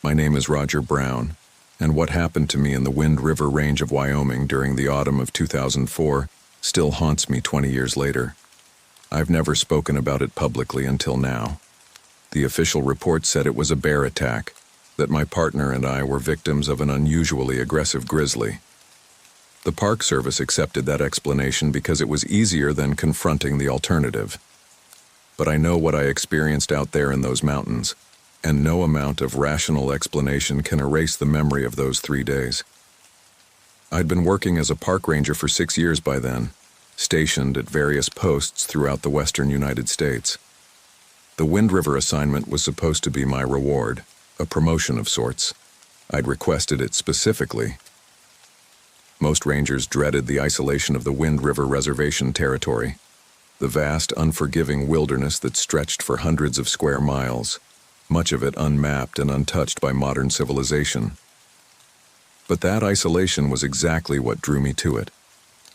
My name is Roger Brown, and what happened to me in the Wind River Range of Wyoming during the autumn of 2004 still haunts me 20 years later. I've never spoken about it publicly until now. The official report said it was a bear attack, that my partner and I were victims of an unusually aggressive grizzly. The Park Service accepted that explanation because it was easier than confronting the alternative. But I know what I experienced out there in those mountains, and no amount of rational explanation can erase the memory of those 3 days. I'd been working as a park ranger for 6 years by then, stationed at various posts throughout the western United States. The Wind River assignment was supposed to be my reward, a promotion of sorts. I'd requested it specifically. Most rangers dreaded the isolation of the Wind River Reservation territory, the vast, unforgiving wilderness that stretched for hundreds of square miles, much of it unmapped and untouched by modern civilization. But that isolation was exactly what drew me to it.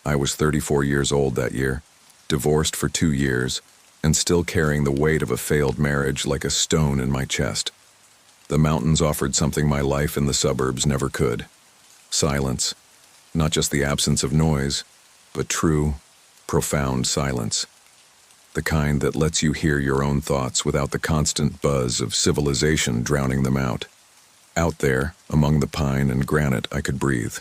I was 34 years old that year, divorced for 2 years, and still carrying the weight of a failed marriage like a stone in my chest. The mountains offered something my life in the suburbs never could. Silence. Not just the absence of noise, but true, profound silence. The kind that lets you hear your own thoughts without the constant buzz of civilization drowning them out. Out there, among the pine and granite, I could breathe.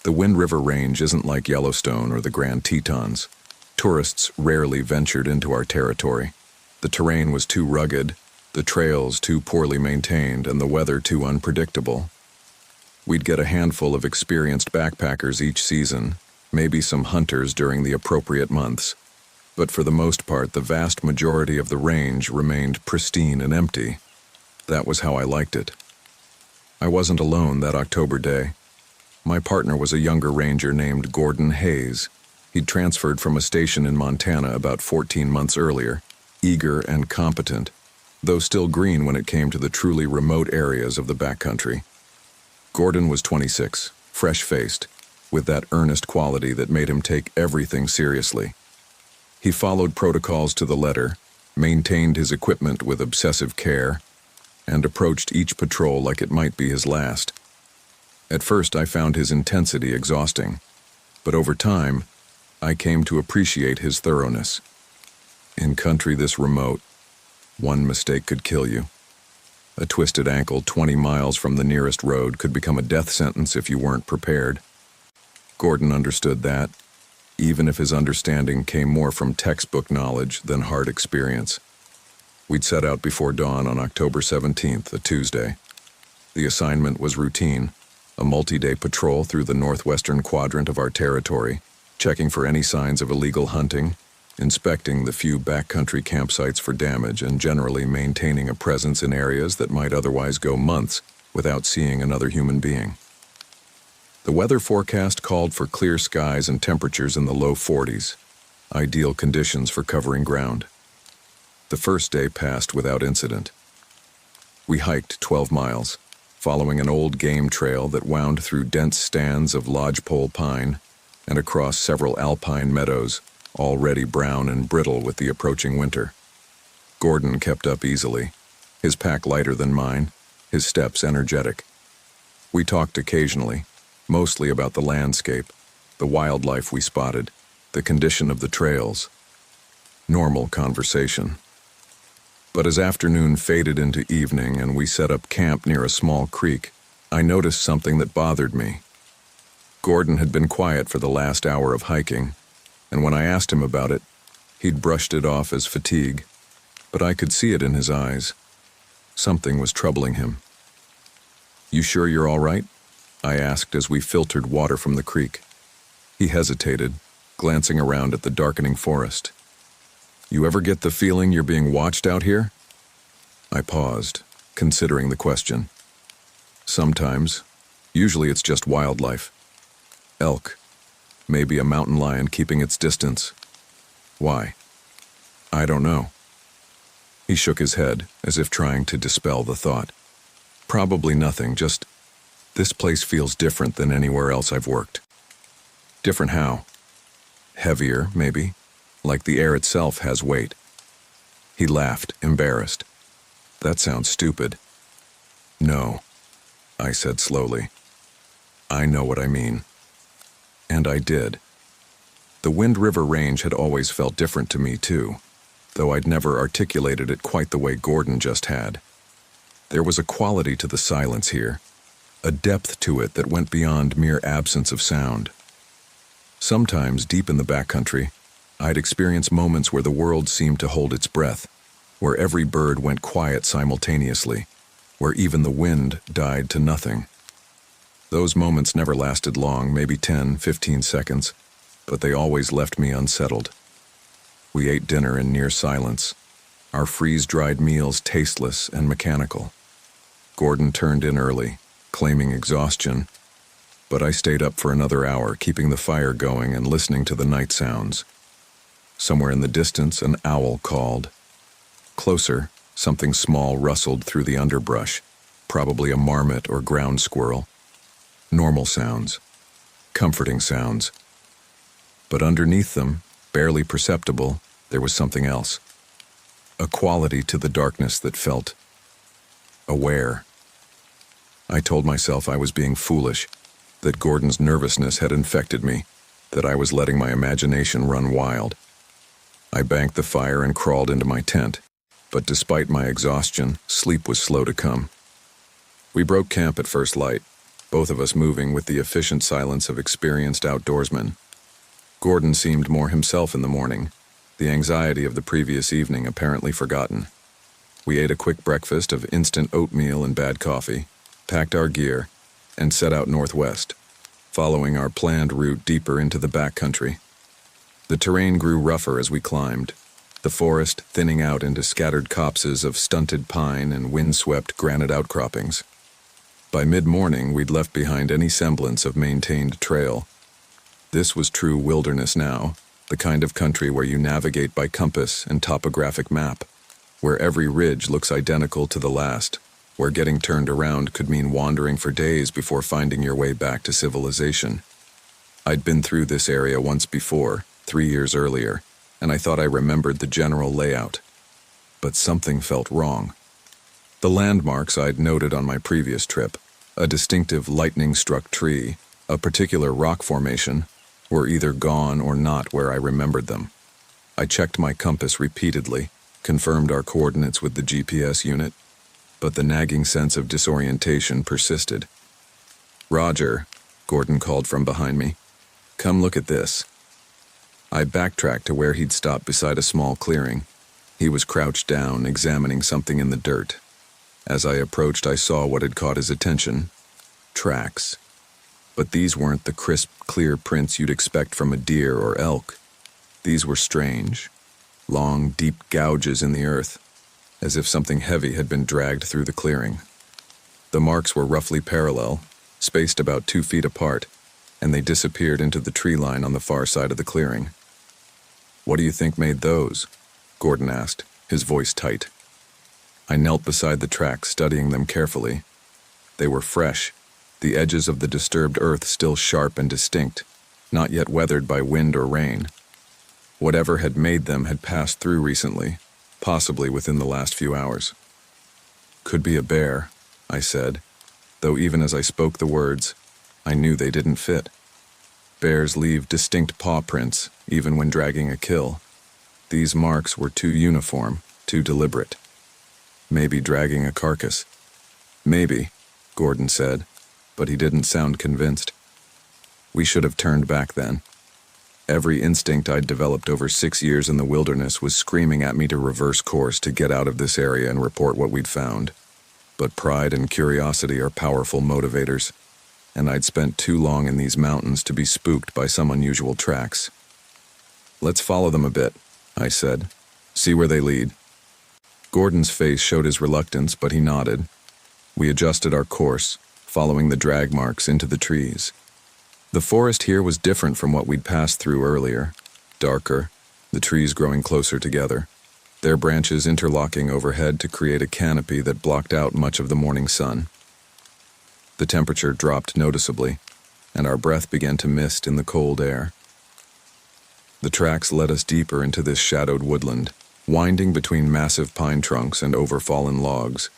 The Wind River Range isn't like Yellowstone or the Grand Tetons. Tourists rarely ventured into our territory. The terrain was too rugged, the trails too poorly maintained, and the weather too unpredictable. We'd get a handful of experienced backpackers each season, maybe some hunters during the appropriate months, but for the most part, the vast majority of the range remained pristine and empty. That was how I liked it. I wasn't alone that October day. My partner was a younger ranger named Gordon Hayes. He'd transferred from a station in Montana about 14 months earlier, eager and competent, though still green when it came to the truly remote areas of the backcountry. Gordon was 26, fresh-faced, with that earnest quality that made him take everything seriously. He followed protocols to the letter, maintained his equipment with obsessive care, and approached each patrol like it might be his last. At first, I found his intensity exhausting, but over time, I came to appreciate his thoroughness. In country this remote, one mistake could kill you. A twisted ankle 20 miles from the nearest road could become a death sentence if you weren't prepared. Gordon understood that, even if his understanding came more from textbook knowledge than hard experience. We'd set out before dawn on October 17th, a Tuesday. The assignment was routine, a multi-day patrol through the northwestern quadrant of our territory, checking for any signs of illegal hunting, inspecting the few backcountry campsites for damage, and generally maintaining a presence in areas that might otherwise go months without seeing another human being. The weather forecast called for clear skies and temperatures in the low 40s, ideal conditions for covering ground. The first day passed without incident. We hiked 12 miles, following an old game trail that wound through dense stands of lodgepole pine and across several alpine meadows, already brown and brittle with the approaching winter. Gordon kept up easily, his pack lighter than mine, his steps energetic. We talked occasionally, mostly about the landscape, the wildlife we spotted, the condition of the trails. Normal conversation. But as afternoon faded into evening and we set up camp near a small creek, I noticed something that bothered me. Gordon had been quiet for the last hour of hiking, and when I asked him about it, he'd brushed it off as fatigue, but I could see it in his eyes. Something was troubling him. "You sure you're all right?" I asked as we filtered water from the creek. He hesitated, glancing around at the darkening forest. "You ever get the feeling you're being watched out here?" I paused, considering the question. "Sometimes. Usually it's just wildlife. Elk. Maybe a mountain lion keeping its distance. Why?" "I don't know." He shook his head, as if trying to dispel the thought. "Probably nothing, just this place feels different than anywhere else I've worked." "Different how?" "Heavier, maybe. Like the air itself has weight." He laughed, embarrassed. "That sounds stupid." "No," I said slowly. "I know what I mean." And I did. The Wind River Range had always felt different to me, too, though I'd never articulated it quite the way Gordon just had. There was a quality to the silence here, a depth to it that went beyond mere absence of sound. Sometimes, deep in the backcountry, I'd experience moments where the world seemed to hold its breath, where every bird went quiet simultaneously, where even the wind died to nothing. Those moments never lasted long, maybe 10, 15 seconds, but they always left me unsettled. We ate dinner in near silence, our freeze-dried meals tasteless and mechanical. Gordon turned in early, claiming exhaustion, but I stayed up for another hour, keeping the fire going and listening to the night sounds. Somewhere in the distance, an owl called. Closer, something small rustled through the underbrush, probably a marmot or ground squirrel. Normal sounds, comforting sounds. But underneath them, barely perceptible, there was something else. A quality to the darkness that felt aware. I told myself I was being foolish, that Gordon's nervousness had infected me, that I was letting my imagination run wild. I banked the fire and crawled into my tent, but despite my exhaustion, sleep was slow to come. We broke camp at first light, both of us moving with the efficient silence of experienced outdoorsmen. Gordon seemed more himself in the morning, the anxiety of the previous evening apparently forgotten. We ate a quick breakfast of instant oatmeal and bad coffee, packed our gear, and set out northwest, following our planned route deeper into the backcountry. The terrain grew rougher as we climbed, the forest thinning out into scattered copses of stunted pine and wind-swept granite outcroppings. By mid-morning, we'd left behind any semblance of maintained trail. This was true wilderness now, the kind of country where you navigate by compass and topographic map, where every ridge looks identical to the last, where getting turned around could mean wandering for days before finding your way back to civilization. I'd been through this area once before, 3 years earlier, and I thought I remembered the general layout. But something felt wrong. The landmarks I'd noted on my previous trip, a distinctive lightning-struck tree, a particular rock formation, were either gone or not where I remembered them. I checked my compass repeatedly, confirmed our coordinates with the GPS unit, but the nagging sense of disorientation persisted. "Roger," Gordon called from behind me. "Come look at this." I backtracked to where he'd stopped beside a small clearing. He was crouched down, examining something in the dirt. As I approached, I saw what had caught his attention. Tracks. But these weren't the crisp, clear prints you'd expect from a deer or elk. These were strange. Long, deep gouges in the earth, as if something heavy had been dragged through the clearing. The marks were roughly parallel, spaced about 2 feet apart, and they disappeared into the tree line on the far side of the clearing. "What do you think made those?" Gordon asked, his voice tight. I knelt beside the tracks, studying them carefully. They were fresh, the edges of the disturbed earth still sharp and distinct, not yet weathered by wind or rain. Whatever had made them had passed through recently, possibly within the last few hours. "Could be a bear," I said, though even as I spoke the words, I knew they didn't fit. Bears leave distinct paw prints, even when dragging a kill. These marks were too uniform, too deliberate. Maybe dragging a carcass. "Maybe," Gordon said, but he didn't sound convinced. We should have turned back then. Every instinct I'd developed over 6 years in the wilderness was screaming at me to reverse course, to get out of this area and report what we'd found. But pride and curiosity are powerful motivators, and I'd spent too long in these mountains to be spooked by some unusual tracks. "Let's follow them a bit," I said. "See where they lead." Gordon's face showed his reluctance, but he nodded. We adjusted our course, following the drag marks into the trees. The forest here was different from what we'd passed through earlier. Darker, the trees growing closer together, their branches interlocking overhead to create a canopy that blocked out much of the morning sun. The temperature dropped noticeably, and our breath began to mist in the cold air. The tracks led us deeper into this shadowed woodland, winding between massive pine trunks and overfallen logs.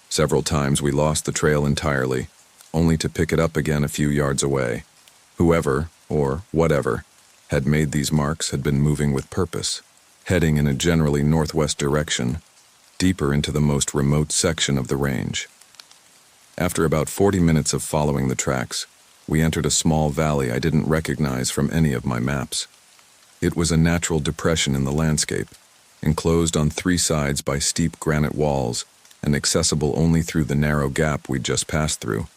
Several times we lost the trail entirely, only to pick it up again a few yards away. Whoever, or whatever, had made these marks had been moving with purpose, heading in a generally northwest direction, deeper into the most remote section of the range. After about 40 minutes of following the tracks, we entered a small valley I didn't recognize from any of my maps. It was a natural depression in the landscape, enclosed on 3 sides by steep granite walls and accessible only through the narrow gap we'd just passed through.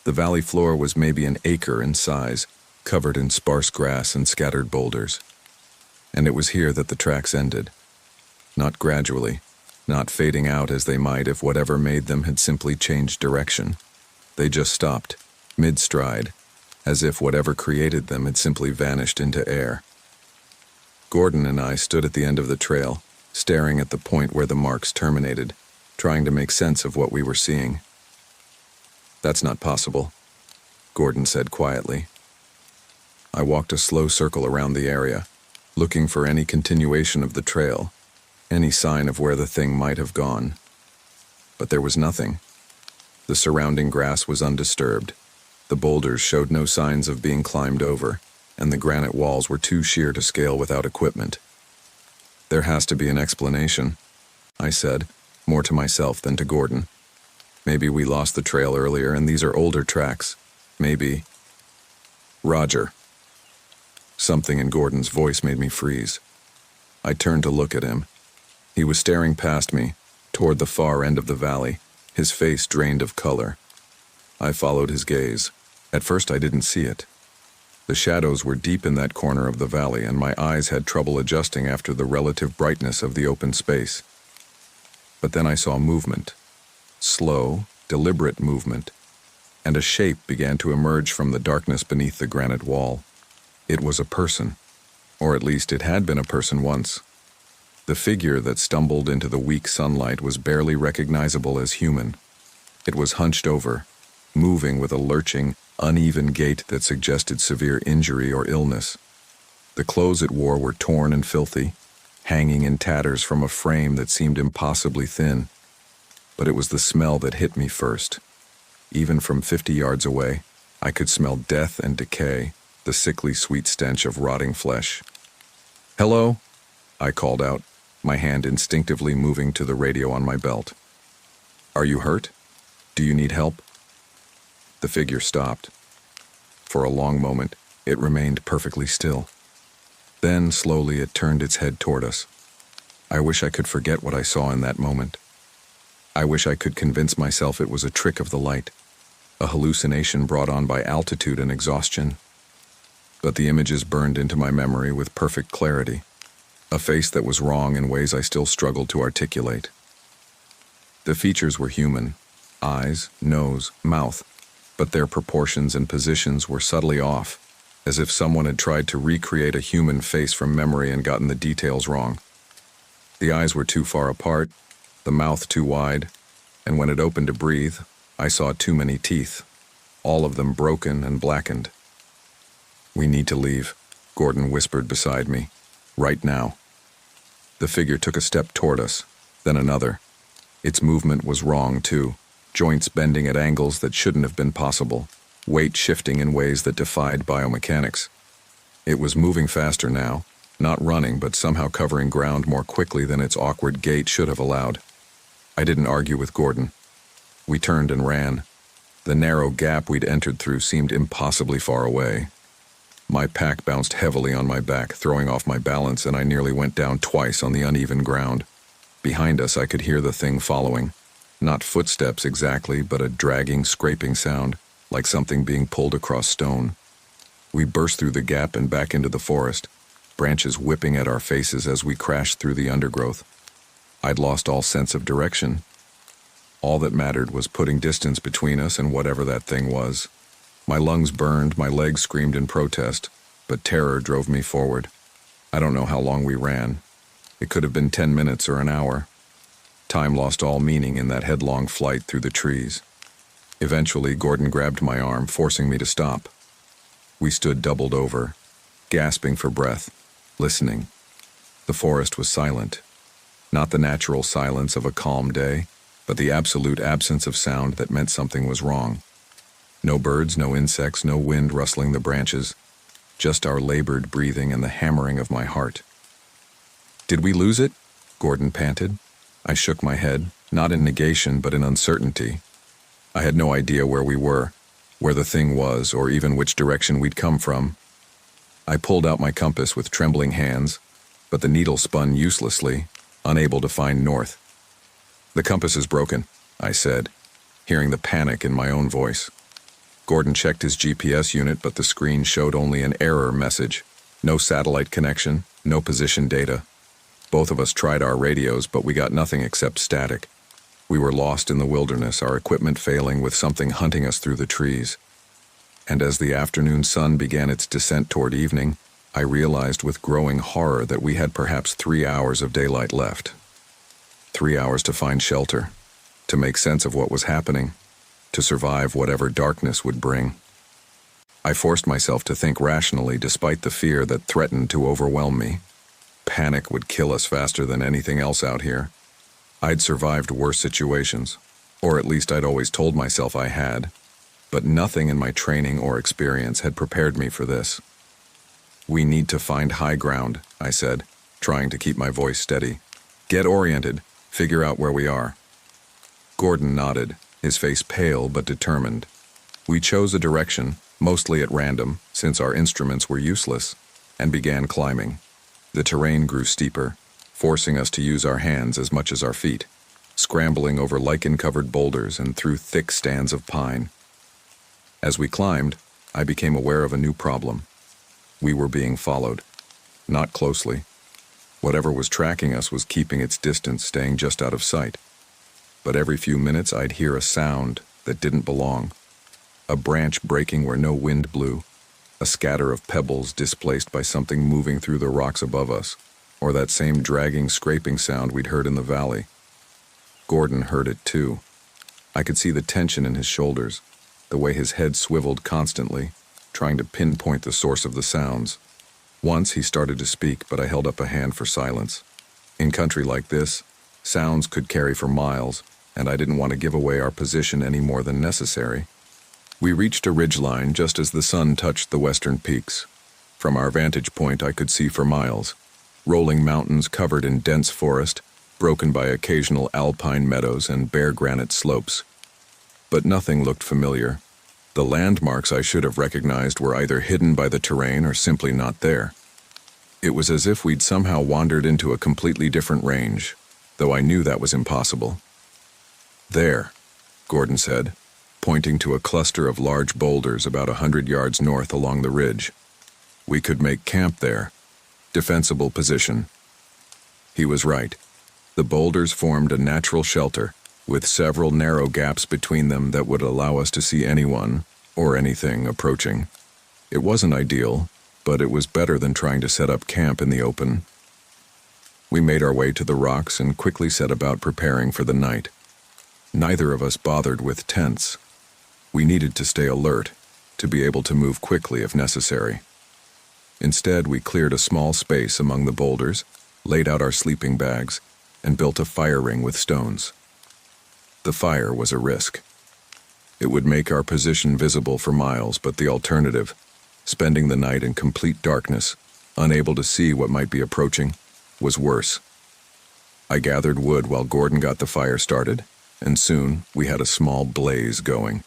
The valley floor was maybe an acre in size, covered in sparse grass and scattered boulders. And it was here that the tracks ended. Not gradually, not fading out as they might if whatever made them had simply changed direction. They just stopped, mid-stride, as if whatever created them had simply vanished into air. Gordon and I stood at the end of the trail, staring at the point where the marks terminated, trying to make sense of what we were seeing. "That's not possible," Gordon said quietly. I walked a slow circle around the area, looking for any continuation of the trail, any sign of where the thing might have gone. But there was nothing. The surrounding grass was undisturbed, the boulders showed no signs of being climbed over, and the granite walls were too sheer to scale without equipment. "There has to be an explanation," I said, more to myself than to Gordon. "Maybe we lost the trail earlier and these are older tracks. Maybe—" "Roger." Something in Gordon's voice made me freeze. I turned to look at him. He was staring past me, toward the far end of the valley, his face drained of color. I followed his gaze. At first I didn't see it. The shadows were deep in that corner of the valley, and my eyes had trouble adjusting after the relative brightness of the open space. But then I saw movement. Slow, deliberate movement, and a shape began to emerge from the darkness beneath the granite wall. It was a person, or at least it had been a person once. The figure that stumbled into the weak sunlight was barely recognizable as human. It was hunched over, moving with a lurching, uneven gait that suggested severe injury or illness. The clothes it wore were torn and filthy, hanging in tatters from a frame that seemed impossibly thin. But it was the smell that hit me first. Even from 50 yards away, I could smell death and decay, the sickly sweet stench of rotting flesh. "Hello?" I called out, my hand instinctively moving to the radio on my belt. "Are you hurt? Do you need help?" The figure stopped. For a long moment, it remained perfectly still. Then, slowly, it turned its head toward us. I wish I could forget what I saw in that moment. I wish I could convince myself it was a trick of the light, a hallucination brought on by altitude and exhaustion. But the images burned into my memory with perfect clarity, a face that was wrong in ways I still struggled to articulate. The features were human, eyes, nose, mouth, but their proportions and positions were subtly off, as if someone had tried to recreate a human face from memory and gotten the details wrong. The eyes were too far apart, the mouth too wide, and when it opened to breathe, I saw too many teeth, all of them broken and blackened. "We need to leave," Gordon whispered beside me. "Right now." The figure took a step toward us, then another. Its movement was wrong, too. Joints bending at angles that shouldn't have been possible, weight shifting in ways that defied biomechanics. It was moving faster now, not running but somehow covering ground more quickly than its awkward gait should have allowed. I didn't argue with Gordon. We turned and ran. The narrow gap we'd entered through seemed impossibly far away. My pack bounced heavily on my back, throwing off my balance, and I nearly went down twice on the uneven ground. Behind us I could hear the thing following. Not footsteps exactly, but a dragging, scraping sound, like something being pulled across stone. We burst through the gap and back into the forest, branches whipping at our faces as we crashed through the undergrowth. I'd lost all sense of direction. All that mattered was putting distance between us and whatever that thing was. My lungs burned, my legs screamed in protest, but terror drove me forward. I don't know how long we ran. It could have been 10 minutes or an hour. Time lost all meaning in that headlong flight through the trees. Eventually, Gordon grabbed my arm, forcing me to stop. We stood doubled over, gasping for breath, listening. The forest was silent. Not the natural silence of a calm day, but the absolute absence of sound that meant something was wrong. No birds, no insects, no wind rustling the branches, just our labored breathing and the hammering of my heart. "Did we lose it?" Gordon panted. I shook my head, not in negation but in uncertainty. I had no idea where we were, where the thing was, or even which direction we'd come from. I pulled out my compass with trembling hands, but the needle spun uselessly, unable to find north. "The compass is broken," I said, hearing the panic in my own voice. Gordon checked his GPS unit, but the screen showed only an error message. No satellite connection, no position data. Both of us tried our radios, but we got nothing except static. We were lost in the wilderness, our equipment failing with something hunting us through the trees. And as the afternoon sun began its descent toward evening, I realized with growing horror that we had perhaps 3 hours of daylight left. 3 hours to find shelter, to make sense of what was happening, to survive whatever darkness would bring. I forced myself to think rationally despite the fear that threatened to overwhelm me. Panic would kill us faster than anything else out here. I'd survived worse situations, or at least I'd always told myself I had, but nothing in my training or experience had prepared me for this. "We need to find high ground," I said, trying to keep my voice steady. "Get oriented, figure out where we are." Gordon nodded, his face pale but determined. We chose a direction, mostly at random, since our instruments were useless, and began climbing. The terrain grew steeper, forcing us to use our hands as much as our feet, scrambling over lichen-covered boulders and through thick stands of pine. As we climbed, I became aware of a new problem. We were being followed. Not closely. Whatever was tracking us was keeping its distance, staying just out of sight. But every few minutes I'd hear a sound that didn't belong. A branch breaking where no wind blew, a scatter of pebbles displaced by something moving through the rocks above us, or that same dragging, scraping sound we'd heard in the valley. Gordon heard it too. I could see the tension in his shoulders, the way his head swiveled constantly, trying to pinpoint the source of the sounds. Once he started to speak, but I held up a hand for silence. In country like this, sounds could carry for miles, and I didn't want to give away our position any more than necessary. We reached a ridgeline just as the sun touched the western peaks. From our vantage point, I could see for miles. Rolling mountains covered in dense forest, broken by occasional alpine meadows and bare granite slopes. But nothing looked familiar. The landmarks I should have recognized were either hidden by the terrain or simply not there. It was as if we'd somehow wandered into a completely different range, though I knew that was impossible. "There," Gordon said, pointing to a cluster of large boulders about 100 yards north along the ridge. "We could make camp there. Defensible position." He was right. The boulders formed a natural shelter, with several narrow gaps between them that would allow us to see anyone, or anything, approaching. It wasn't ideal, but it was better than trying to set up camp in the open. We made our way to the rocks and quickly set about preparing for the night. Neither of us bothered with tents. We needed to stay alert, to be able to move quickly if necessary. Instead, we cleared a small space among the boulders, laid out our sleeping bags, and built a fire ring with stones. The fire was a risk. It would make our position visible for miles, but the alternative, spending the night in complete darkness, unable to see what might be approaching, was worse. I gathered wood while Gordon got the fire started, and soon we had a small blaze going,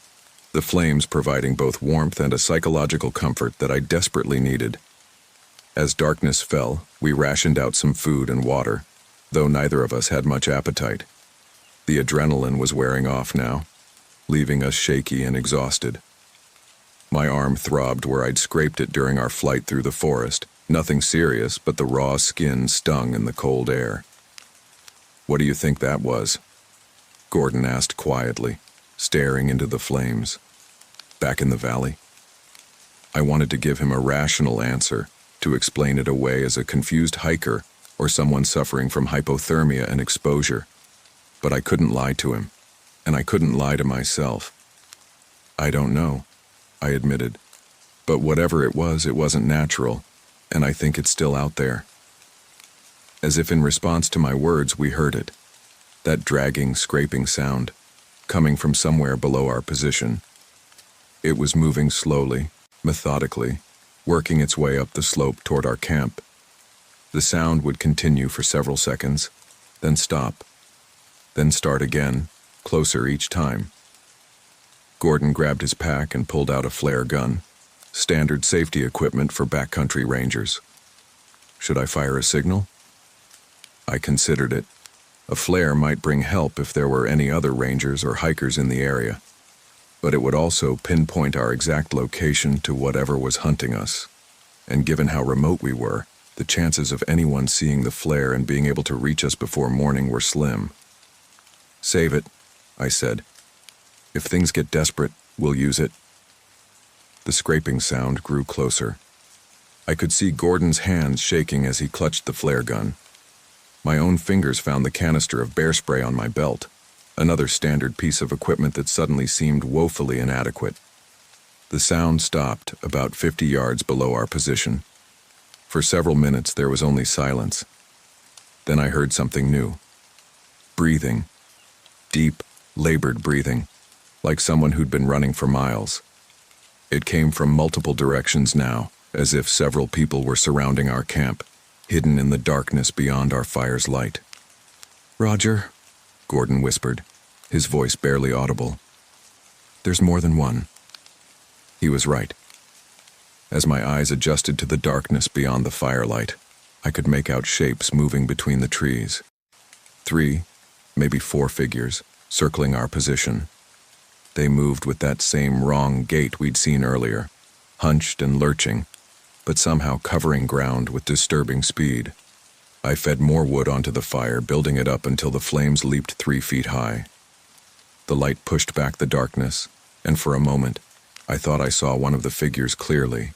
the flames providing both warmth and a psychological comfort that I desperately needed. As darkness fell, we rationed out some food and water, though neither of us had much appetite. The adrenaline was wearing off now, leaving us shaky and exhausted. My arm throbbed where I'd scraped it during our flight through the forest. Nothing serious, but the raw skin stung in the cold air. "What do you think that was?" Gordon asked quietly, staring into the flames. "Back in the valley?" I wanted to give him a rational answer, to explain it away as a confused hiker or someone suffering from hypothermia and exposure. But I couldn't lie to him, and I couldn't lie to myself. "I don't know," I admitted. "But whatever it wasn't natural, and I think it's still out there." As if in response to my words, we heard it. That dragging, scraping sound, coming from somewhere below our position. It was moving slowly, methodically, working its way up the slope toward our camp. The sound would continue for several seconds, then stop, then start again, closer each time. Gordon grabbed his pack and pulled out a flare gun, standard safety equipment for backcountry rangers. Should I fire a signal? I considered it. A flare might bring help if there were any other rangers or hikers in the area, but it would also pinpoint our exact location to whatever was hunting us. And given how remote we were, the chances of anyone seeing the flare and being able to reach us before morning were slim. "Save it," I said. "If things get desperate, we'll use it." The scraping sound grew closer. I could see Gordon's hands shaking as he clutched the flare gun. My own fingers found the canister of bear spray on my belt, another standard piece of equipment that suddenly seemed woefully inadequate. The sound stopped about 50 yards below our position. For several minutes there was only silence. Then I heard something new. Breathing. Deep, labored breathing, like someone who'd been running for miles. It came from multiple directions now, as if several people were surrounding our camp, hidden in the darkness beyond our fire's light. "Roger," Gordon whispered, his voice barely audible. "There's more than one." He was right. As my eyes adjusted to the darkness beyond the firelight, I could make out shapes moving between the trees. 3, maybe 4 figures, circling our position. They moved with that same wrong gait we'd seen earlier, hunched and lurching, but somehow covering ground with disturbing speed. I fed more wood onto the fire, building it up until the flames leaped 3 feet high. The light pushed back the darkness, and for a moment, I thought I saw one of the figures clearly.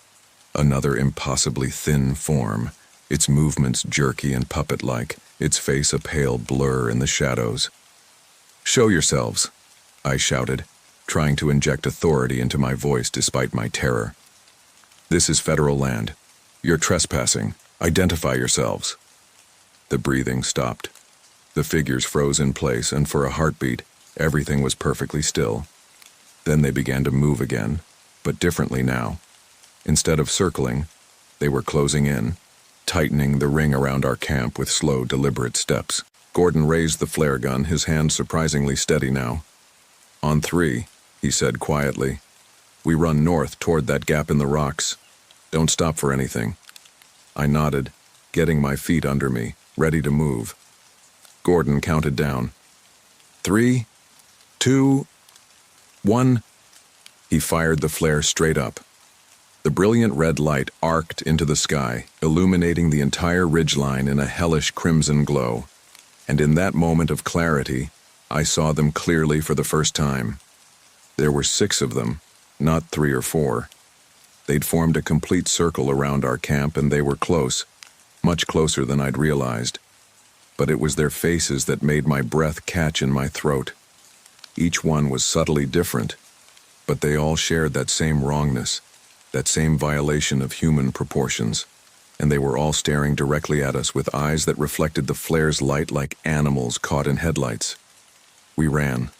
Another impossibly thin form, its movements jerky and puppet-like, its face a pale blur in the shadows. "Show yourselves," I shouted, trying to inject authority into my voice despite my terror. "This is federal land. You're trespassing. Identify yourselves." The breathing stopped. The figures froze in place, and for a heartbeat, everything was perfectly still. Then they began to move again, but differently now. Instead of circling, they were closing in, tightening the ring around our camp with slow, deliberate steps. Gordon raised the flare gun, his hand surprisingly steady now. "On 3, he said quietly. "We run north toward that gap in the rocks. Don't stop for anything." I nodded, getting my feet under me, ready to move. Gordon counted down. 3, 2, 1. He fired the flare straight up. The brilliant red light arced into the sky, illuminating the entire ridgeline in a hellish crimson glow. And in that moment of clarity, I saw them clearly for the first time. There were 6 of them, not 3 or 4. They'd formed a complete circle around our camp, and they were close, much closer than I'd realized. But it was their faces that made my breath catch in my throat. Each one was subtly different, but they all shared that same wrongness, that same violation of human proportions, and they were all staring directly at us with eyes that reflected the flare's light like animals caught in headlights. We ran.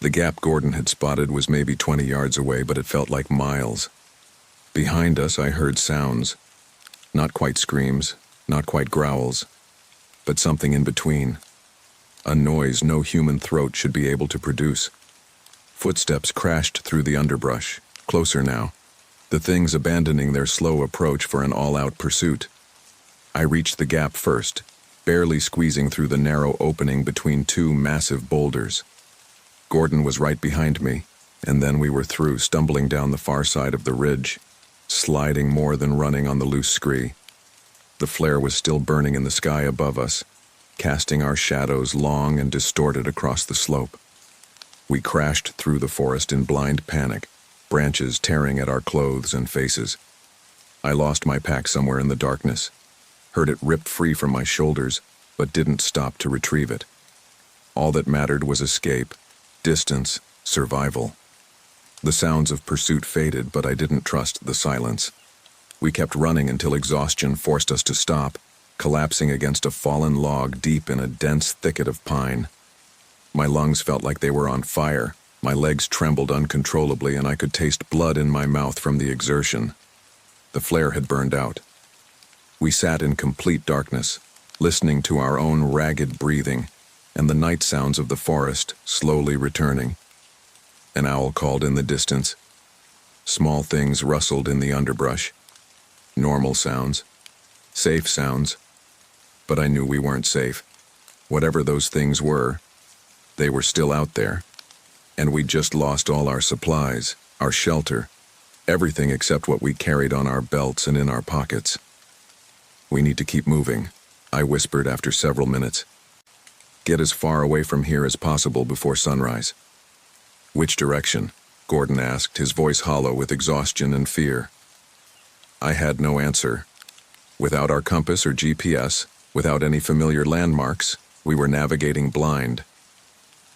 The gap Gordon had spotted was maybe 20 yards away, but it felt like miles. Behind us, I heard sounds. Not quite screams, not quite growls, but something in between. A noise no human throat should be able to produce. Footsteps crashed through the underbrush, closer now, the things abandoning their slow approach for an all-out pursuit. I reached the gap first, barely squeezing through the narrow opening between 2 massive boulders. Gordon was right behind me, And then we were through, stumbling down the far side of the ridge, sliding more than running on the loose scree. The flare was still burning in the sky above us, casting our shadows long and distorted across the slope. We crashed through the forest in blind panic, branches tearing at our clothes and faces. I lost my pack somewhere in the darkness, heard it rip free from my shoulders, but didn't stop to retrieve it. All that mattered was escape, distance, survival. The sounds of pursuit faded, but I didn't trust the silence. We kept running until exhaustion forced us to stop, collapsing against a fallen log deep in a dense thicket of pine. My lungs felt like they were on fire, my legs trembled uncontrollably, and I could taste blood in my mouth from the exertion. The flare had burned out. We sat in complete darkness, listening to our own ragged breathing and the night sounds of the forest slowly returning. An owl called in the distance. Small things rustled in the underbrush. Normal sounds. Safe sounds. But I knew we weren't safe. Whatever those things were, they were still out there. And we'd just lost all our supplies, our shelter, everything except what we carried on our belts and in our pockets. "We need to keep moving," I whispered after several minutes. "Get as far away from here as possible before sunrise." "Which direction?" Gordon asked, his voice hollow with exhaustion and fear. I had no answer. Without our compass or GPS, without any familiar landmarks, we were navigating blind.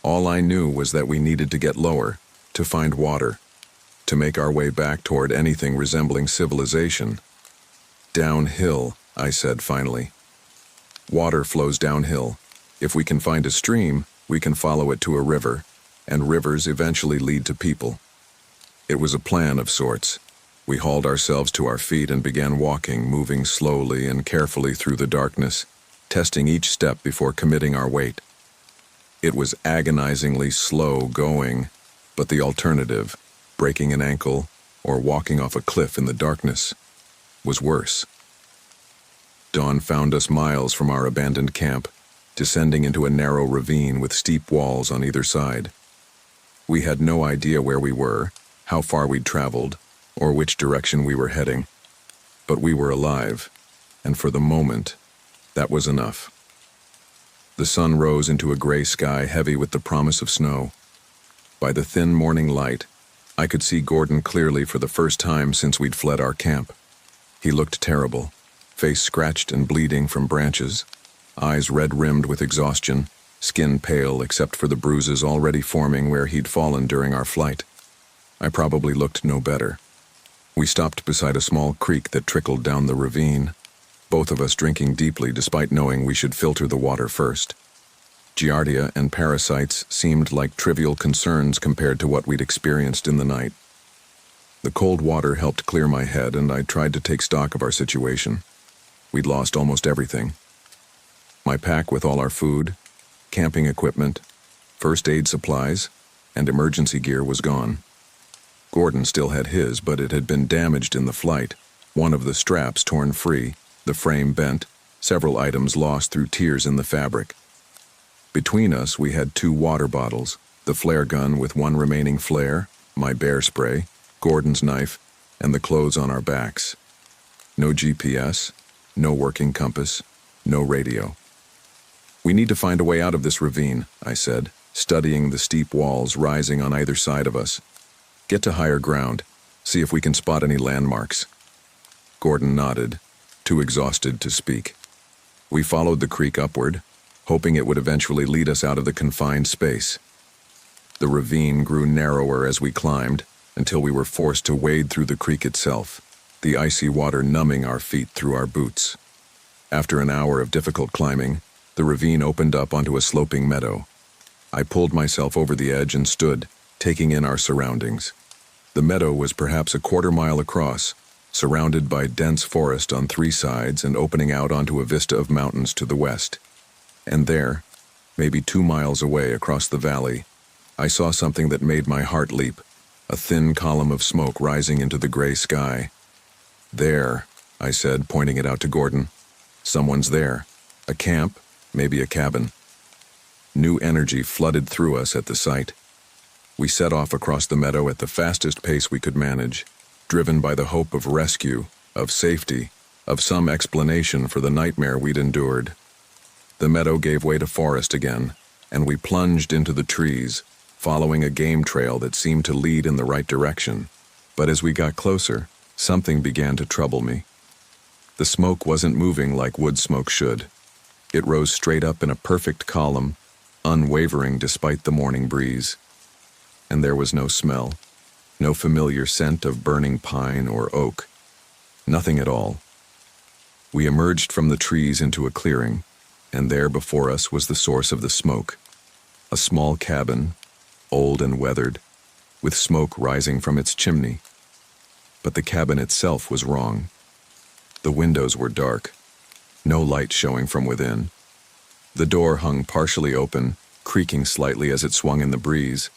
All I knew was that we needed to get lower, to find water, to make our way back toward anything resembling civilization. "Downhill," I said finally. "Water flows downhill. If we can find a stream, we can follow it to a river, and rivers eventually lead to people." It was a plan of sorts. We hauled ourselves to our feet and began walking, moving slowly and carefully through the darkness, testing each step before committing our weight. It was agonizingly slow going, but the alternative, breaking an ankle or walking off a cliff in the darkness, was worse. Dawn found us miles from our abandoned camp, descending into a narrow ravine with steep walls on either side. We had no idea where we were, how far we'd traveled, or which direction we were heading. But we were alive, and for the moment, that was enough. The sun rose into a gray sky heavy with the promise of snow. By the thin morning light, I could see Gordon clearly for the first time since we'd fled our camp. He looked terrible, face scratched and bleeding from branches, eyes red-rimmed with exhaustion, skin pale except for the bruises already forming where he'd fallen during our flight. I probably looked no better. We stopped beside a small creek that trickled down the ravine, both of us drinking deeply despite knowing we should filter the water first. Giardia and parasites seemed like trivial concerns compared to what we'd experienced in the night. The cold water helped clear my head, and I tried to take stock of our situation. We'd lost almost everything. My pack with all our food, camping equipment, first aid supplies, and emergency gear was gone. Gordon still had his, but it had been damaged in the flight, one of the straps torn free, the frame bent, several items lost through tears in the fabric. Between us, we had 2 water bottles, the flare gun with 1 remaining flare, my bear spray, Gordon's knife, and the clothes on our backs. No GPS, no working compass, no radio. "We need to find a way out of this ravine," I said, studying the steep walls rising on either side of us. "Get to higher ground, see if we can spot any landmarks." Gordon nodded, too exhausted to speak. We followed the creek upward, hoping it would eventually lead us out of the confined space. The ravine grew narrower as we climbed, until we were forced to wade through the creek itself, the icy water numbing our feet through our boots. After an hour of difficult climbing, the ravine opened up onto a sloping meadow. I pulled myself over the edge and stood, taking in our surroundings. The meadow was perhaps a quarter-mile across, surrounded by dense forest on 3 sides and opening out onto a vista of mountains to the west. And there, maybe 2 miles away across the valley, I saw something that made my heart leap, a thin column of smoke rising into the gray sky. "There," I said, pointing it out to Gordon. "Someone's there. A camp, maybe a cabin." New energy flooded through us at the sight. We set off across the meadow at the fastest pace we could manage, driven by the hope of rescue, of safety, of some explanation for the nightmare we'd endured. The meadow gave way to forest again, and we plunged into the trees, following a game trail that seemed to lead in the right direction. But as we got closer, something began to trouble me. The smoke wasn't moving like wood smoke should. It rose straight up in a perfect column, unwavering despite the morning breeze. And there was no smell, no familiar scent of burning pine or oak. Nothing at all. We emerged from the trees into a clearing, and there before us was the source of the smoke. A small cabin, old and weathered, with smoke rising from its chimney. But the cabin itself was wrong. The windows were dark, no light showing from within. The door hung partially open, creaking slightly as it swung in the breeze,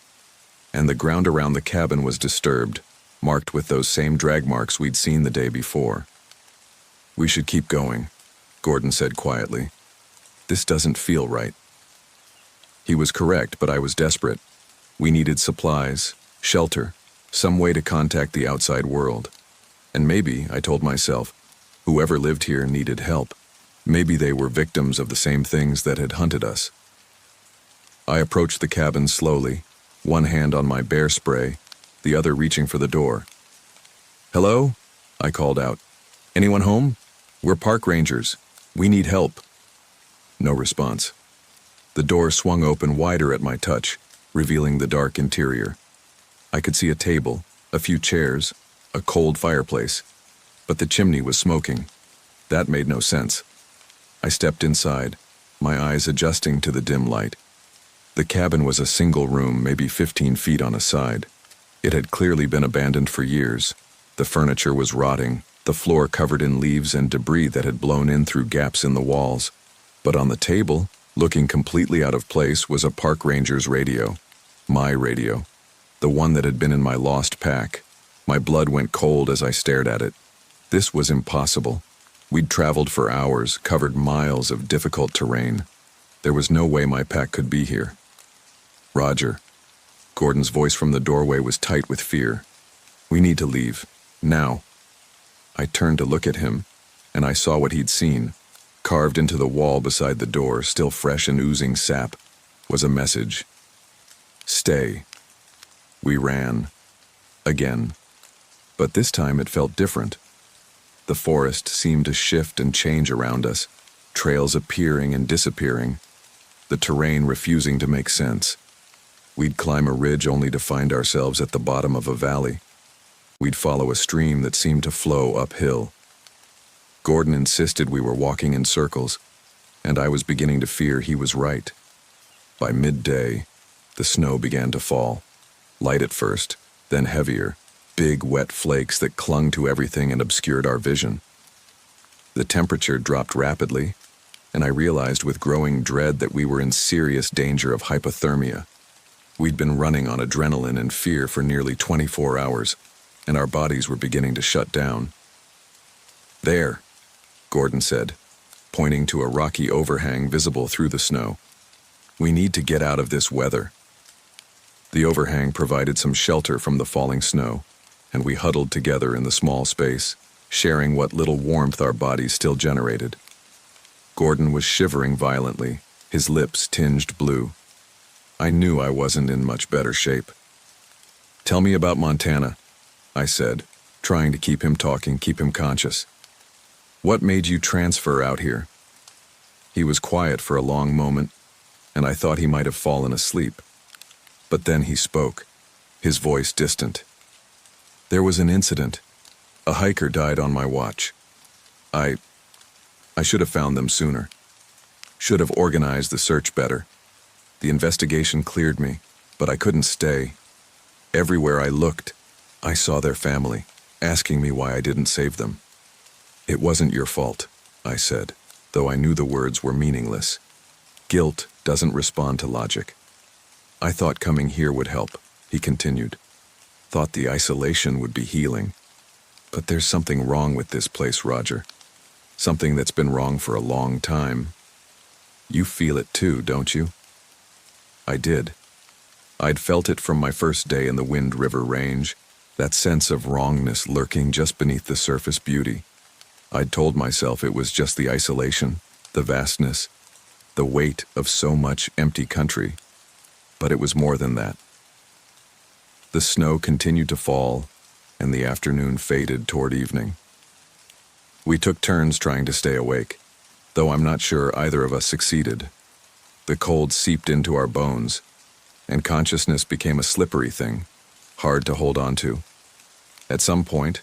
and the ground around the cabin was disturbed, marked with those same drag marks we'd seen the day before. "We should keep going," Gordon said quietly. "This doesn't feel right." He was correct, but I was desperate. We needed supplies, shelter, some way to contact the outside world. And maybe, I told myself, whoever lived here needed help. Maybe they were victims of the same things that had hunted us. I approached the cabin slowly, one hand on my bear spray, the other reaching for the door. "Hello?" I called out. "Anyone home? We're park rangers. We need help." No response. The door swung open wider at my touch, revealing the dark interior. I could see a table, a few chairs, a cold fireplace, but the chimney was smoking. That made no sense. I stepped inside, my eyes adjusting to the dim light. The cabin was a single room, maybe 15 feet on a side. It had clearly been abandoned for years. The furniture was rotting, the floor covered in leaves and debris that had blown in through gaps in the walls. But on the table, looking completely out of place, was a park ranger's radio. My radio. The one that had been in my lost pack. My blood went cold as I stared at it. This was impossible. We'd traveled for hours, covered miles of difficult terrain. There was no way my pack could be here. "Roger." Gordon's voice from the doorway was tight with fear. "We need to leave. Now." I turned to look at him, and I saw what he'd seen. Carved into the wall beside the door, still fresh and oozing sap, was a message. "Stay." We ran. Again. But this time it felt different. The forest seemed to shift and change around us, trails appearing and disappearing, the terrain refusing to make sense. We'd climb a ridge only to find ourselves at the bottom of a valley. We'd follow a stream that seemed to flow uphill. Gordon insisted we were walking in circles, and I was beginning to fear he was right. By midday, the snow began to fall. Light at first, then heavier, big wet flakes that clung to everything and obscured our vision. The temperature dropped rapidly, and I realized with growing dread that we were in serious danger of hypothermia. We'd been running on adrenaline and fear for nearly 24 hours, and our bodies were beginning to shut down. "There," Gordon said, pointing to a rocky overhang visible through the snow. "We need to get out of this weather." The overhang provided some shelter from the falling snow, and we huddled together in the small space, sharing what little warmth our bodies still generated. Gordon was shivering violently, his lips tinged blue. I knew I wasn't in much better shape. "Tell me about Montana," I said, trying to keep him talking, keep him conscious. "What made you transfer out here?" He was quiet for a long moment, and I thought he might have fallen asleep. But then he spoke, his voice distant. "There was an incident. A hiker died on my watch. I should have found them sooner. Should have organized the search better. The investigation cleared me, but I couldn't stay. Everywhere I looked, I saw their family, asking me why I didn't save them." "It wasn't your fault," I said, though I knew the words were meaningless. "Guilt doesn't respond to logic." "I thought coming here would help," he continued. "Thought the isolation would be healing. But there's something wrong with this place, Roger. Something that's been wrong for a long time. You feel it too, don't you?" I did. I'd felt it from my first day in the Wind River Range, that sense of wrongness lurking just beneath the surface beauty. I'd told myself it was just the isolation, the vastness, the weight of so much empty country. But it was more than that. The snow continued to fall, and the afternoon faded toward evening. We took turns trying to stay awake, though I'm not sure either of us succeeded. The cold seeped into our bones, and consciousness became a slippery thing, hard to hold on to. At some point,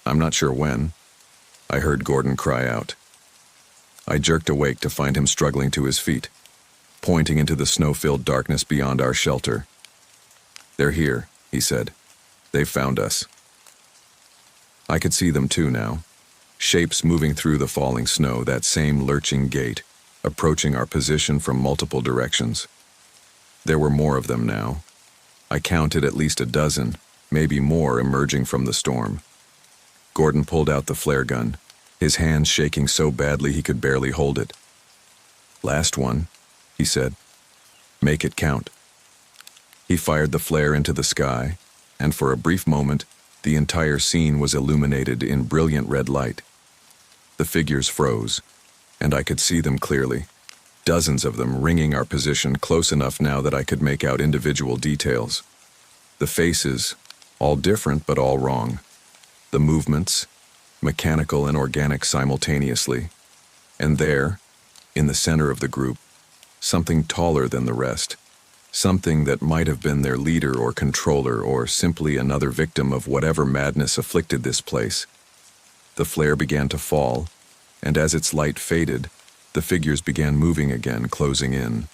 I'm not sure when, I heard Gordon cry out. I jerked awake to find him struggling to his feet, pointing into the snow-filled darkness beyond our shelter. "They're here," he said. "They've found us." I could see them too now, shapes moving through the falling snow, that same lurching gait, approaching our position from multiple directions. There were more of them now. I counted at least a dozen, maybe more, emerging from the storm. Gordon pulled out the flare gun, his hands shaking so badly he could barely hold it. "Last one," he said. "Make it count." He fired the flare into the sky, and for a brief moment, the entire scene was illuminated in brilliant red light. The figures froze, and I could see them clearly, dozens of them ringing our position close enough now that I could make out individual details. The faces, all different but all wrong. The movements, mechanical and organic simultaneously. And there, in the center of the group, something taller than the rest, something that might have been their leader or controller or simply another victim of whatever madness afflicted this place. The flare began to fall, and as its light faded, the figures began moving again, closing in.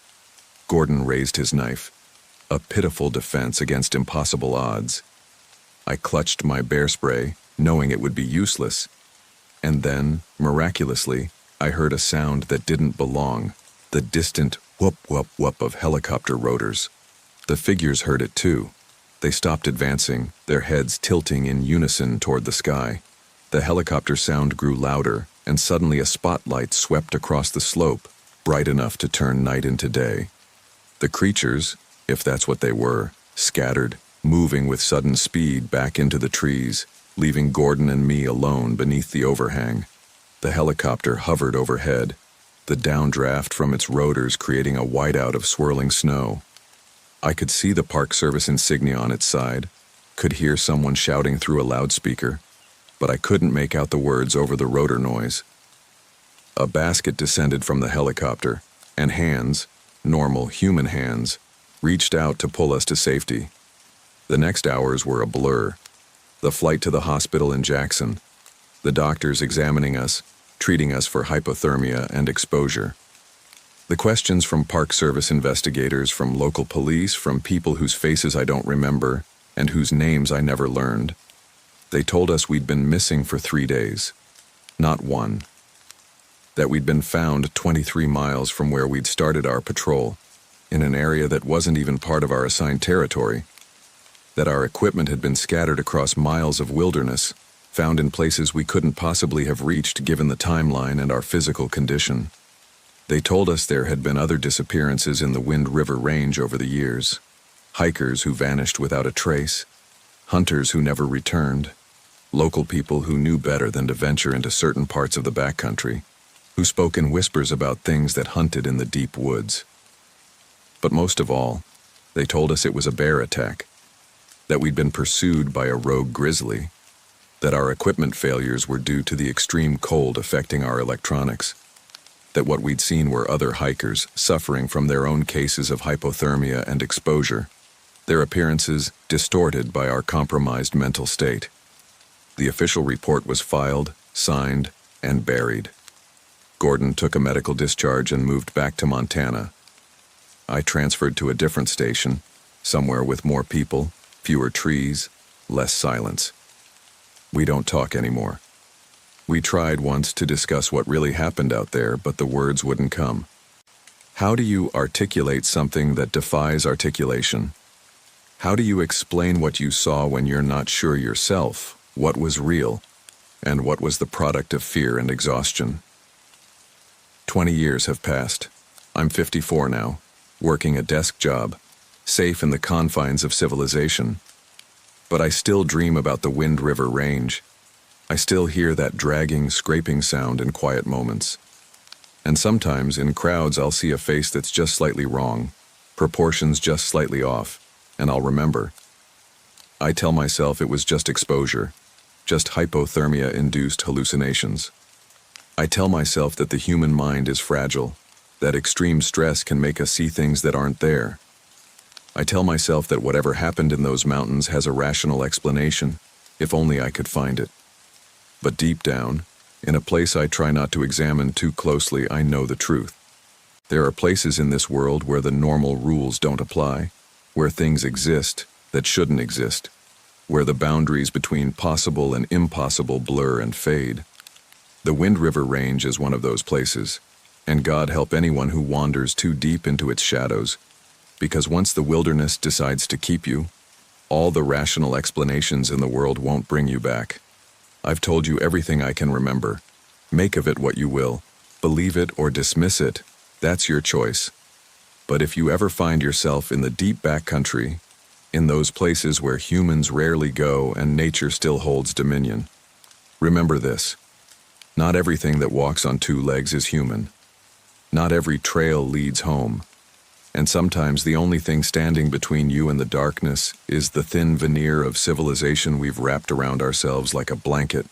Gordon raised his knife, a pitiful defense against impossible odds. I clutched my bear spray, knowing it would be useless, and then, miraculously, I heard a sound that didn't belong, the distant whoop whoop whoop of helicopter rotors. The figures heard it too. They stopped advancing, their heads tilting in unison toward the sky. The helicopter sound grew louder, and suddenly a spotlight swept across the slope, bright enough to turn night into day. The creatures, if that's what they were, scattered, moving with sudden speed back into the trees, leaving Gordon and me alone beneath the overhang. The helicopter hovered overhead, the downdraft from its rotors creating a whiteout of swirling snow. I could see the Park Service insignia on its side, could hear someone shouting through a loudspeaker, but I couldn't make out the words over the rotor noise. A basket descended from the helicopter, and hands, normal human hands, reached out to pull us to safety. The next hours were a blur. The flight to the hospital in Jackson, the doctors examining us, treating us for hypothermia and exposure. The questions from Park Service investigators, from local police, from people whose faces I don't remember, and whose names I never learned. They told us we'd been missing for 3 days. Not one. That we'd been found 23 miles from where we'd started our patrol, in an area that wasn't even part of our assigned territory. That our equipment had been scattered across miles of wilderness, found in places we couldn't possibly have reached given the timeline and our physical condition. They told us there had been other disappearances in the Wind River Range over the years. Hikers who vanished without a trace, hunters who never returned, local people who knew better than to venture into certain parts of the backcountry, who spoke in whispers about things that hunted in the deep woods. But most of all, they told us it was a bear attack, that we'd been pursued by a rogue grizzly, that our equipment failures were due to the extreme cold affecting our electronics, that what we'd seen were other hikers suffering from their own cases of hypothermia and exposure, their appearances distorted by our compromised mental state. The official report was filed, signed, and buried. Gordon took a medical discharge and moved back to Montana. I transferred to a different station, somewhere with more people, fewer trees, less silence. We don't talk anymore. We tried once to discuss what really happened out there, but the words wouldn't come. How do you articulate something that defies articulation? How do you explain what you saw when you're not sure yourself what was real and what was the product of fear and exhaustion? 20 years have passed. I'm 54 now, working a desk job, safe in the confines of civilization. But I still dream about the Wind River Range. I still hear that dragging, scraping sound in quiet moments. And sometimes, in crowds, I'll see a face that's just slightly wrong, proportions just slightly off, and I'll remember. I tell myself it was just exposure, just hypothermia-induced hallucinations. I tell myself that the human mind is fragile, that extreme stress can make us see things that aren't there. I tell myself that whatever happened in those mountains has a rational explanation, if only I could find it. But deep down, in a place I try not to examine too closely, I know the truth. There are places in this world where the normal rules don't apply, where things exist that shouldn't exist, where the boundaries between possible and impossible blur and fade. The Wind River Range is one of those places, and God help anyone who wanders too deep into its shadows, because once the wilderness decides to keep you, all the rational explanations in the world won't bring you back. I've told you everything I can remember. Make of it what you will. Believe it or dismiss it. That's your choice. But if you ever find yourself in the deep backcountry, in those places where humans rarely go and nature still holds dominion, remember this. Not everything that walks on two legs is human. Not every trail leads home. And sometimes the only thing standing between you and the darkness is the thin veneer of civilization we've wrapped around ourselves like a blanket.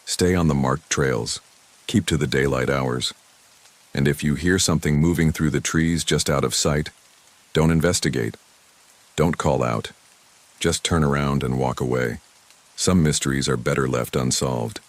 Stay on the marked trails. Keep to the daylight hours. And if you hear something moving through the trees just out of sight, don't investigate. Don't call out. Just turn around and walk away. Some mysteries are better left unsolved.